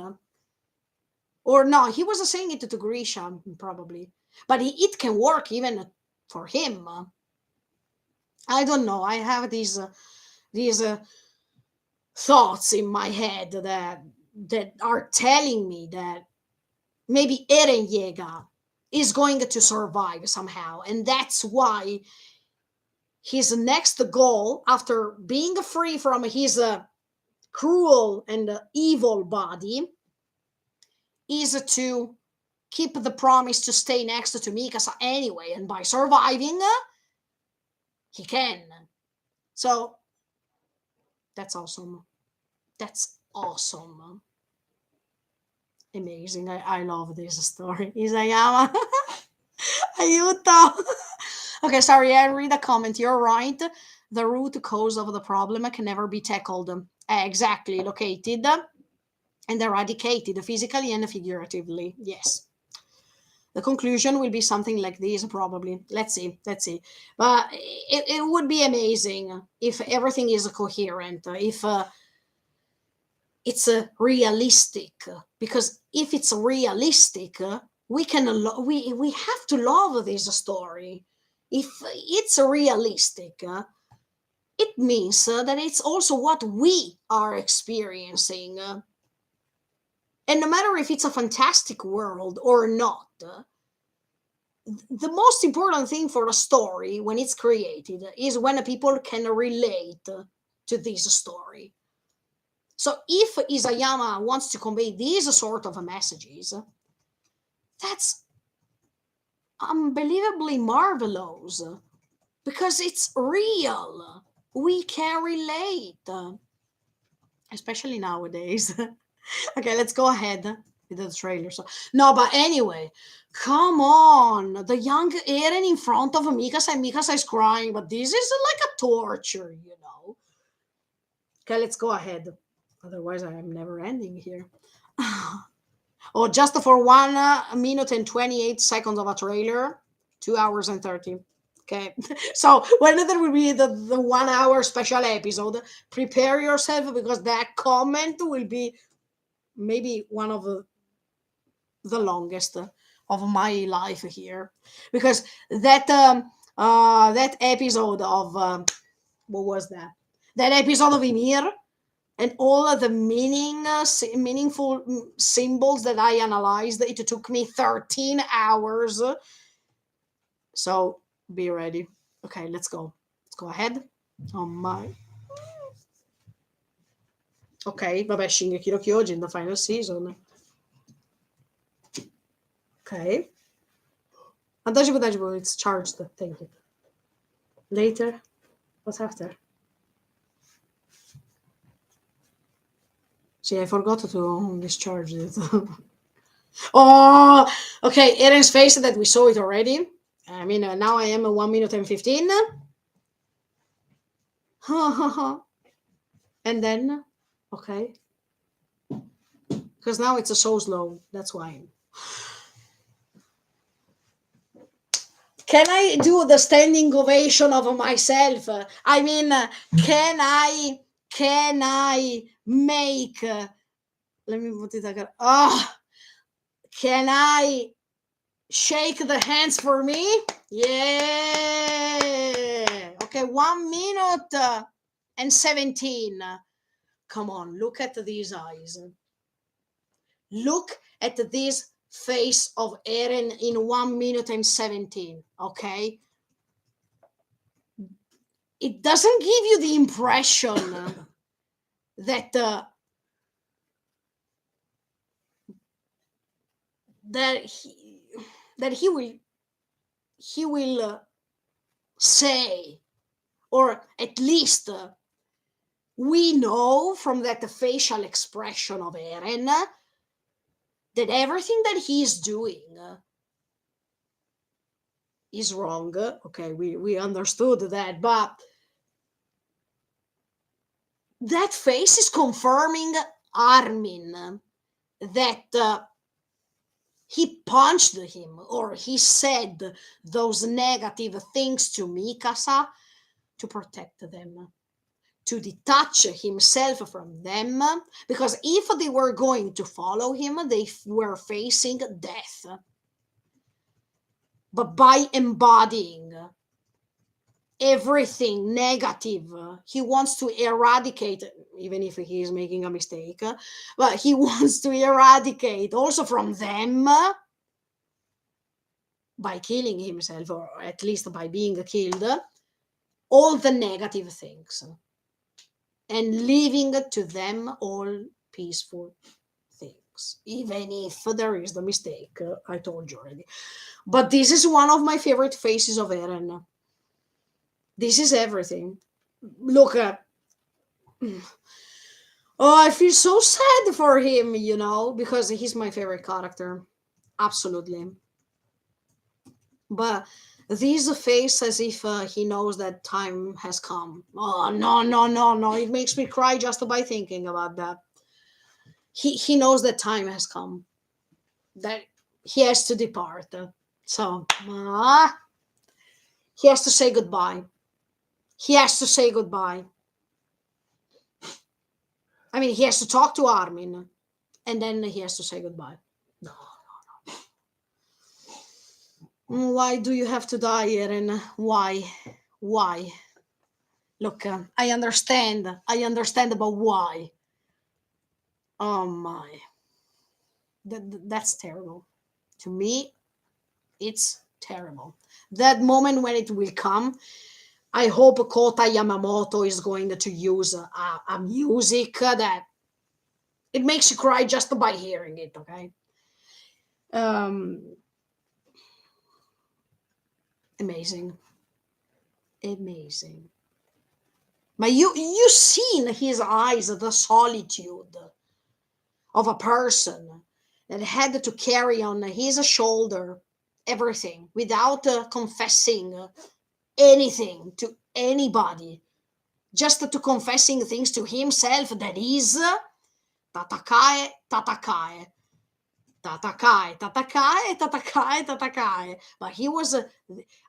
Or no, he was saying it to Grisha, probably. But it can work even for him. I don't know. I have these thoughts in my head that are telling me that maybe Eren Yeager is going to survive somehow, and that's why his next goal, after being free from his cruel and evil body, is to keep the promise to stay next to Mikasa anyway, and by surviving, he can. So that's awesome. That's awesome. Amazing. I love this story. Isayama. Aiuto. Okay, sorry, I read a comment. You're right. The root cause of the problem can never be tackled. Exactly, located and eradicated physically and figuratively. Yes. The conclusion will be something like this, probably. Let's see. Let's see. But it would be amazing if everything is coherent, if it's realistic. Because if it's realistic, we have to love this story. If it's realistic, it means that it's also what we are experiencing. And no matter if it's a fantastic world or not, the most important thing for a story when it's created is when people can relate to this story. So if Isayama wants to convey these sort of messages, that's unbelievably marvelous because it's real. We can relate, especially nowadays. Okay, let's go ahead with the trailer. So no, but anyway, come on, the young Eren in front of Mikasa, and Mikasa is crying, but this is like a torture, you know. Okay, let's go ahead. Otherwise, I am never ending here. Oh, just for 1 minute and 28 seconds of a trailer, 2 hours and 30. Okay, so when there will be the 1 hour special episode, prepare yourself because that comment will be maybe one of the longest of my life here, because that episode of what was that? That episode of Ymir and all of the meaningful symbols that I analyzed. It took me 13 hours. So be ready. Okay, let's go. Let's go ahead. Oh my. Ok, vabbè, Shingeki no Kyojin, the final season. Okay. Adagibo, it's charged. Thank you. Later. What's after? See, I forgot to discharge it. Oh, okay. Eren's face that we saw it already. I mean, now I am at 1 minute and 15. And then, okay. Because now it's so slow. That's why. Can I do the standing ovation of myself? I mean, can I make let me put it again. Oh, can I shake the hands for me? Yeah. Okay, 1 minute and 17. Come on, look at these eyes. Look at this face of Eren in 1 minute and 17. Okay. It doesn't give you the impression that that he will say, or at least we know from that facial expression of Eren that everything that he is doing is wrong. Okay, we understood that, but that face is confirming Armin that he punched him or he said those negative things to Mikasa to protect them, to detach himself from them, because if they were going to follow him, they were facing death. But by embodying everything negative, he wants to eradicate, even if he is making a mistake, but he wants to eradicate also from them by killing himself, or at least by being killed, all the negative things and leaving to them all peaceful things, even if there is the mistake I told you already. But this is one of my favorite faces of Eren. This is everything. Look, Oh, I feel so sad for him, because he's my favorite character. Absolutely. But this face as if he knows that time has come. Oh, no, no, no, no. It makes me cry just by thinking about that. He knows that time has come, that he has to depart. So, he has to say goodbye. He has to say goodbye. I mean, he has to talk to Armin, and then he has to say goodbye. No. Why do you have to die, Eren? Why? Why? Look, I understand. I understand about why. Oh my. That's terrible. To me, it's terrible. That moment when it will come, I hope Kota Yamamoto is going to use a music that it makes you cry just by hearing it, okay? Um, Amazing. Amazing. But you seen his eyes, the solitude of a person that had to carry on his shoulder everything without confessing anything to anybody, just to confessing things to himself, that is Tatakae, Tatakae, Tatakae, Tatakae, Tatakae, Tatakae. But he was,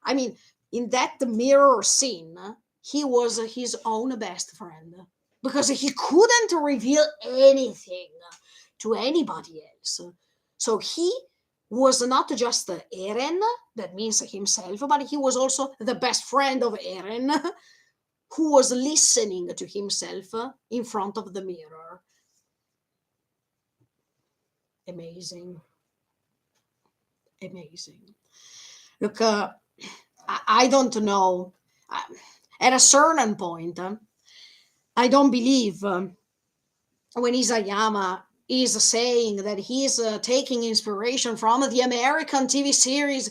I mean, in that mirror scene, he was his own best friend because he couldn't reveal anything to anybody else. So he was not just Eren, that means himself, but he was also the best friend of Eren, who was listening to himself in front of the mirror. Amazing. Amazing. Look, I don't know. Uh, At a certain point, I don't believe when Isayama is saying that he's taking inspiration from the American TV series.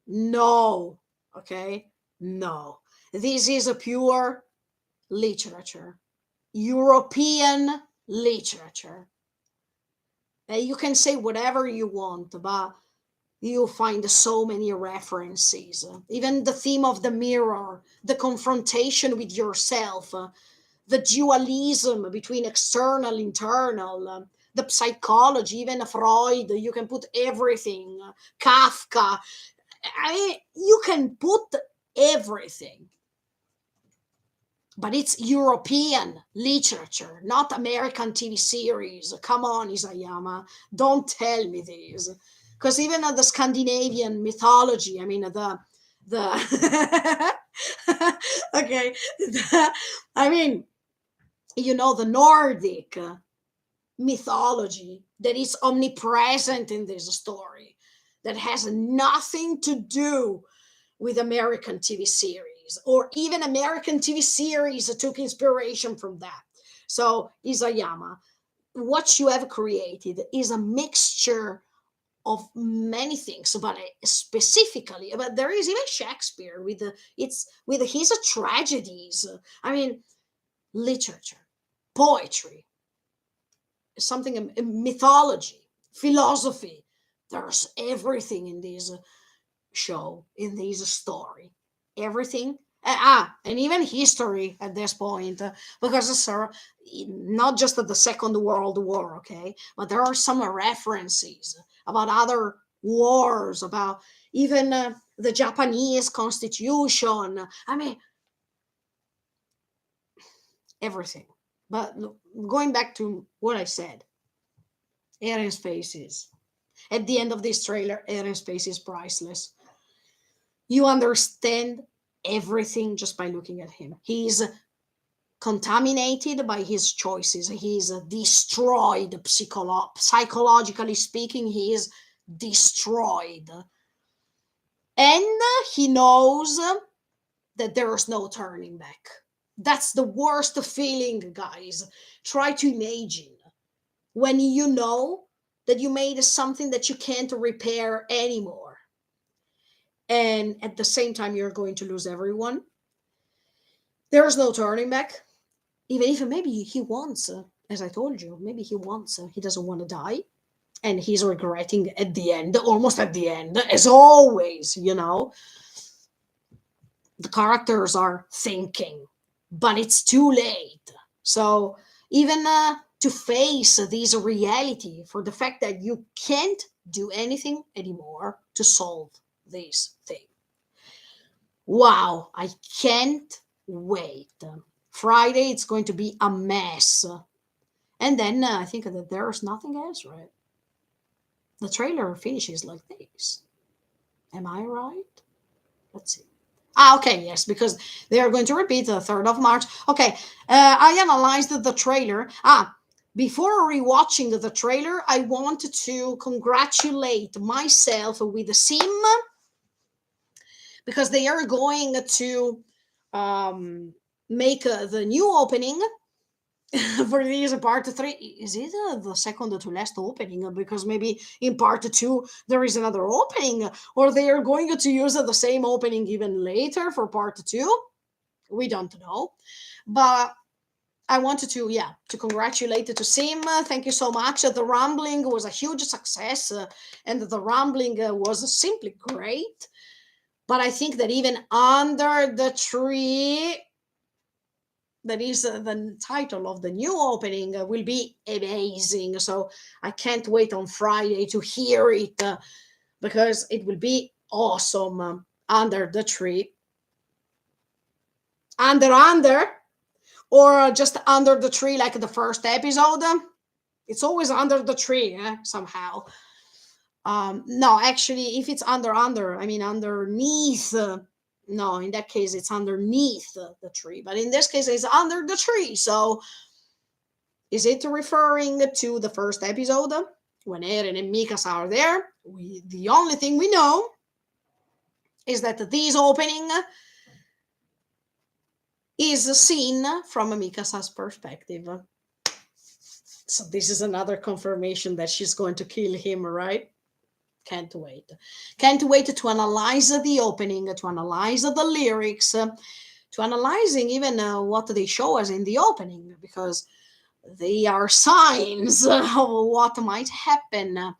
No, okay, no. This is a pure literature, European literature. You can say whatever you want, but you'll find so many references. Even the theme of the mirror, the confrontation with yourself, the dualism between external, internal, the psychology, even Freud, you can put everything, Kafka. You can put everything. But it's European literature, not American TV series. Come on, Isayama. Don't tell me this. Because even the Scandinavian mythology, I mean, the okay, I mean, the Nordic mythology that is omnipresent in this story, that has nothing to do with American TV series, or even American TV series took inspiration from that. So, Isayama, what you have created is a mixture of many things, but specifically, but there is even Shakespeare with his tragedies. I mean, literature, poetry, something mythology, philosophy. There's everything in this show, in this story, everything. And even history at this point, because not just the Second World War, okay, but there are some references about other wars, about even the Japanese Constitution. I mean, everything. But look, going back to what I said, Eren's face is, at the end of this trailer, Eren's face is priceless. You understand everything just by looking at him. He's contaminated by his choices. He's destroyed psychologically speaking. He is destroyed. And he knows that there is no turning back. That's the worst feeling, guys. Try to imagine when you know that you made something that you can't repair anymore. And at the same time, you're going to lose everyone. There's no turning back. Even if maybe he wants as I told you, maybe he doesn't want to die, and he's regretting at the end, almost at the end, as always. The characters are thinking, but it's too late. So even to face this reality for the fact that you can't do anything anymore to solve this thing. Wow, I can't wait. Friday, it's going to be a mess. And then I think that there's nothing else, right? The trailer finishes like this. Am I right? Let's see. Okay, yes, because they are going to repeat the 3rd of March. Okay, I analyzed the trailer. Before rewatching the trailer, I wanted to congratulate myself with the sim because they are going to um, make the new opening for this part 3. Is it the second to last opening? Because maybe in part 2 there is another opening, or they are going to use the same opening even later for part 2. We don't know, but I wanted to, yeah, to congratulate to Sim. Thank you so much. The Rambling was a huge success, and the Rambling was simply great. But I think that even Under the Tree, that is the title of the new opening, will be amazing. So I can't wait on Friday to hear it, because it will be awesome. Under the Tree. Under, or just Under the Tree, like the first episode. It's always under the tree, somehow. No, actually, if it's under, I mean underneath. No, in that case, it's underneath the tree. But in this case, it's under the tree. So, is it referring to the first episode when Eren and Mikasa are there? The only thing we know is that this opening is seen from Mikasa's perspective. So this is another confirmation that she's going to kill him, right? Can't wait. Can't wait to analyze the opening, to analyze the lyrics, to analyzing even what they show us in the opening, because they are signs of what might happen,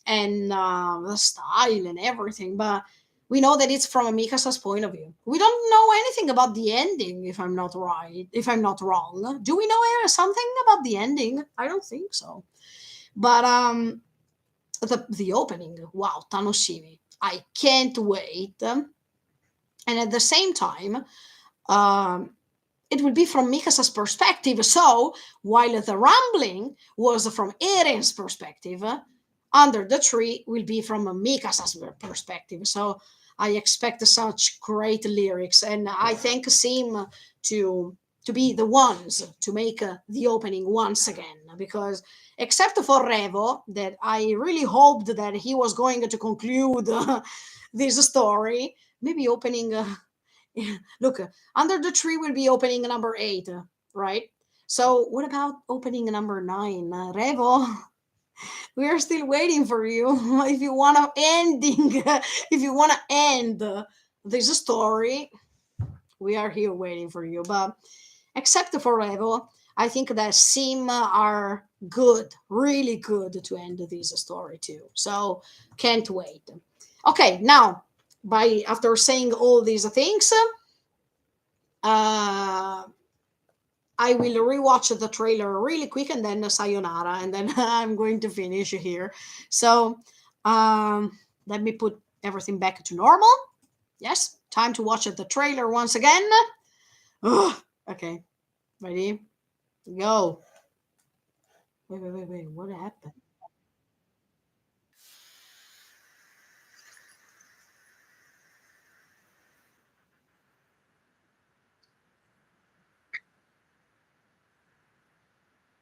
and the style and everything. But we know that it's from Mikasa's point of view. We don't know anything about the ending, if I'm not right, if I'm not wrong. Do we know something about the ending? I don't think so. But the opening, wow, Tanoshimi. I can't wait. And at the same time, um, it will be from Mikasa's perspective. So while the Rambling was from Eren's perspective, Under the Tree will be from Mikasa's perspective. So I expect such great lyrics, and I thank Sim to be the ones to make the opening once again, because except for Revo, that I really hoped that he was going to conclude this story, maybe opening. Look, Under the Tree will be opening number 8, right? So what about opening number 9, Revo? We are still waiting for you. If you want to ending, if you want to end this story, we are here waiting for you. But except for Revo, I think that Sim are good, really good to end this story too. So can't wait. Okay, now by after saying all these things, I will rewatch the trailer really quick, and then sayonara, and then I'm going to finish here. So let me put everything back to normal. Yes, time to watch the trailer once again. Ugh, okay, ready? Go. Wait. What happened?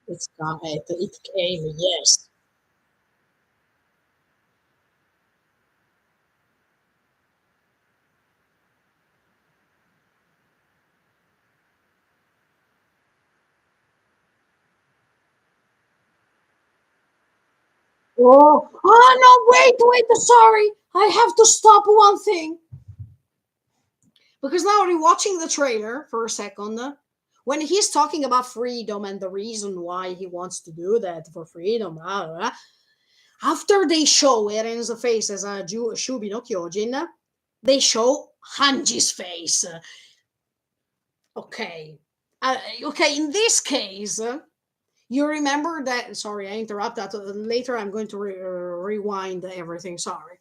It's got it. It came. Yes. Oh no! Wait. Sorry, I have to stop one thing, because now rewatching the trailer for a second. when he's talking about freedom and the reason why he wants to do that for freedom, blah, blah, blah, after they show Eren's face as a Shubi no Kyojin, they show Hanji's face. Okay. Okay, in this case, you remember that. Sorry, I interrupted. Later, I'm going to rewind everything. Sorry.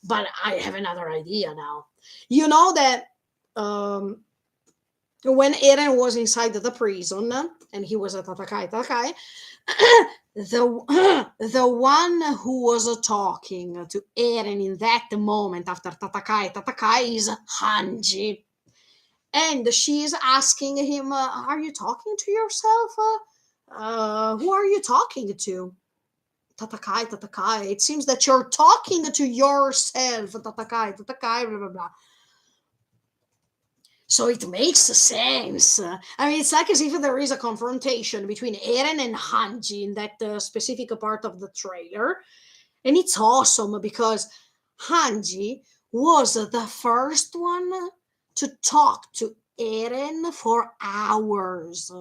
But I have another idea now. You know that when Eren was inside the prison and he was a Tatakai, the one who was talking to Eren in that moment after Tatakai is Hanji. And she's asking him, "Are you talking to yourself? Who are you talking to?" Tatakai, Tatakai. It seems that you're talking to yourself, Tatakai, Tatakai, blah blah blah. So it makes sense. I mean, it's like as if there is a confrontation between Eren and Hanji in that specific part of the trailer. And it's awesome because Hanji was the first one to talk to Eren for hours.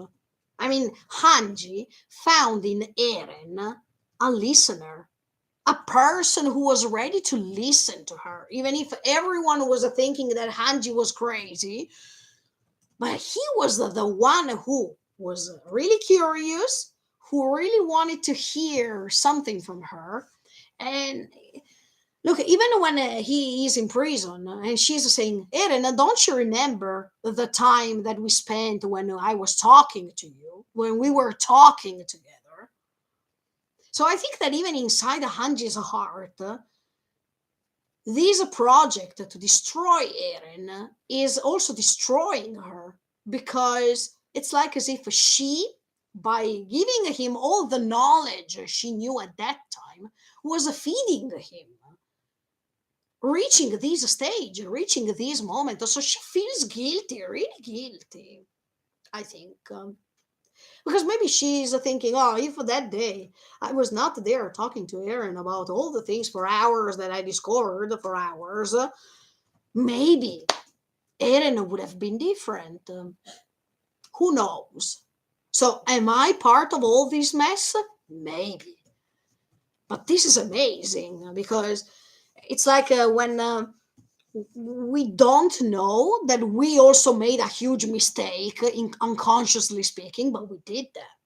I mean, Hanji found in Eren a listener, a person who was ready to listen to her, even if everyone was thinking that Hanji was crazy. But he was the one who was really curious, who really wanted to hear something from her. And look, even when he is in prison and she's saying, Eren, don't you remember the time that we spent when I was talking to you, when we were talking together? So I think that even inside Hanji's heart, this project to destroy Eren is also destroying her because it's like as if she, by giving him all the knowledge she knew at that time, was feeding him, reaching this stage, reaching this moment. So she feels guilty, really guilty, I think. Because maybe she's thinking, oh, if that day I was not there talking to Eren about all the things for hours that I discovered for hours, maybe Eren would have been different. Who knows? So, am I part of all this mess? Maybe. But this is amazing because it's like when we don't know that we also made a huge mistake in unconsciously speaking, but we did that.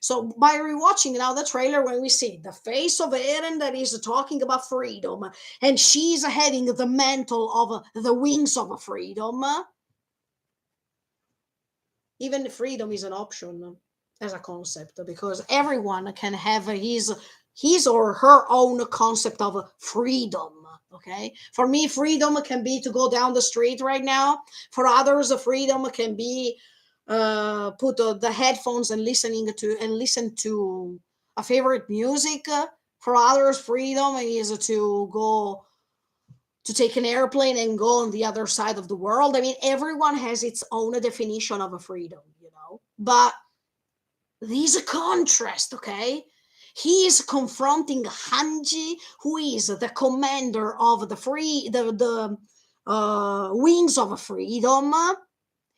So by rewatching now the trailer, when we see the face of Eren that is talking about freedom, and she's having the mantle of the wings of freedom, even freedom is an option as a concept because everyone can have his or her own concept of freedom. Okay, for me, freedom can be to go down the street right now. For others, freedom can be put the headphones and listen to a favorite music. For others, freedom is to go to take an airplane and go on the other side of the world. I mean, everyone has its own definition of a freedom, but there's a contrast, okay? He is confronting Hanji, who is the commander of the wings of freedom.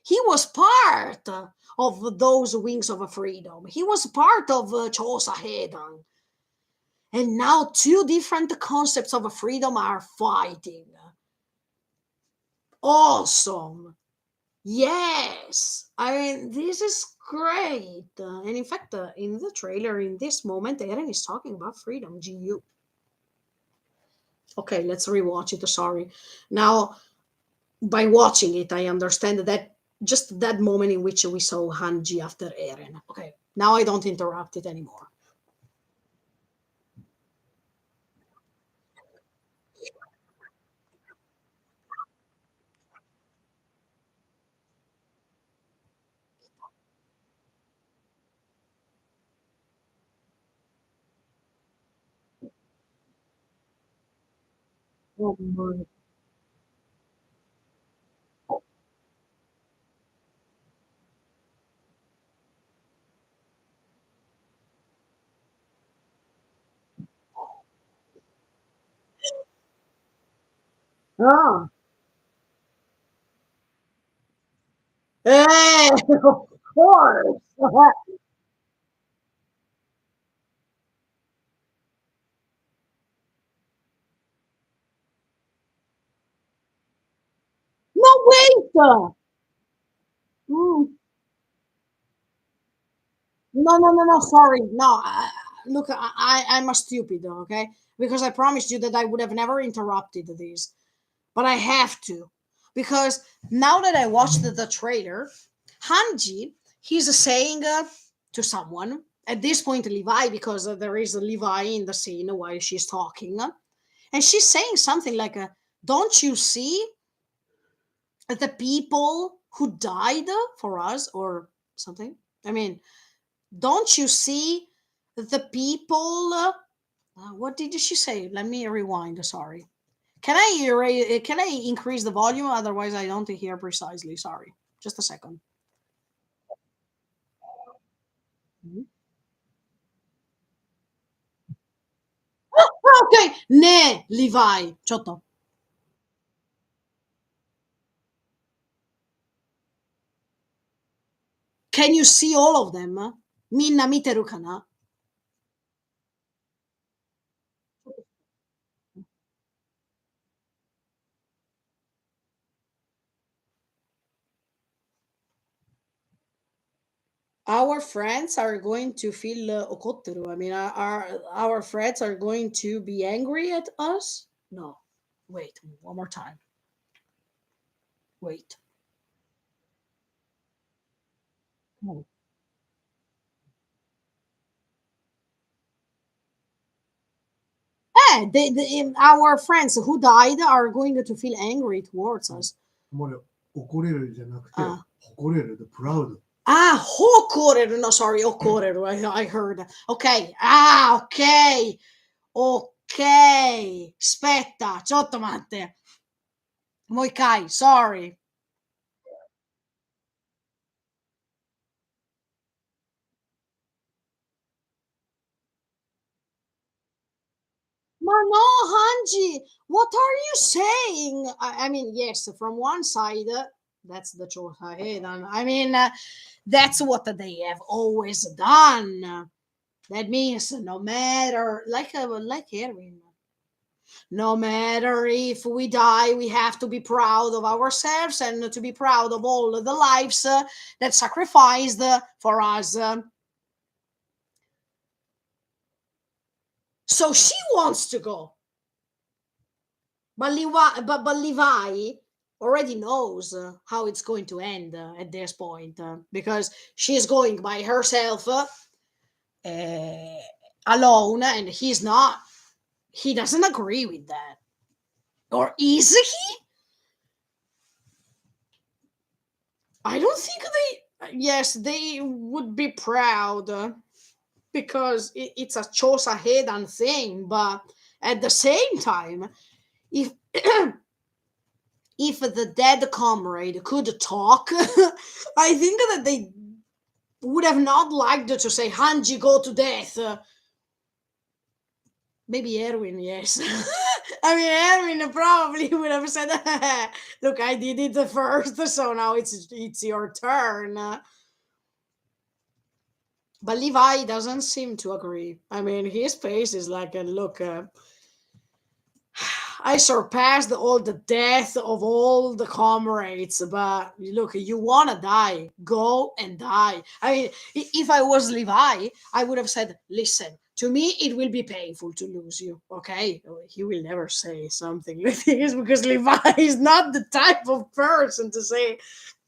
He was part of those wings of freedom. He was part of Chosa Hedan. And now two different concepts of freedom are fighting. Awesome. Yes. I mean, this is great. And in fact, in the trailer, in this moment, Eren is talking about freedom, GU. Okay, let's rewatch it. Sorry. Now, by watching it, I understand that just that moment in which we saw Hanji after Eren. Okay, now I don't interrupt it anymore. Oh my. Ah. of course. No, wait. Mm. No, no, no, no. Sorry. No. Look, I'm a stupid, okay? Because I promised you that I would have never interrupted this, but I have to, because now that I watched the trailer, Hanji, he's saying to someone at this point, Levi, because there is a Levi in the scene while she's talking, and she's saying something like, "Don't you see the people who died for us, or something?" I mean, don't you see the people? What did she say? Let me rewind. Sorry. Can I increase the volume? Otherwise, I don't hear precisely. Sorry. Just a second. Mhm. Okay. Ne, Levi. Ciotto. Can you see all of them? Minna miteru kana? Our friends are going to feel okotteru. I mean, our friends are going to be angry at us? No. Wait, one more time. Wait. No. Our friends who died are going to feel angry towards us. もうね、怒れるじゃなくて、誇れる the proud. Hokoreru. No, sorry, okoreru. I heard. Okay. Ah, ok. Ok. Aspetta, ciotto matte. Moikai, sorry. Ma no, Hanji, what are you saying? I mean, yes, from one side, that's the choice I had. I mean, that's what they have always done. That means no matter, like Erwin, no matter if we die, we have to be proud of ourselves and to be proud of all the lives that sacrificed for us. So she wants to go, but Levi already knows how it's going to end at this point because she's going by herself uh, alone, and he's not. He doesn't agree with that, or is he? I don't think they. Yes, they would be proud because it's a Chosa Hedan thing, but at the same time, if if the dead comrade could talk, I think that they would have not liked to say Hanji go to death. Maybe Erwin, yes. I mean, Erwin probably would have said, "Look, I did it first, so now it's your turn." But Levi doesn't seem to agree. I mean, his face is like, "Look, I surpassed all the death of all the comrades, but look, you want to die, go and die." I mean, if I was Levi, I would have said, "Listen, to me, it will be painful to lose you, okay?" He will never say something like this because Levi is not the type of person to say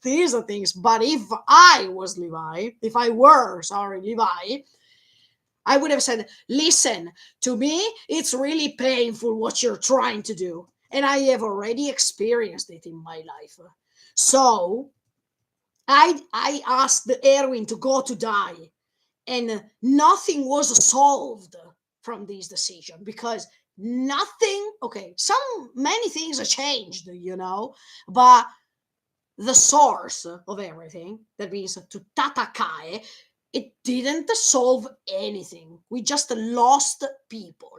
these are things. But if I was Levi, if I were, sorry, Levi, I would have said, "Listen, to me, it's really painful what you're trying to do. And I have already experienced it in my life. So I asked Erwin to go to die, and nothing was solved from this decision because nothing, okay, many things have changed, but the source of everything, that means to tatakae, it didn't solve anything. We just lost people.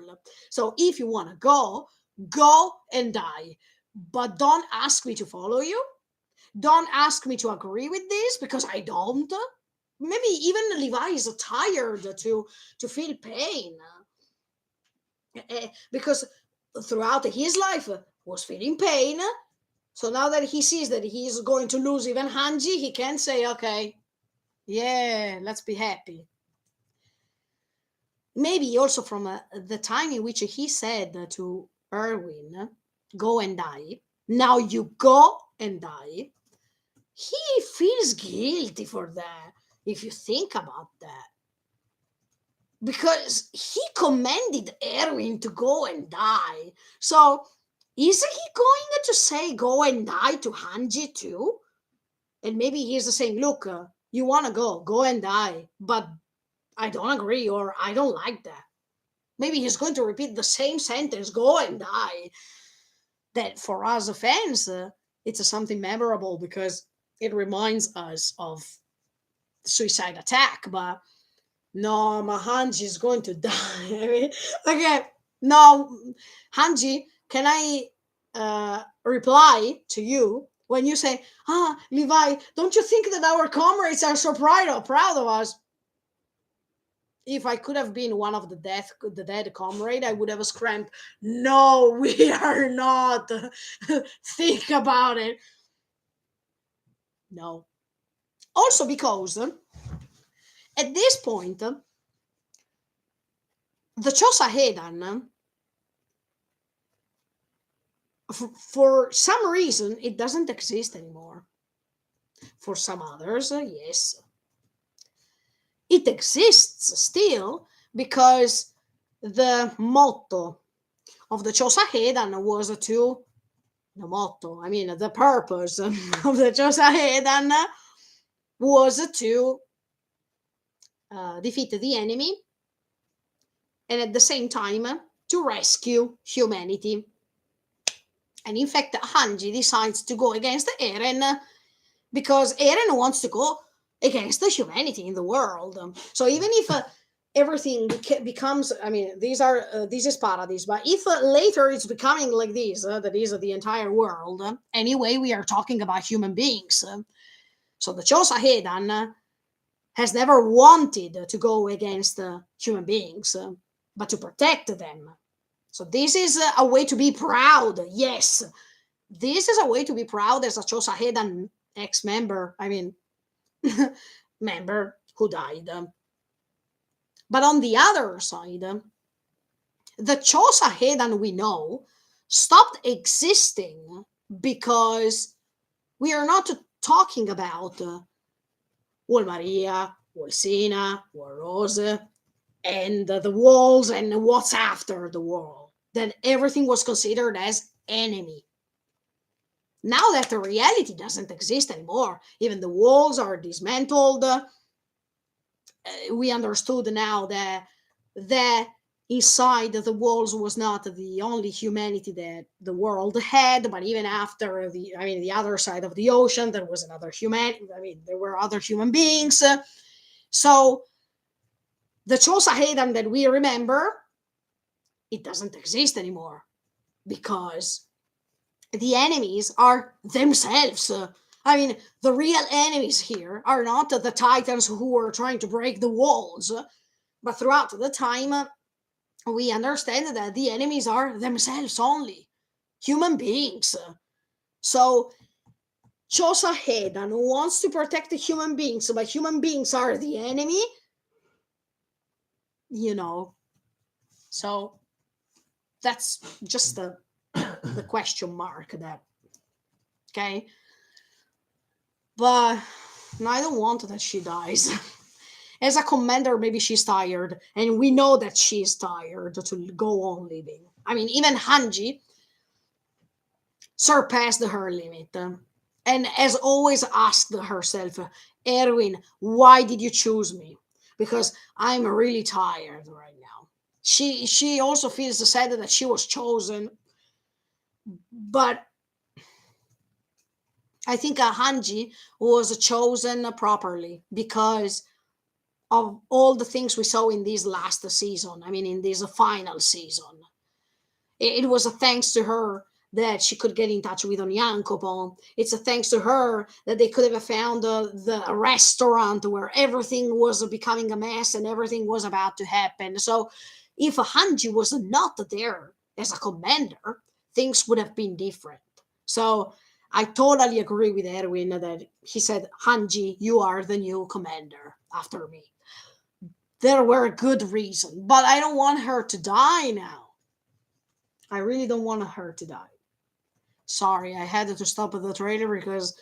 So if you want to go and die, but don't ask me to follow you. Don't ask me to agree with this because I don't. Maybe even Levi is tired to feel pain because throughout his life was feeling pain. So now that he sees that he's going to lose even Hanji, he can say, okay, yeah, let's be happy. Maybe also from the time in which he said to Erwin, go and die. Now you go and die. He feels guilty for that, if you think about that. Because he commanded Erwin to go and die. So is he going to say go and die to Hanji too? And maybe he's saying, look, you want to go and die, but I don't agree or I don't like that. Maybe he's going to repeat the same sentence, go and die. That for us fans, it's something memorable because it reminds us of the suicide attack. But no, my Hanji is going to die. I mean, okay, no, Hanji, can I reply to you when you say, Levi, don't you think that our comrades are so proud of us? If I could have been one of the dead comrade, I would have screamed, "No, we are not." Think about it. No. Also, because at this point, the Chosa Heidan, for some reason, it doesn't exist anymore. For some others, yes, it exists still because the motto of the Chosa Heidan was to the motto, I mean, the purpose of the Chosa Heidan was to defeat the enemy and at the same time to rescue humanity. And in fact, Hanji decides to go against Eren because Eren wants to go against the humanity in the world. So even if everything becomes, I mean, this is paradise, but if later it's becoming like this, that is the entire world, anyway, we are talking about human beings. So the Chosa Heidan has never wanted to go against human beings, but to protect them. So this is a way to be proud. Yes, this is a way to be proud as a Chosa Heidan ex-member. I mean, member who died. But on the other side, the Chosa Heidan we know stopped existing because we are not talking about Wall Maria, Wall Sina, Wall Rose, and the walls and what's after the wall. Then everything was considered as enemy. Now that the reality doesn't exist anymore, even the walls are dismantled. We understood now that inside the walls was not the only humanity that the world had, but even after the other side of the ocean, there was another there were other human beings. So the Chosa Heidan that we remember, it doesn't exist anymore because the enemies are themselves. I mean, the real enemies here are not the Titans who were trying to break the walls, but throughout the time, we understand that the enemies are themselves only, human beings. So, Chosa Heidan wants to protect the human beings, but human beings are the enemy, So, that's just the question mark that, okay? But I don't want that she dies. As a commander, maybe she's tired, and we know that she's tired to go on living. I mean, even Hanji surpassed her limit, and has always asked herself, Erwin, why did you choose me? Because I'm really tired right now. She also feels sad that she was chosen, but I think Hanji was chosen properly because of all the things we saw in this last season. I mean, in this final season. It was a thanks to her that she could get in touch with Onyankopon. It's a thanks to her that they could have found the restaurant where everything was becoming a mess and everything was about to happen. So if Hanji was not there as a commander, things would have been different. So I totally agree with Erwin that he said, Hanji, you are the new commander after me. There were a good reason, but I don't want her to die now. I really don't want her to die. Sorry, I had to stop at the trailer because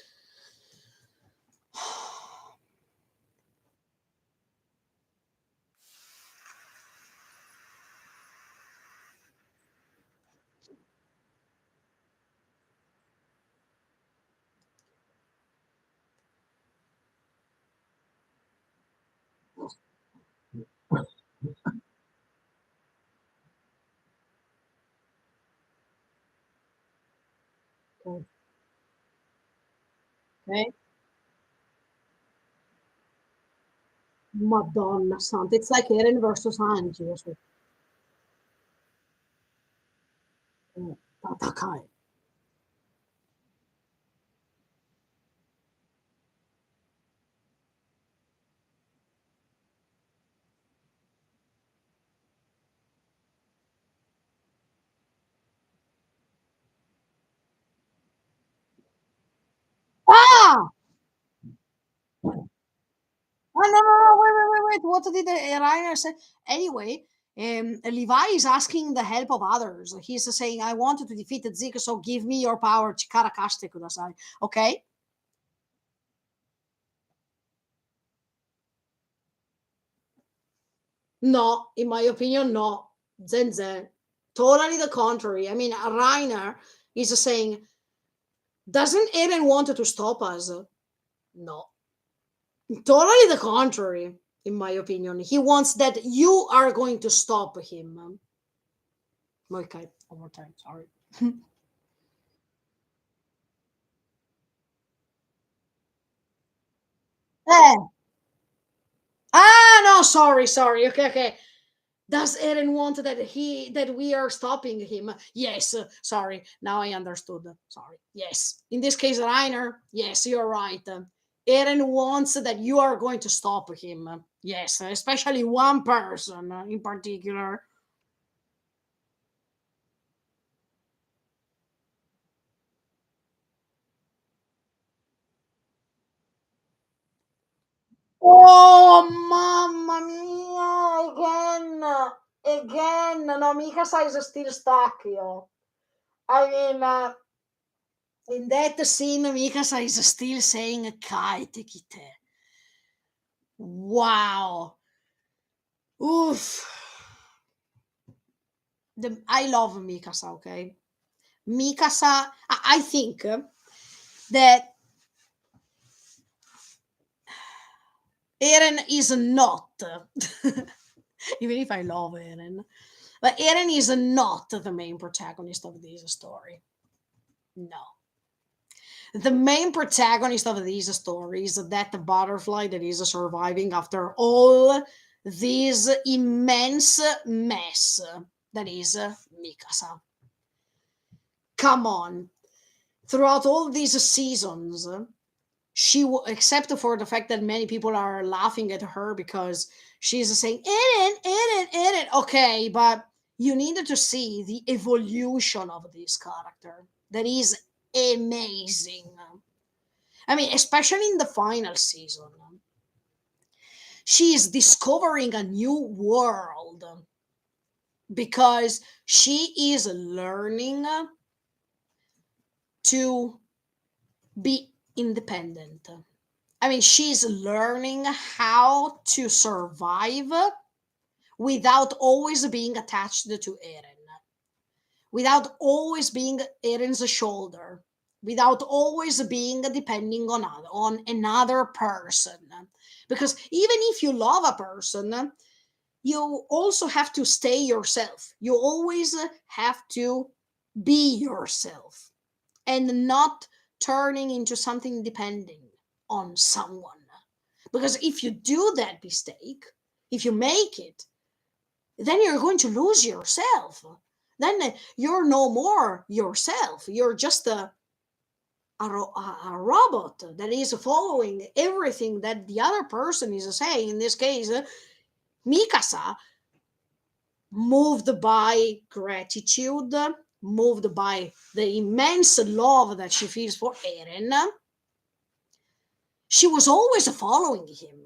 okay, Madonna Santa, it's like Eren versus Angie. Tatakai. Ah! Oh, no, no, no, wait. What did Reiner say? Anyway, Levi is asking the help of others. He's saying, I wanted to defeat Zeke, so give me your power. Chikara kashite kudasai. Okay? No, in my opinion, no. Zenzen. Totally the contrary. I mean, Reiner is saying, doesn't Eren want to stop us? No. Totally the contrary, in my opinion. He wants that you are going to stop him. Okay, one more time, sorry. Eh. Ah, no, sorry. Okay. Does Eren want that we are stopping him? Yes. Sorry. Now I understood. Sorry. Yes. In this case, Reiner. Yes, you're right. Eren wants that you are going to stop him. Yes, especially one person in particular. Oh, mamma mia! Again. No, Mikasa is still stuck, yo. I mean, in that scene, Mikasa is still saying Kai Tekite. Wow. Oof. I love Mikasa, okay? Mikasa, I think that Eren is not, even if I love Eren, but Eren is not the main protagonist of this story. No. The main protagonist of these stories, that butterfly that is surviving after all this immense mess, that is Mikasa. Come on. Throughout all these seasons, except for the fact that many people are laughing at her because she's saying, Eren. Okay, but you needed to see the evolution of this character. That is amazing. I mean, especially in the final season, she is discovering a new world because she is learning to be independent. I mean, she's learning how to survive without always being attached to Eren, without always being Eren's shoulder, without always being depending on another person. Because even if you love a person, you also have to stay yourself. You always have to be yourself and not turning into something depending on someone. Because if you do that mistake, if you make it, then you're going to lose yourself. then you're no more yourself. You're just a robot that is following everything that the other person is saying. In this case, Mikasa, moved by gratitude, moved by the immense love that she feels for Eren, she was always following him,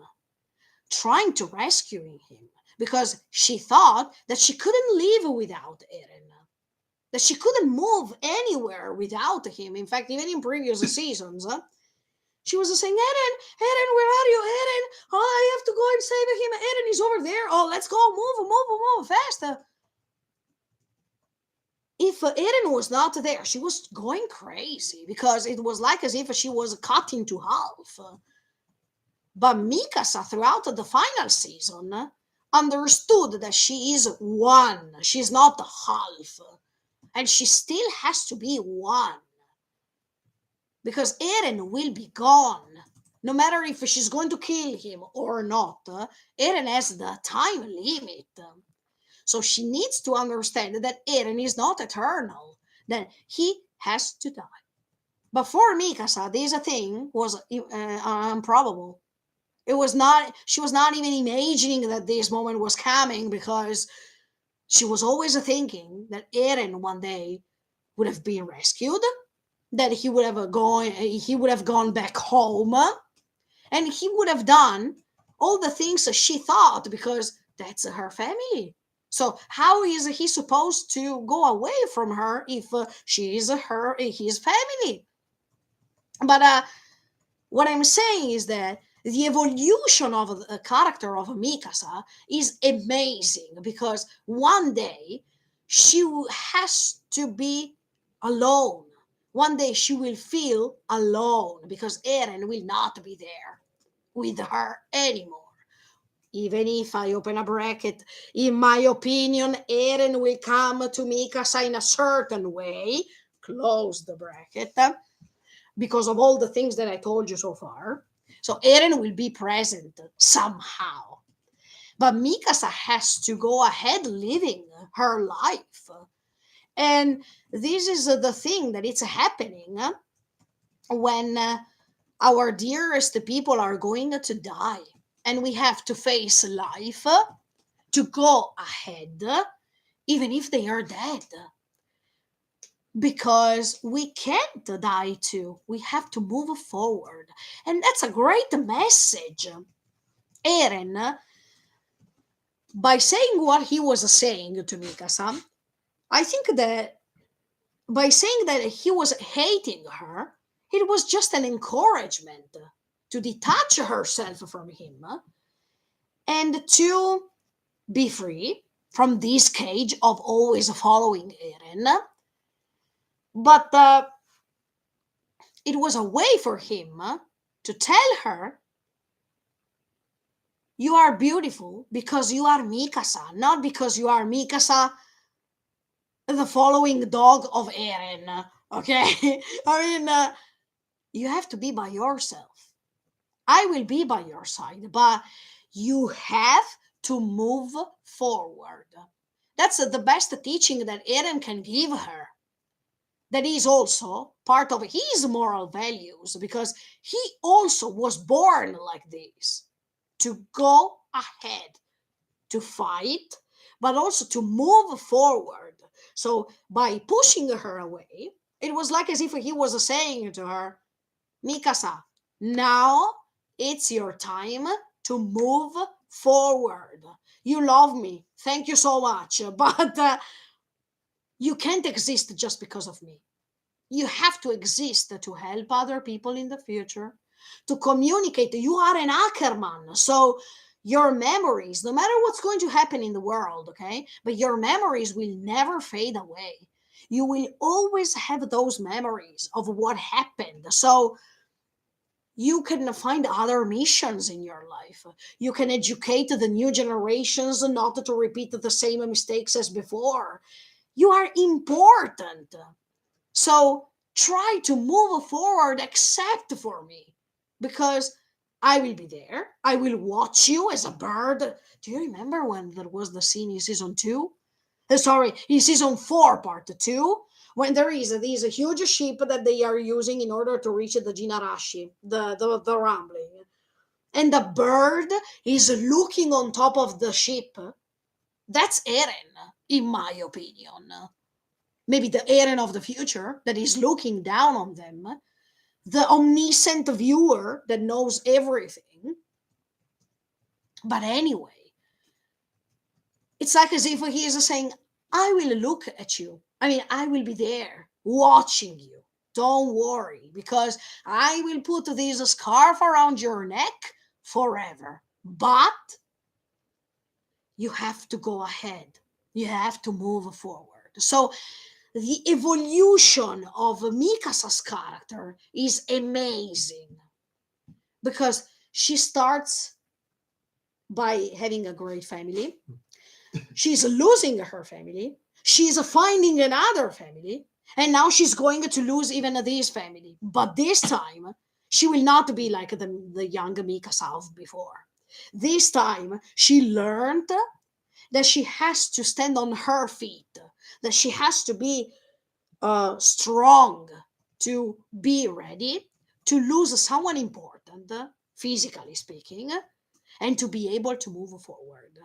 trying to rescue him, because she thought that she couldn't live without Eren, that she couldn't move anywhere without him. In fact, even in previous seasons, she was saying, Eren, Eren, where are you, Eren? Oh, I have to go and save him. Eren is over there. Oh, let's go, move faster. If Eren was not there, she was going crazy because it was like as if she was cut into half. But Mikasa, throughout the final season, understood that she is one. She's not half. And she still has to be one. Because Eren will be gone. No matter if she's going to kill him or not, Eren has the time limit. So she needs to understand that Eren is not eternal, that he has to die. But for Mikasa, this thing was improbable. It was not, she was not even imagining that this moment was coming, because she was always thinking that Eren one day would have been rescued, that he would have gone back home, and he would have done all the things she thought, because that's her family. So how is he supposed to go away from her if she is his family? But what I'm saying is that the evolution of the character of Mikasa is amazing, because one day she has to be alone. One day she will feel alone because Eren will not be there with her anymore. Even if I open a bracket, in my opinion, Eren will come to Mikasa in a certain way, close the bracket, because of all the things that I told you so far. So Eren will be present somehow. But Mikasa has to go ahead living her life. And this is the thing that it's happening when our dearest people are going to die. And we have to face life to go ahead, even if they are dead. Because we can't die too. We have to move forward. And that's a great message. Eren, by saying what he was saying to Mikasa, I think that by saying that he was hating her, it was just an encouragement to detach herself from him and to be free from this cage of always following Eren. But it was a way for him to tell her, you are beautiful because you are Mikasa, not because you are Mikasa, the following dog of Eren. Okay? I mean, you have to be by yourself. I will be by your side, but you have to move forward. That's the best teaching that Eren can give her. That is also part of his moral values, because he also was born like this, to go ahead, to fight, but also to move forward. So by pushing her away, it was like as if he was saying to her, Mikasa, now it's your time to move forward. You love me. Thank you so much. But you can't exist just because of me. You have to exist to help other people in the future, to communicate. You are an Ackerman. So your memories, no matter what's going to happen in the world, okay, but your memories will never fade away. You will always have those memories of what happened. So you can find other missions in your life. You can educate the new generations not to repeat the same mistakes as before. You are important. So try to move forward, except for me, because I will be there. I will watch you as a bird. Do you remember when there was the scene in season 2 Sorry, in season 4, part 2, when there is this huge ship that they are using in order to reach the Jinarashi, the rambling. And the bird is looking on top of the ship. That's Eren, in my opinion. Maybe the Eren of the future that is looking down on them, the omniscient viewer that knows everything. But anyway, it's like as if he is saying, I will look at you. I mean, I will be there watching you. Don't worry, because I will put this scarf around your neck forever. But you have to go ahead. You have to move forward. So the evolution of Mikasa's character is amazing because she starts by having a great family. She's losing her family. She's finding another family. And now she's going to lose even this family. But this time, she will not be like the young Mikasa of before. This time, she learned that she has to stand on her feet, that she has to be strong to be ready to lose someone important, physically speaking, and to be able to move forward.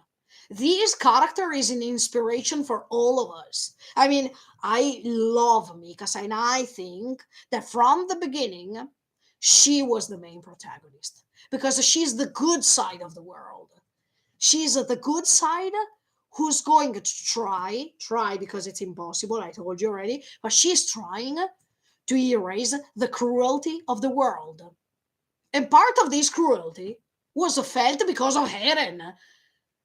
This character is an inspiration for all of us. I mean, I love Mikasa, and I think that from the beginning, she was the main protagonist because she's the good side of the world. She's the good side who's going to try because it's impossible, I told you already, but she's trying to erase the cruelty of the world. And part of this cruelty was felt because of Eren.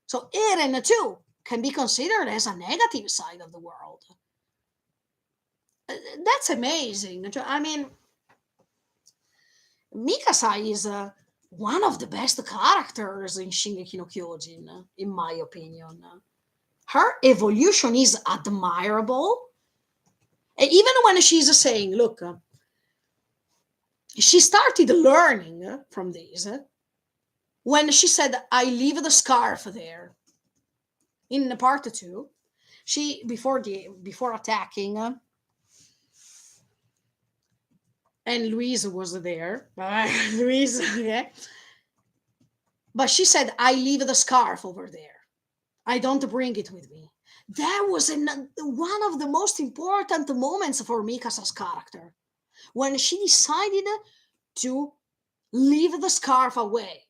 So Eren, too, can be considered as a negative side of the world. That's amazing. I mean, Mikasa is one of the best characters in Shingeki no Kyojin, in my opinion. Her evolution is admirable. And even when she's saying, look, she started learning from this when she said, I leave the scarf there. In part 2, she before attacking, and Louise was there. Louise, yeah. But she said, I leave the scarf over there. I don't bring it with me. That was one of the most important moments for Mikasa's character. When she decided to leave the scarf away,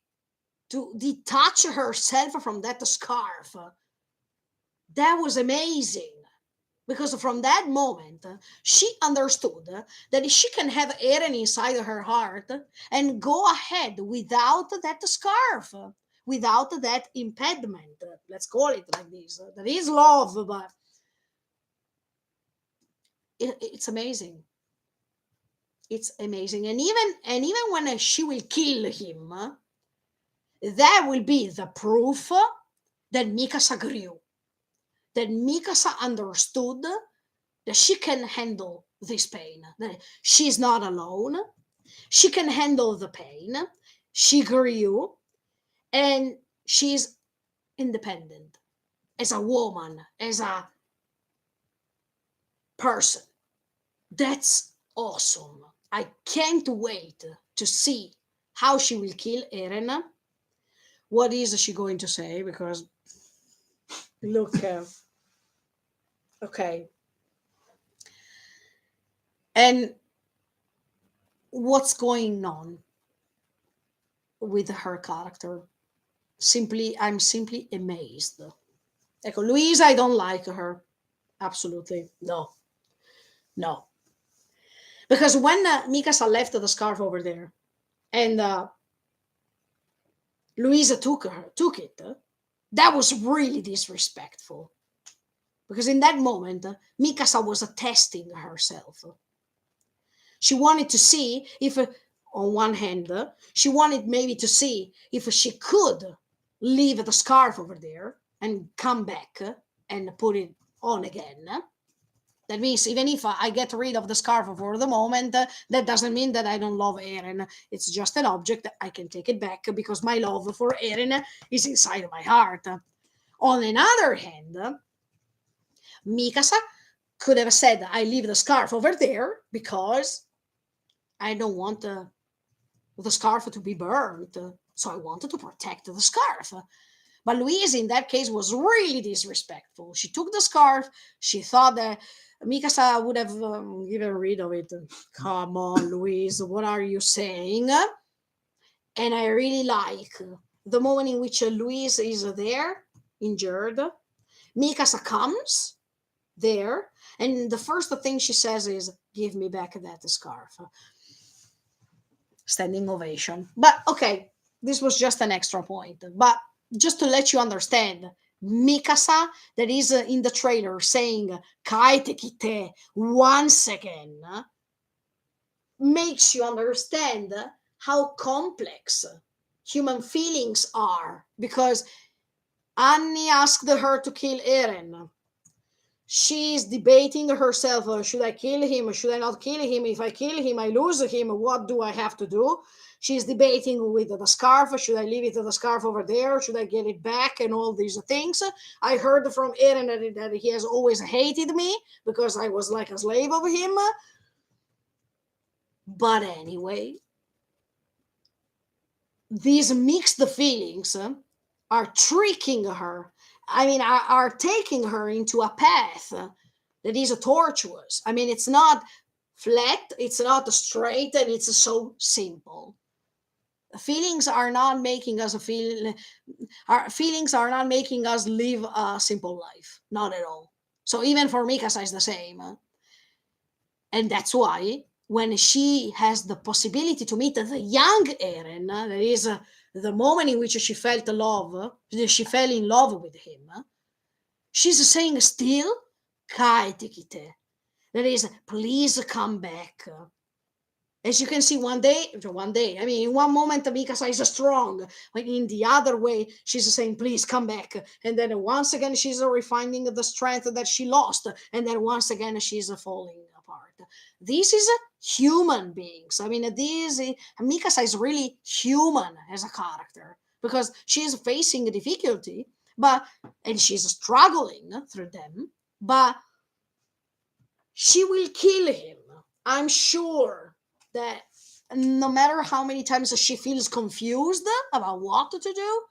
to detach herself from that scarf, that was amazing. Because from that moment, she understood that she can have Eren inside her heart and go ahead without that scarf, without that impediment. Let's call it like this. That is love, but it's amazing. It's amazing. And even when she will kill him, that will be the proof that Mikasa grew, that Mikasa understood that she can handle this pain, that she's not alone, she can handle the pain, she grew, and she's independent as a woman, as a person. That's awesome. I can't wait to see how she will kill Eren. What is she going to say? Because look, okay. And what's going on with her character? I'm simply amazed. Ecco, Louise, I don't like her. Absolutely. No. No. Because when Mikasa left the scarf over there and Louisa took it, that was really disrespectful. Because in that moment, Mikasa was testing herself. She wanted to see if, on one hand, she wanted maybe to see if she could leave the scarf over there and come back and put it on again. That means even if I get rid of the scarf for the moment, that doesn't mean that I don't love Eren. It's just an object. I can take it back because my love for Eren is inside my heart. On another hand, Mikasa could have said, I leave the scarf over there because I don't want the scarf to be burned. So I wanted to protect the scarf. But Louise, in that case, was really disrespectful. She took the scarf. She thought that Mikasa would have given rid of it. Come on, Louise, what are you saying? And I really like the moment in which Louise is there, injured. Mikasa comes there, and the first thing she says is, give me back that scarf. Standing ovation. But okay, this was just an extra point. But just to let you understand, Mikasa, that is in the trailer saying Kaite Kite once again, makes you understand how complex human feelings are. Because Annie asked her to kill Eren. She's debating herself, should I kill him? Should I not kill him? If I kill him, I lose him. What do I have to do? She's debating with the scarf. Should I leave the scarf over there? Should I get it back? And all these things. I heard from Eren that he has always hated me because I was like a slave of him. But anyway, these mixed feelings are tricking her. I mean, are taking her into a path that is tortuous. I mean, it's not flat, it's not straight, and it's so simple. Feelings are not making us feel. Our feelings are not making us live a simple life. Not at all. So even for Mikasa, it's the same. And that's why when she has the possibility to meet the young Eren, that is the moment in which she felt love, she fell in love with him, she's saying still, Kaitikite. That is, please come back. As you can see, one day, I mean, in one moment, Mikasa is strong. Like in the other way, she's saying, please come back. And then once again, she's refining the strength that she lost. And then once again, she's falling apart. This is human beings. I mean, Mikasa is really human as a character because she's facing a difficulty, and she's struggling through them, but she will kill him. I'm sure that no matter how many times she feels confused about what to do,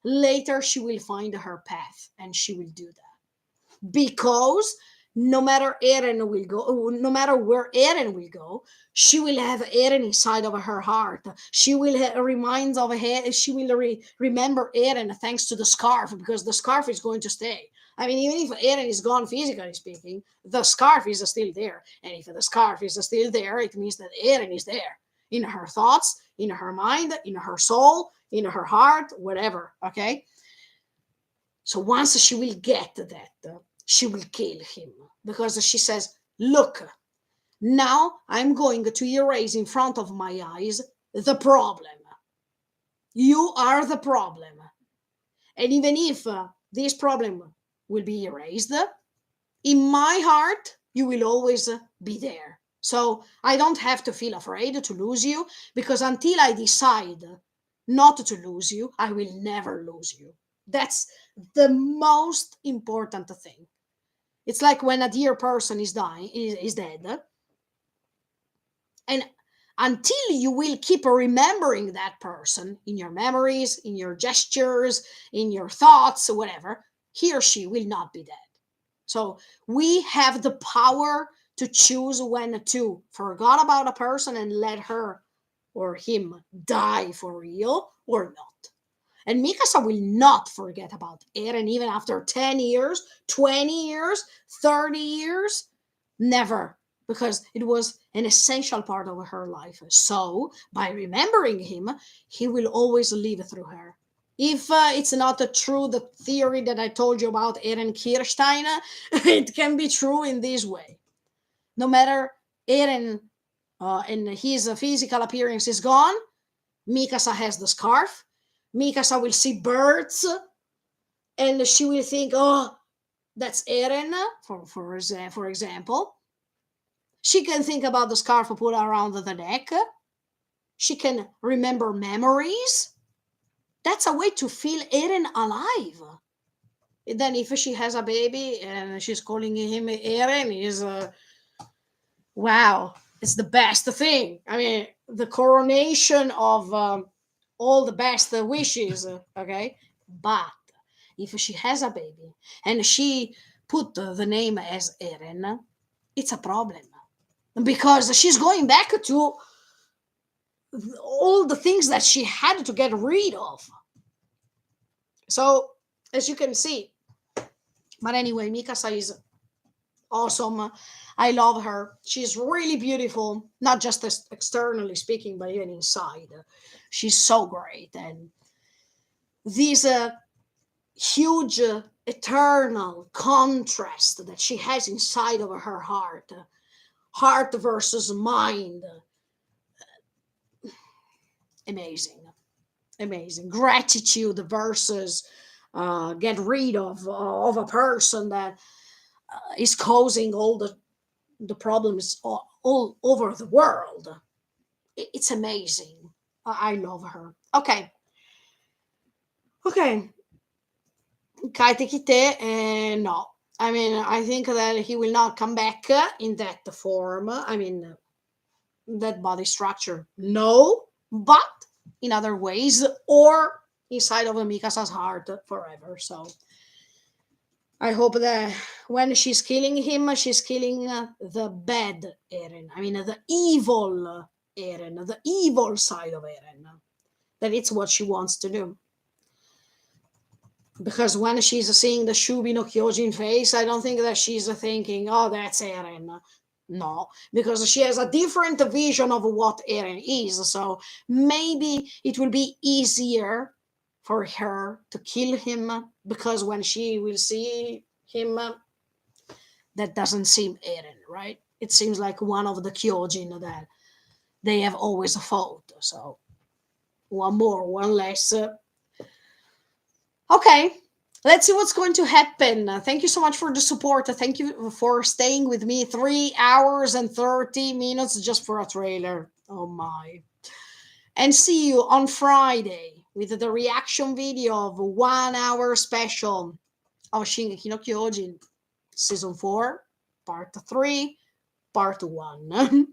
later she will find her path and she will do that. Because no matter Eren will go, no matter where Eren will go, she will have Eren inside of her heart. She will she will remember Eren thanks to the scarf, because the scarf is going to stay. I mean, even if Eren is gone physically speaking, the scarf is still there. And if the scarf is still there, it means that Eren is there in her thoughts, in her mind, in her soul, in her heart, whatever. Okay. So once she will get that, she will kill him because she says, look, now I'm going to erase in front of my eyes the problem. You are the problem. And even if this problem will be erased, in my heart, you will always be there. So I don't have to feel afraid to lose you, because until I decide not to lose you, I will never lose you. That's the most important thing. It's like when a dear person is dying, is dead, and until you will keep remembering that person in your memories, in your gestures, in your thoughts, whatever, he or she will not be dead. So we have the power to choose when to forget about a person and let her or him die for real or not. And Mikasa will not forget about Eren even after 10 years, 20 years, 30 years. Never, because it was an essential part of her life. So, by remembering him, he will always live through her. If it's not true, the theory that I told you about Eren Kirstein, it can be true in this way. No matter Eren and his physical appearance is gone, Mikasa has the scarf. Mikasa will see birds and she will think, oh, that's Eren, for example. She can think about the scarf put around the neck. She can remember memories. That's a way to feel Eren alive. Then if she has a baby and she's calling him Eren, is wow, it's the best thing. I mean, the coronation of all the best wishes. Okay, but if she has a baby and she put the name as Eren, it's a problem because she's going back to all the things that she had to get rid of. So, as you can see, but anyway, Mikasa is awesome. I love her. She's really beautiful, not just externally speaking, but even inside. She's so great. And this huge, eternal contrast that she has inside of her heart, heart versus mind, amazing. Amazing. Gratitude versus get rid of a person that is causing all the problems all over the world. It's amazing. I love her. Okay. Okay. Kaite Kite, no. I mean, I think that he will not come back in that form. I mean, that body structure. No. But in other ways, or inside of Mikasa's heart forever. So I hope that when she's killing him, she's killing the bad Eren. I mean, the evil Eren, the evil side of Eren. That it's what she wants to do. Because when she's seeing the Shubi no Kyojin face, I don't think that she's thinking, oh, that's Eren. No, because she has a different vision of what Eren is. So maybe it will be easier for her to kill him because when she will see him, that doesn't seem Eren, right? It seems like one of the Kyojin that they have always fought. So one more, one less. Okay, let's see what's going to happen. Thank you so much for the support. Thank you for staying with me 3 hours and 30 minutes just for a trailer. Oh my. And see you on Friday with the reaction video of 1 hour special of Shingeki no Kyojin season 4, part 3, part 1.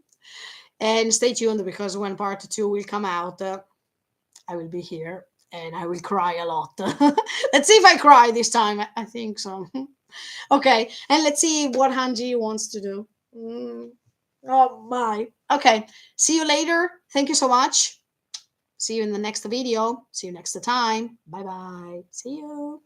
And stay tuned because when part 2 will come out, I will be here and I will cry a lot. Let's see if I cry this time. I think so. Okay, and let's see what Hanji wants to do. Oh, bye. Okay, see you later. Thank you so much. See you in the next video. See you next time. Bye bye. See you.